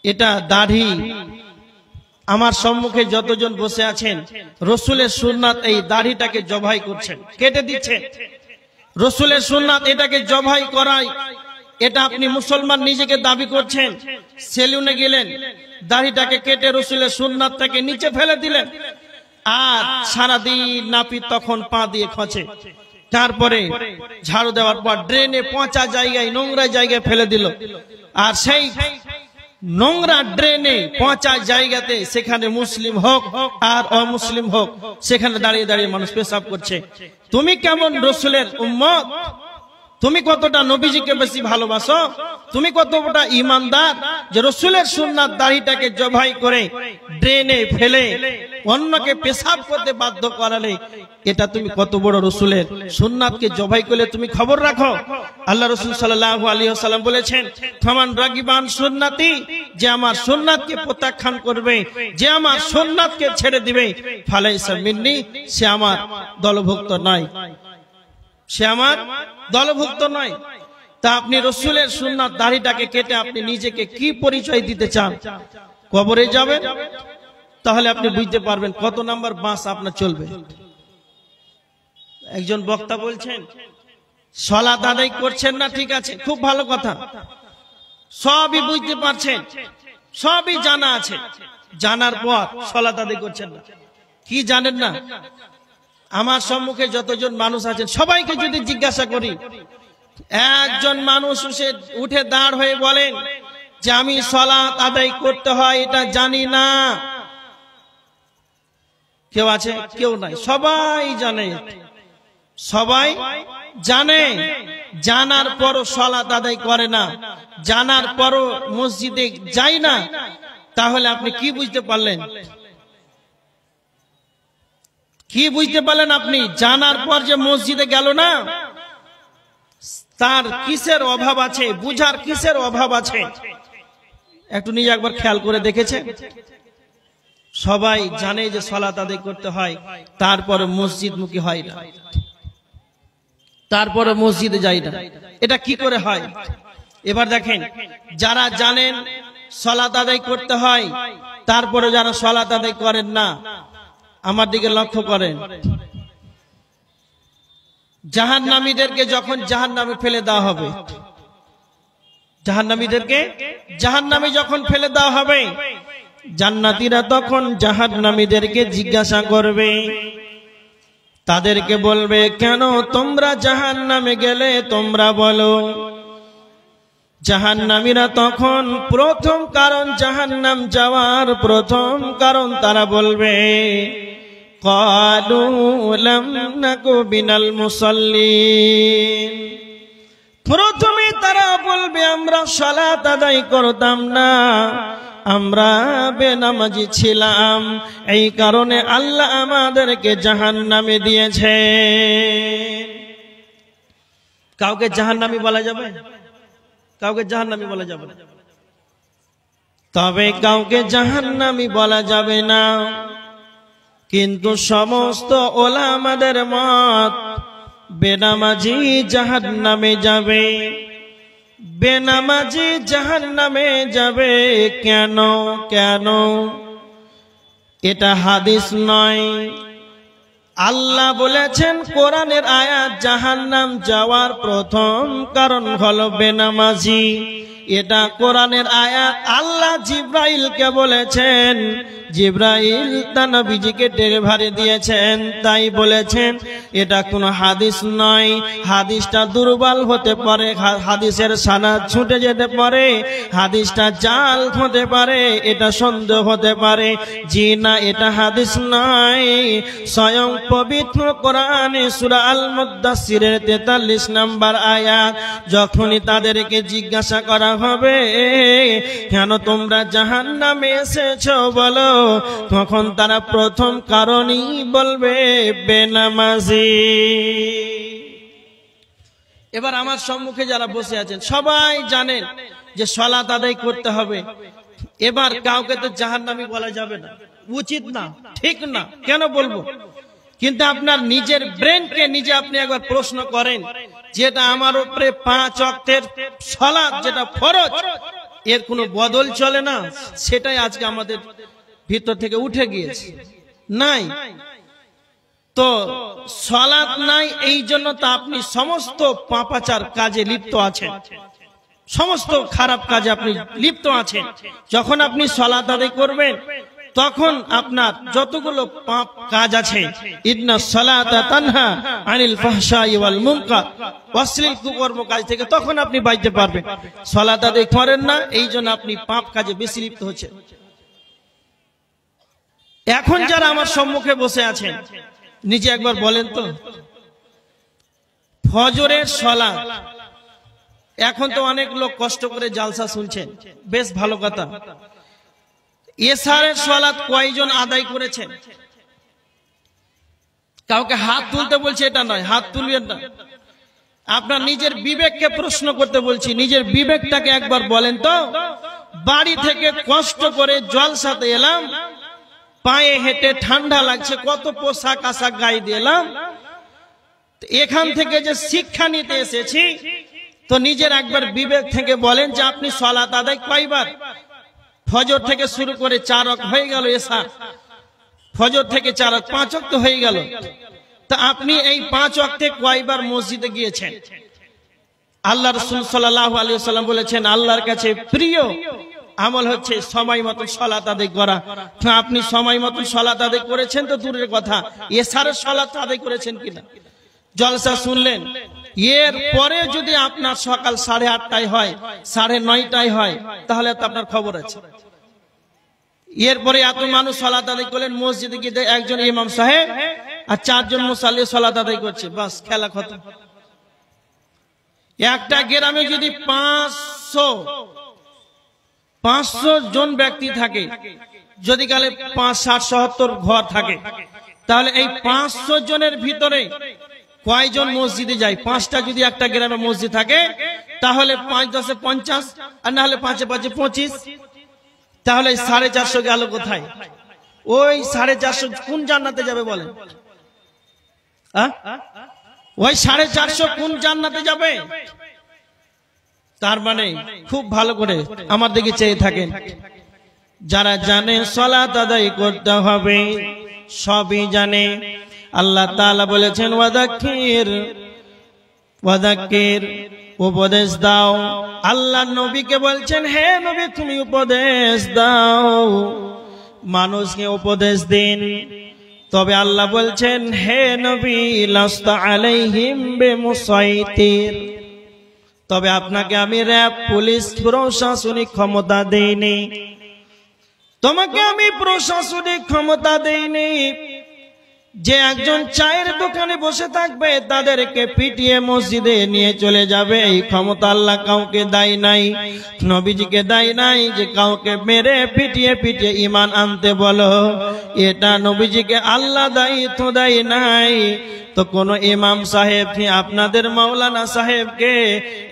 [SPEAKER 4] এটা দাড়ি, আমার সম্মুখে যতজন বসে আছেন রাসূলের সুন্নাত এই দাড়িটাকে জবাই করছেন, কেটে দিচ্ছেন। রাসূলের সুন্নাত এটাকে জবাই করাই, এটা আপনি মুসলমান নিজেকে দাবি করছেন। সেলুনে গেলেন, দাড়িটাকে কেটে রাসূলের সুন্নাতটাকে নিচে ফেলে দিলেন, আর সারাদিন নাপিত তখন পা দিয়ে খোঁচে, তারপরে ঝাড়ু দেওয়ার পর ড্রেনে পচা জায়গায়, নোংরা জায়গায় ফেলে দিল, আর সেই নোংরা ড্রেনে পচা জায়গাতে সেখানে মুসলিম হোক আর অমুসলিম হোক সেখানে দাঁড়িয়ে দাঁড়িয়ে মানুষ পেশাব করছে। তুমি কেমন রাসূলের উম্মত? তুমি কতটা নবীজিকে বেশি ভালোবাসো? তুমি কতটা ঈমানদার যে রাসূলের সুন্নাত দাড়িটাকে জবাই করে ড্রেনে ফেলে অন্যকে পেশাব করতে বাধ্য করালে, এটা তুমি কত বড় রাসূলের সুন্নাতকে জবাই করলে তুমি খবর রাখো। আল্লাহ রাসূল সাল্লাল্লাহু আলাইহি ওয়াসাল্লাম বলেছেন, ফামান রাগিবান সুন্নতি, যে আমার সুন্নাতকে প্রত্যাখ্যান করবে, যে আমার সুন্নাতকে ছেড়ে দিবে, ফালাইসা মিন্নি, সে আমার দলভুক্ত নয়, সে আমার দলভুক্ত নয়। তা আপনি রাসূলের সুন্নাত দাড়িটাকে কেটে আপনি নিজেকে কি পরিচয় দিতে চান? কবরে যাবেন, তাহলে আপনি বুঝতে পারবেন কত নাম্বার বাস আপনার চলবে। একজন বক্তা বলছেন, সালাত আদায় করছেন না, ঠিক আছে, খুব ভালো কথা, সবই বুঝতে পারছেন, সবই জানা আছে, জানার পর সালাত আদায় করছেন না। কি জানেন না? আমার সম্মুখে যতজন মানুষ আছেন সবাইকে যদি জিজ্ঞাসা করি, একজন মানুষ উঠে দাঁড় হয়ে বলেন যে আমি সালাত আদায় করতে হয় এটা জানি না। কেউ আছে? কেউ নাই, সবাই জানে, সবাই জানে, জানার পরও সালাত আদায় করে না, জানার পরও মসজিদে যায় না। তাহলে আপনি কি বুঝতে পারলেন? কি বুঝতে পারলেন আপনি? জানার পর যে মসজিদে গেল না, তার কিসের অভাব আছে, বুঝার কিসের অভাব আছে? একটু নিজে একবার খেয়াল করে দেখেছে? সবাই জানে যে সালাত আদায় করতে হয়, তারপর মসজিদমুখী হয় না। তারপরে মসজিদে যাই না, এটা কি করে হয়? এবার দেখেন, যারা জানেন সালাত আদায় করতে হয়, তারপরে যারা সালাত আদায় করেন না, আমার দিকে লক্ষ্য করেন। জাহান্নামীদেরকে যখন জাহান্নামে ফেলে দেওয়া হবে, জাহান্নামীদেরকে জাহান্নামে যখন ফেলে দেওয়া হবে, জান্নাতীরা তখন জাহান্নামীদেরকে জিজ্ঞাসা করবে, তাদেরকে বলবে, কেন তোমরা জাহান্নামে গেলে তোমরা বলো। জাহান্নামীরা তখন প্রথম কারণ, জাহান্নাম যাওয়ার প্রথম কারণ তারা বলবে, ক্বালু লাম নাকু বিনাল মুসাল্লিন। প্রথমে তারা বলবে, আমরা সালাত আদায় করতাম না, আমরা বেনামাজি ছিলাম, এই কারণে আল্লাহ আমাদেরকে জাহান্নামে দিয়েছে। কাউকে জাহান্নামী বলা যাবে? কাউকে জাহান্নামী বলা যাবে না। তবে কাউকে জাহান্নামী বলা যাবে না, কিন্তু সমস্ত ওলামাদের মত বেনামাজি জাহান্নামে যাবে। বেনামাজি জাহান্নামে যাবে কেন? কেন? এটা হাদিস নয়, আল্লাহ বলেছেন কোরআনের আয়াত, জাহান্নাম যাওয়ার প্রথম কারণ হলো বেনামাজি। এটা কোরআনের আয়াত। আল্লাহ জিব্রাইলকে বলেছেন, জিব্রাইল তা নবীজিকে ডেলিভারি দিয়েছেন, তাই বলেছেন। এটা কোনো হাদিস নয়, হাদিসটা দুর্বল হতে পারে, হাদিসের সানাদ ছুটে যেতে পারে, হাদিসটা জাল হতে পারে, এটা সন্দেহ হতে পারে। জি না, এটা হাদিস নয়। স্বয়ং পবিত্র কোরআনে সূরা আল মুদ্দাসসিরের 43 নম্বর আয়াত, যখনই তাদেরকে জিজ্ঞাসা করা হবে, কেন তোমরা জাহান্নামে এসেছো বলো, তখন তারা প্রথম কারণই বলবে বেনামাজি। এবার আমার সম্মুখে যারা বসে আছেন সবাই জানেন যে সালাত আদায় করতে হবে। এবার কাউকে তো জাহান্নামী বলা যাবে না, উচিত না, ঠিক না, কেন বলবো? কিন্তু আপনার নিজের ব্রেনকে নিজে আপনি একবার প্রশ্ন করেন, যেটা আমার উপরে 5 ওয়াক্তের সালাত, যেটা ফরজ, এর কোনো বদল চলে না, সেটাই আজকে আমাদের ভিতর থেকে উঠে গিয়েছে। নাই তো সালাত নাই, এই জন্য তো আপনি সমস্ত পাপাচার কাজে লিপ্ত আছেন, সমস্ত খারাপ কাজে আপনি লিপ্ত আছেন। যখন আপনি সালাত আদায় করবেন, তখন আপনার যতগুলো পাপ কাজ আছে, ইন্নাস সালাতা তানহা আনিল ফাহশাই ওয়াল মুনকার, অশ্লীল কুকর্ম কাজ থেকে তখন আপনি বাঁচতে পারবেন। সালাত আদায় করেন না, এই জন্য আপনি পাপ কাজে বেশি লিপ্ত হচ্ছেন। এখন যারা আমার সম্মুখে বসে আছেন, নিজে একবার বলেন তো, ফজরের সালাত, এখন তো অনেক লোক কষ্ট করে জালসা শুনছেন, বেশ ভালো কথা। এশারের সালাত কয়জন আদায় করেছেন? কাউকে হাত তুলতে বলছে এটা নয়, হাত তুলবেন না। আপনার নিজের বিবেককে প্রশ্ন করতে বলছি, নিজের বিবেকটাকে একবার বলেন তো, বাড়ি থেকে কষ্ট করে জলসাতে এলাম, পায়ে হেঁটে ঠান্ডা লাগছে, কত পোশাক আশাক গায়ে দিলাম, এখান থেকে যে শিক্ষা নিতে এসেছি, তো নিজের একবার বিবেক থেকে বলেন যে আপনি সালাত আদায় কয়বার? ফজর থেকে শুরু করে 4 ওয়াক্ত হয়ে গেল, এশা ফজর থেকে 4 ওয়াক্ত, 5 ওয়াক্ত হয়ে গেল। তা আপনি এই 5 ওয়াক্তে কয়বার মসজিদে গিয়েছেন? আল্লাহ রাসূল সাল্লাল্লাহু আলাইহি ওয়াসাল্লাম বলেছেন, আল্লাহর কাছে প্রিয় আমল হচ্ছে সময় মতো সালাত আদায় করা। আপনি সময় মতো সালাত আদায় করেছেন তো দূরের কথা, এশারের সালাত আদায় করেছেন কিনা? জলসা শুনলেন, এর পরে যদি আপনার সকাল 8:30টায় হয়, 9:30টায় হয়, তাহলে তো আপনার খবর আছে। এরপরে এত মানুষ সালাত আদায় করলেন, মসজিদে গিয়ে একজন ইমাম সাহেব আর 4 জন মুসাল্লি সালাত আদায় করছে, বাস খেলা খতম। একটা গ্রামে যদি 500 জন ব্যক্তি থাকে, যদি কালে 560-70 ঘর থাকে, তাহলে এই 500 জনের ভিতরে কয়জন মসজিদে যায়? 5টা যদি একটা গ্রামে মসজিদ থাকে, তাহলে 5×10 = 50, আর না হলে 5×5 = 25, তাহলে 450 গেল কোথায়? ওই 450 কোন জান্নাতে যাবে বলেন? ওই 450 কোন জান্নাতে যাবে? তার মানে খুব ভালো করে আমার দিকে চেয়ে থাকেন। যারা জানে সালাত আদায় করতে হবে সবই জানে। আল্লাহ তাআলা বলেছেন ওয়াদাক্কির, উপদেশ দাও। আল্লাহ নবীকে বলছেন, হে নবী তুমি উপদেশ দাও, মানুষকে উপদেশ দিন। তবে আল্লাহ বলছেন, হে নবী লাস্তা আলাইহিম বিমুসাইতির, তবে আপনাকে আমি র‍্যাব, পুলিশ, প্রশাসনিক ক্ষমতা দেইনি, তোমাকে আমি প্রশাসনিক ক্ষমতা দেইনি। যে একজন চায়ের দোকানে বসে থাকবে তাদেরকে পিটিয়ে মসজিদে নিয়ে চলে যাবে, এই ক্ষমতা আল্লাহ কাউকে দেয় নাই, নবীজিকে দেয় নাই। যে কাউকে মেরে পিটিয়ে পিটিয়ে ঈমান আনতে বলো, এটা নবীজিকে আল্লাহ দায়িত্ব দেয় নাই। তো কোন ইমাম সাহেব আপনাদের মাওলানা সাহেবকে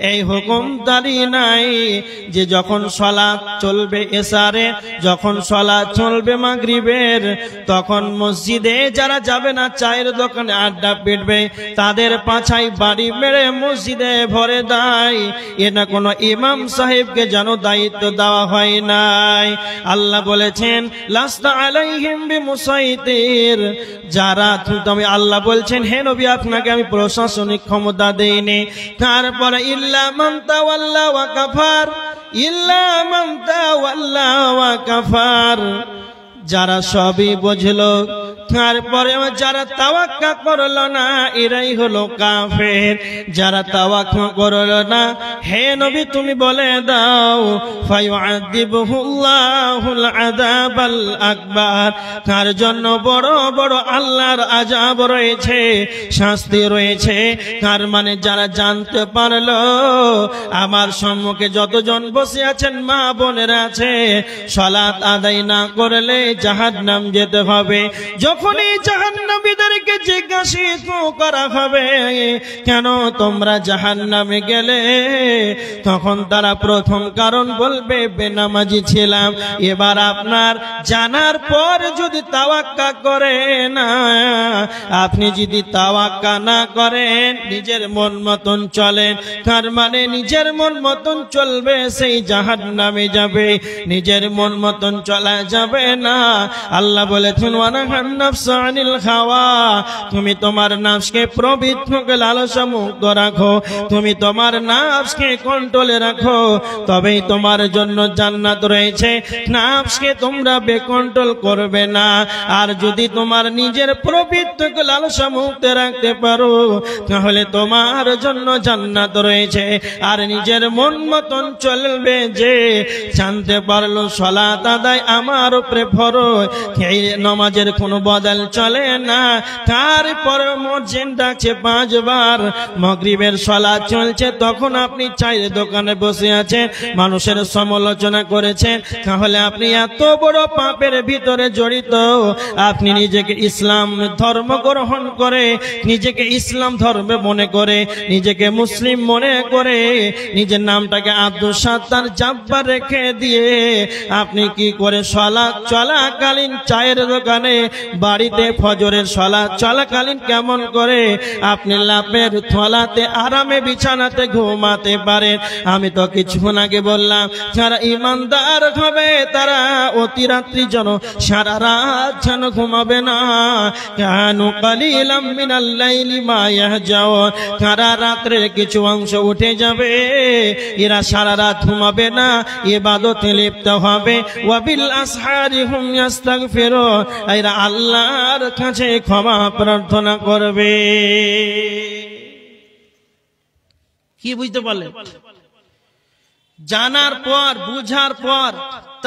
[SPEAKER 4] এই হুকুমদারি নাই যে যখন সালাত চলবে এশারে, যখন সালাত চলবে মাগরিবের, তখন মসজিদে যারা যাবে না চায়ের দোকানে আড্ডা পিটবে তাদের পাছায় বাড়ি মেরে মসজিদে ভরে দেয়। এটা কোন ইমাম সাহেবকে যেন দায়িত্ব দেওয়া হয় নাই। আল্লাহ বলেছেন লাস্তা আলাইহিম বিমুসাইতির, যারা তুমি আল্লাহ বলছেন হে নবী আপনাকে আমি প্রশাসনিক ক্ষমতা দেইনি। তারপরে ইল্লা মান তাওয়াল্লা ওয়া কাফার, ইল্লা মান তাওয়াল্লা ওয়া কাফার, যারা সবই বুঝলো তারপরে যারা তাওয়াক্কা করলো না এরাই হলো কাফের। যারা তাওয়াক্কা করলো না, হে নবী তুমি বলে দাও ফায়ুআযিবুহুল্লাহুল আযাবাল আকবার, তার জন্য বড় বড় আল্লাহর আযাব রয়েছে, শাস্তি রয়েছে। তার মানে যারা জানতে পারলো আমার সম্মুখে যতজন বসে আছেন মা বোনেরা আছে, সালাত আদায় না করলে জাহান্নাম যেতে হবে। যখনই জাহান্নামীদেরকে জিজ্ঞাসিত করা হবে কেন তোমরা জাহান্নামে গেলে, তখন তারা প্রথম কারণ বলবে বেনামাজি ছিলাম। এবার আপনার জানার পর যদি তাওয়াক্কা করে না, আপনি যদি তাওয়াক্কা না করেন, নিজের মন মতন চলেন, তার মানে নিজের মন মতন চলবে সেই জাহান্নামে যাবে, নিজের মন মতন চলা যাবে না। আল্লাহ বলেছেন ওয়ানাহান নাফসা আনিল হাওয়া, তুমি তোমার নফসকে প্রবৃত্তিকে লালসা মুক্ত রাখো, তুমি তোমার নফসকে কন্ট্রোলে রাখো, তবেই তোমার জন্য জান্নাত রয়েছে। নফসকে তোমরা বেকন্ট্রোল করবে না। আর যদি তোমার নিজের প্রবৃত্তিকে লালসা মুক্ত রাখতে পারো তাহলে তোমার জন্য জান্নাত রয়েছে। আর নিজের মন মতন চলবে, যে জানতে পারলো সালাত আদায় আমার উপরে ফরজ, এই নামাজের কোনো বদল চলে না। তারপরে মুয়াজ্জিন ডাকছে 5 বার, মাগরিবের সালাত চলছে, তখন আপনি চায়ের দোকানে বসে আছেন, মানুষের সমালোচনা করেছেন, তাহলে আপনি এত বড় পাপের ভিতরে জড়িত। আপনি নিজেকে ইসলাম ধর্ম গ্রহণ করে, নিজেকে ইসলাম ধর্মে মনে করে, নিজেকে মুসলিম মনে করে, নিজের নামটাকে আব্দুল সাত্তার জাব্বার রেখে দিয়ে আপনি কি করে সালাত চলাকালীন চায়ের দোকানে, বাড়িতে ফজরের সালাত চলাকালীন কেমন করে আপনি লাভের থলাতে আরামে বিছানাতে ঘুমাতে পারেন। আমি তো কিছুক্ষণ আগে বললাম যারা ইমানদার হবে তারা অতি রাত্রি যেন সারা রাত যেন ঘুমাবে না। কানু কালিলাম মিনাল লাইলি মা ইয়াহজাউন, সারা রাত্রের কিছু অংশ উঠে যাবে, এরা সারা রাত ঘুমাবে না, ইবাদতে লিপ্ত হবে। ওয়াবিল আসহারি হুম ইস্তাগফিরুন, এরা আল্লাহর কাছে ক্ষমা প্রার্থনা করবে। কি বুঝতে পারলেন? জানার পর, বুঝার পর,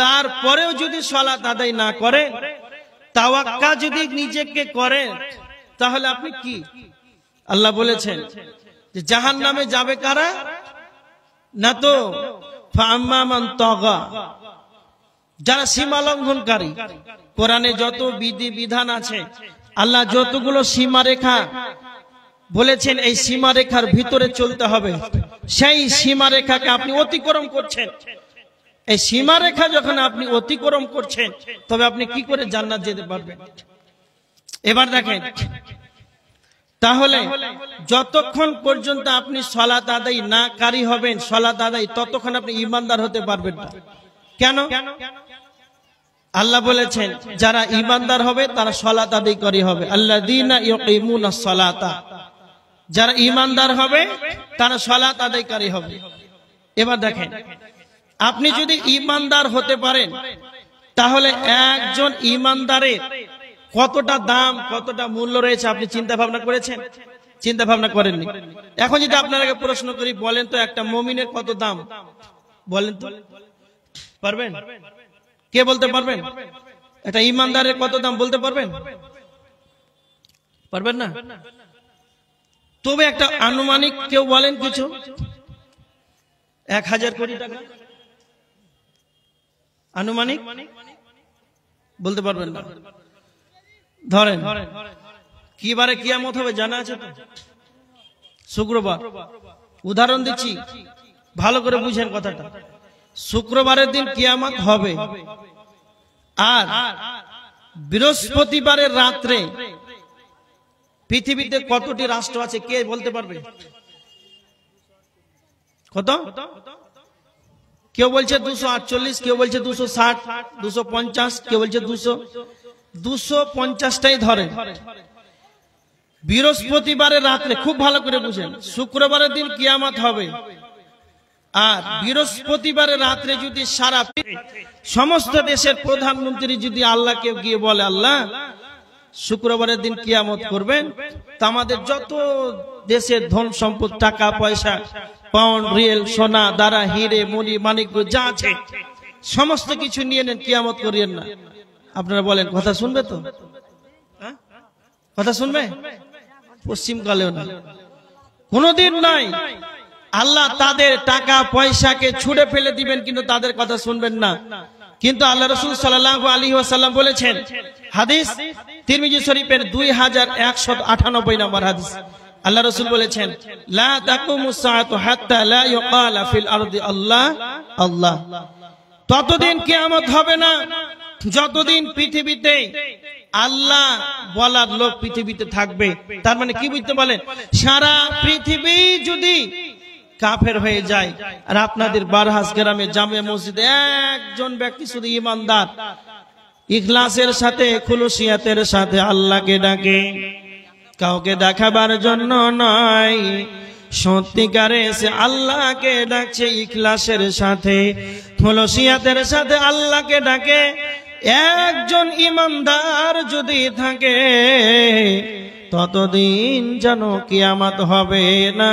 [SPEAKER 4] তারপরেও যদি সালাত আদায় না করে, তাওয়াক্কা যদি নিজেকে করে, তাহলে আপনি কি? আল্লাহ বলেছেন যে জাহান্নামে যাবে কারা? না তো ফাআম্মা মান তাগা, যারা সীমা লঙ্ঘনকারী। কোরআনে যত বিধি বিধান আছে, আল্লাহ যতগুলো সীমারেখা বলেছেন এই সীমারেখার ভিতরে চলতে হবে, সেই সীমারেখাকে আপনি অতিক্রম করছেন। এই সীমারেখা যখন আপনি অতিক্রম করছেন তবে আপনি কি করে জান্নাত যেতে পারবেন? এবার দেখেন তাহলে যতক্ষণ পর্যন্ত আপনি সালাত আদায় না কারি হবেন, সালাত আদায়, ততক্ষণ আপনি ঈমানদার হতে পারবেন না। কেন? আল্লাহ বলেছেন যারা ঈমানদার হবে তারা সালাত আদায়কারী হবে। আল্লাযীনা ইউকিমুনাস সালাতা, যারা ঈমানদার হবে তারা সালাত আদায়কারী হবে। এবার দেখেন, আপনি যদি ঈমানদার হতে পারেন তাহলে একজন ঈমানদারের কতটা দাম, কতটা মূল্য রয়েছে আপনি চিন্তা ভাবনা করেছেন? চিন্তা ভাবনা করেননি। এখন যদি আপনাকে প্রশ্ন করি, বলেন তো একটা মুমিনের কত দাম, বলেন তো, পারবেন? কে বলতে পারবেন? একটা ঈমানদারের কত দাম বলতে পারবেন? পারবেন না। তবে একটা আনুমানিক কেউ বলেন কিছু, 1000 কোটি টাকা আনুমানিক বলতে পারবেন না। ধরেন কি বারে কিয়ামত হবে জানা আছে তো? শুক্রবার। উদাহরণ দিচ্ছি, ভালো করে বুঝেন কথাটা। শুক্রবারের দিন কিয়ামত হবে, আর বৃহস্পতিবারের রাত্রে পৃথিবীতে কতটি রাষ্ট্র আছে কে বলতে পারবে? কত? কেউ বলছে 248, কেউ বলছে 260, 250, কেউ বলছে 250টাই ধরে। বৃহস্পতিবারের রাত্রে, খুব ভালো করে বুঝেন, শুক্রবারের দিন কিয়ামত হবে, আর বৃহস্পতিবারের রাত্রে যদি সারা সমস্ত দেশের প্রধানমন্ত্রী যদি আল্লাহকে গিয়ে বলে, আল্লাহ শুক্রবারের দিন কিয়ামত করবেন, তা আমাদের যত দেশের ধন সম্পদ, টাকা পয়সা, পাউন্ড, রিয়েল, সোনা, দারা, হিরে, মণি, মানিক যা আছে সমস্ত কিছু নিয়ে নেন, কিয়ামত করিয়েন না। আপনারা বলেন কথা শুনবে তো? কথা শুনবে? পশ্চিমকালেও না, কোনদিন নাই। আল্লাহ তাদের টাকা পয়সাকে ছুড়ে ফেলে দিবেন, কিন্তু তাদের কথা শুনবেন না। কিন্তু আল্লাহ রাসূল সাল্লাল্লাহু আলাইহি ওয়াসাল্লাম বলেছেন, হাদিস তিরমিজি শরীফের 2198 নম্বর হাদিস, আল্লাহ রাসূল বলেছেন, লা তাকুমুস সাআতু হাত্তা লা ইউকালা ফিল আরদি আল্লাহ আল্লাহ। ততদিন কিয়ামত হবে না যতদিন পৃথিবীতে আল্লাহ বলার লোক পৃথিবীতে থাকবে। তার মানে কি বুঝতে বলেন? সারা পৃথিবী যদি কাফের হয়ে যায়, আর আপনাদের বারহাস গ্রামে জামে মসজিদে একজন ব্যক্তি শুধু ঈমানদার, ইখলাসের সাথে, খুলুসিয়াতের সাথে আল্লাহকে ডাকে, কাউকে দেখাবার জন্য নয়, সত্যিকারে সে আল্লাহকে ডাকছে, ইখলাসের সাথে, খুলুসিয়াতের সাথে আল্লাহকে ডাকে, একজন ঈমানদার যদি থাকে, ততদিন যেন কিয়ামত হবে না।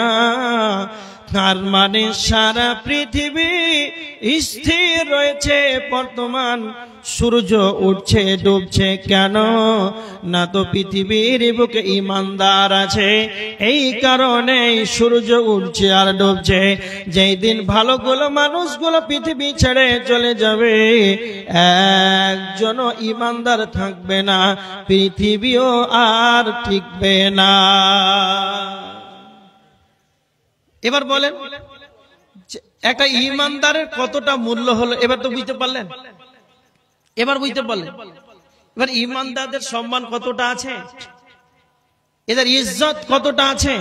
[SPEAKER 4] তার মানে সারা পৃথিবী স্থির রয়েছে, বর্তমান সূর্য উঠছে ডুবছে কেন? না তো পৃথিবীর বুকে ঈমানদার আছে, এই কারণে সূর্য উঠছে আর ডুবছে। যেই দিন ভালোগুলো মানুষগুলো পৃথিবী ছেড়ে চলে যাবে, একজনও ঈমানদার থাকবে না, পৃথিবীও আর টিকবে না। এবার বলেন একটা ঈমানদারের কতটা মূল্য হলো, এবার তো বুঝতে পারলেন? এবার বুঝতে পারলেন? এবার ঈমানদারদের সম্মান কতটা আছে, এদের ইজ্জত কতটা আছে,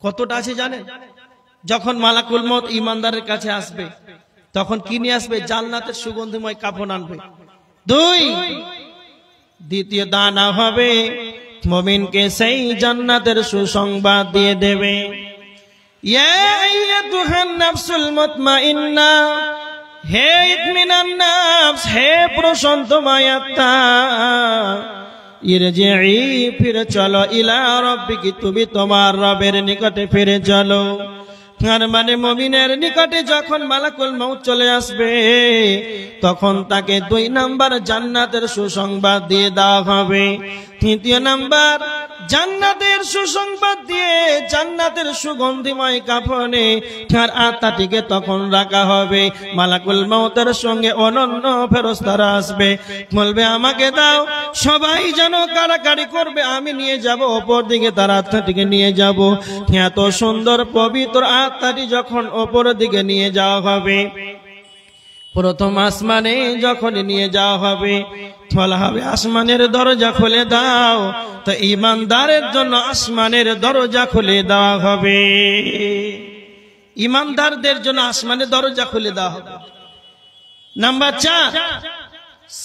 [SPEAKER 4] কতটা আছে জানেন? যখন মালাকুল মউত ঈমানদারের কাছে আসবে, তখন কি নিয়ে আসবে? জান্নাতের সুগন্ধিময় কাফন আনবে। 2, দ্বিতীয় দানা হবে, মুমিনকে সেই জান্নাতের সুসংবাদ দিয়ে দেবে। ইয়া আইয়াতুহান নাফসুল মুতমাইন্না, হে ইতমিনান নাফস, হে প্রশান্তময় আত্মা, ইরজিই, ফিরে চলো, ইলা রাব্বিকি, তুমি তোমার রবের নিকটে ফিরে চলো। আর মানে মুমিনের নিকটে যখন মালাকুল মউত চলে আসবে, তখন তাকে 2 নাম্বার জান্নাতের সুসংবাদ দিয়ে দেওয়া হবে। 3 নাম্বার জান্নাতের সুসংবাদ দিয়ে জান্নাতের সুগন্ধিময় কাফনে তার আত্মাটিকে তখন রাখা হবে। মালাকুল মউতের সঙ্গে অনন্য ফেরেশতারা আসবে, বলবে আমাকে দাও। সবাই যেন কাড়াকাড়ি করবে, আমি নিয়ে যাব, ওপর দিকে তার আত্মাটিকে নিয়ে যাব। এত সুন্দর পবিত্র আত্মাটি যখন ওপরের দিকে নিয়ে যাওয়া হবে, প্রথম আসমানে যখন নিয়ে যাওয়া হবে বলা হবে আসমানের দরজা খুলে দাও, তো ঈমানদারের জন্য আসমানের দরজা খুলে দেওয়া হবে। ঈমানদারদের জন্য আসমানের দরজা খুলে দেওয়া হবে। নাম্বার 4,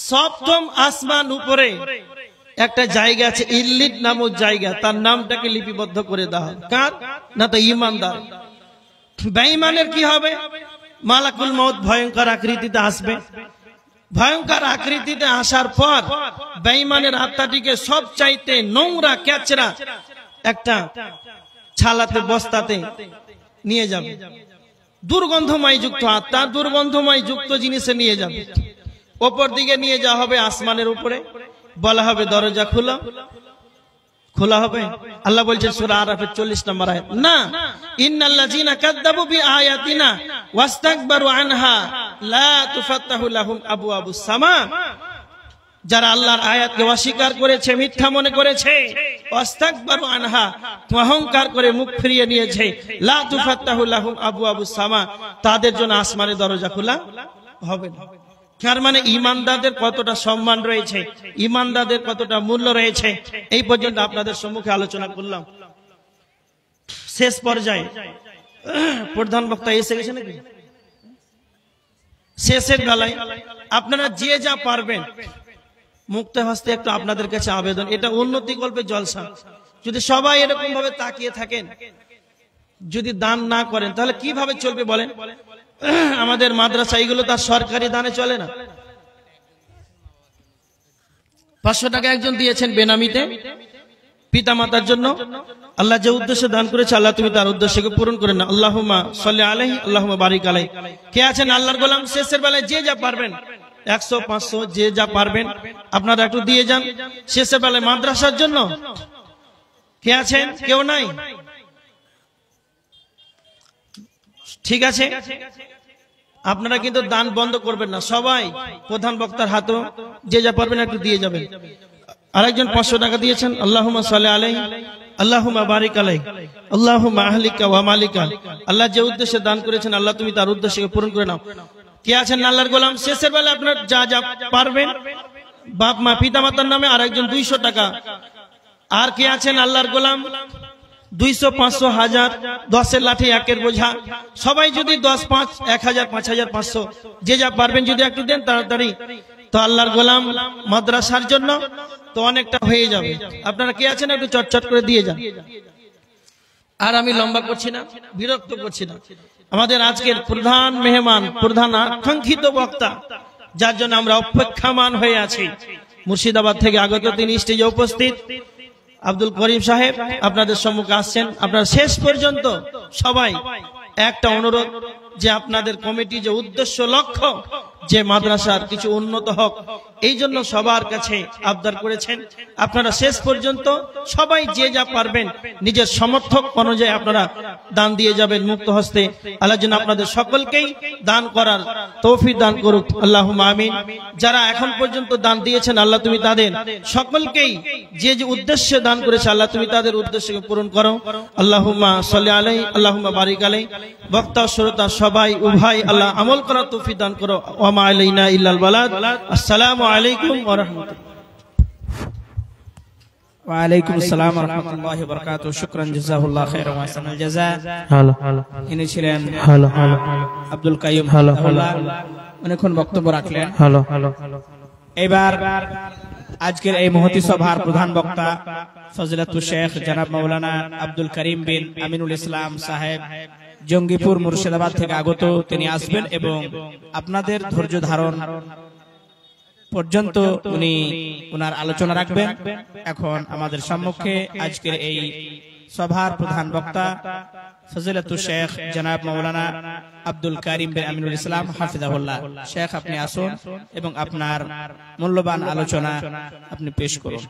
[SPEAKER 4] সপ্তম আসমান উপরে একটা জায়গা আছে ইল্লিত নামক জায়গা, তার নামটাকে লিপিবদ্ধ করে দেওয়া হবে। কার না? তো ঈমানদার। বেঈমানের কি হবে? মালাকুল মউত ভয়ঙ্কর আকৃতিতে আসবে। ভয়ঙ্কর আকৃতিতে আসার পর বেঈমানের আত্মাটিকে সবচাইতে নোংরা ক্যাচরা একটা ছালাতে বস্তাতে নিয়ে যাবে। দুর্গন্ধময় যুক্ত আত্মা, দুর্গন্ধময় যুক্ত জিনিসে নিয়ে যাবে। ওপর দিকে নিয়ে যাওয়া হবে আসমানের উপরে, বলা হবে দরজা খোলা, খোলা হবে। আল্লাহ বলছেন সূরা আরাফের 40 নম্বর আয়াত, না ইন্নাল্লাযীনা কাযযাবু বিআয়াতিনা ওয়াস্তাকবারু আনহা লা তুফাত্তাহু লাহুম আবওয়াবুস সামা। যারা আল্লাহর আয়াতকে অস্বীকার করেছে, মিথ্যা মনে করেছে, ওয়াস্তাকবারু আনহা, অহংকার করে মুখ ফিরিয়ে নিয়েছে, লা তুফাত্তাহু লাহুম আবওয়াবুস সামা, তাদের জন্য আসমানের দরজা খোলা হবে না। তার মানে ঈমানদারদের কতটা সম্মান রয়েছে, ঈমানদারদের কতটা মূল্য রয়েছে, এই পর্যন্ত আপনাদের সম্মুখে আলোচনা করলাম। শেষ পর্যায়ে প্রধান বক্তা এসে গেছে নাকি? শেষের বেলায় আপনারা যে যা পারবেন মুক্ত হস্তে একটু আপনাদের কাছে আবেদন, এটা উন্নতি গল্পের জলসা। যদি সবাই এরকম ভাবে তাকিয়ে থাকেন, যদি দান না করেন তাহলে কিভাবে চলবে বলেন? আমাদের মাদ্রাসা এগুলো তার সরকারি দানে চলে না। 500 টাকা একজন দিয়েছেন বেনামিতে পিতা মাতার জন্য। আল্লাহ যে উদ্দেশ্যে দান করেছে আল্লাহ তুমি তার উদ্দেশ্যকে পূরণ করে না। আল্লাহুম্মা সাল্লি আলাইহি আল্লাহুম্মা বারিক আলাইহি। কে আছেন আল্লাহর গোলাম? শেষের বেলায় যে যা পারবেন 100 500 যে যা পারবেন আপনারা একটু দিয়ে যান শেষের বেলায় মাদ্রাসার জন্য। কে আছেন? কেউ নাই? ঠিক আছে, আপনারা কিন্তু দান বন্ধ করবেন না, সবাই প্রধান বক্তার হাতেও যে যা পারবেন একটু দিয়ে যাবেন। আরেকজন 500 টাকা দিয়েছেন, আল্লাহুম্মা সাল্লি আলাইহি আল্লাহুম্মা বারিক আলাইহি আল্লাহুম্মা আহলিকা ওয়া মালিকা। আল্লাহ যে উদ্দেশ্যে দান করেছেন আল্লাহ তুমি তার উদ্দেশ্যকে পূরণ করে নাও। কে আছেন আল্লাহর গোলাম? শেষের বেলা আপনারা যা যা পারবেন বাপ মা পিতা মাতার নামে আরেকজন 200 টাকা। আর কে আছেন আল্লাহর গোলাম? 200 500 1000 10-এর লাঠি 1-এর বোঝা। সবাই যদি 10 5 1000 5000 500 যে যা পারবেন যদি একটু দেন তাড়াতাড়ি, তো আল্লাহর গোলাম মাদ্রাসার জন্য তো অনেকটা হয়ে যাবে। আপনারা কে আছেন একটু চটচট করে দিয়ে যান। আর আমি লম্বা করছি না, বিরক্ত করছি না। আমাদের আজকের প্রধান মেহমান, প্রধান আকাঙ্ক্ষিত বক্তা, যার জন্য আমরা অপেক্ষামান হয়ে আছি, মুর্শিদাবাদ থেকে আগত, তিনি স্টেজে উপস্থিত আব্দুল করিম সাহেব আপনাদের সম্মুখে আসছেন। আপনারা শেষ পর্যন্ত সবাই একটা অনুরোধ, যে আপনাদের কমিটি যে উদ্দেশ্য লক্ষ্য যে মাদ্রাসার কিছু উন্নত হোক, এই জন্য সবার কাছে আবদার করেছেন আপনারা শেষ পর্যন্ত সবাই যে যা পারবেন নিজের সমর্থক অনুযায়ী আপনারা দান দিয়ে যাবেন মুক্ত হস্তে। আল্লাহ যেন আপনাদের সকলকেই দান করার তৌফিক দান করুক, আল্লাহুম্মা আমিন। যারা এখন পর্যন্ত দান দিয়েছেন আল্লাহ তুমি তাদের সকলকেই যে যে উদ্দেশ্যে দান করেছে আল্লাহ তুমি তাদের উদ্দেশ্যকে পূরণ করো। আল্লাহুম্মা সাল্লি আলাইহি আল্লাহুম্মা বারিক আলাইহি। বক্তা শ্রোতা সবাই উভয় আল্লাহ আমল করার তৌফিক দান করো। ওয়া মা আলাইনা ইল্লাল বালাগ। আসসালামু আলাইকুম ওয়া রাহমাতুল্লাহ।
[SPEAKER 2] ওয়া আলাইকুম আসসালাম ওয়া রাহমাতুল্লাহি ওয়া বারাকাতুহু। শুকরান জাযাকাল্লাহু খাইরান ওয়া আহসানাল জাযা। ইনি ছিলেন আব্দুল কাইয়ুম। অনেকক্ষণ বক্তব্য রাখলেন। এবার আজকের এই মহতি সভার প্রধান বক্তা ফজিলাতুল শেখ জনাব মাওলানা আব্দুল করিম বিন আমিনুল ইসলাম সাহেব, জঙ্গিপুর মুর্শিদাবাদ থেকে আগত, তিনি আসবেন এবং আপনাদের ধৈর্য ধারণ পর্যন্ত উনি ওনার আলোচনা রাখবেন। এখন আমাদের সম্মুখে আজকের এই সভার প্রধান বক্তা ফজিলাতুল শেখ জনাব মাওলানা আব্দুল করিম বিন আমিনুল ইসলাম হাফিজাহুল্লাহ। শেখ আপনি আসুন এবং আপনার মূল্যবান আলোচনা আপনি পেশ করুন।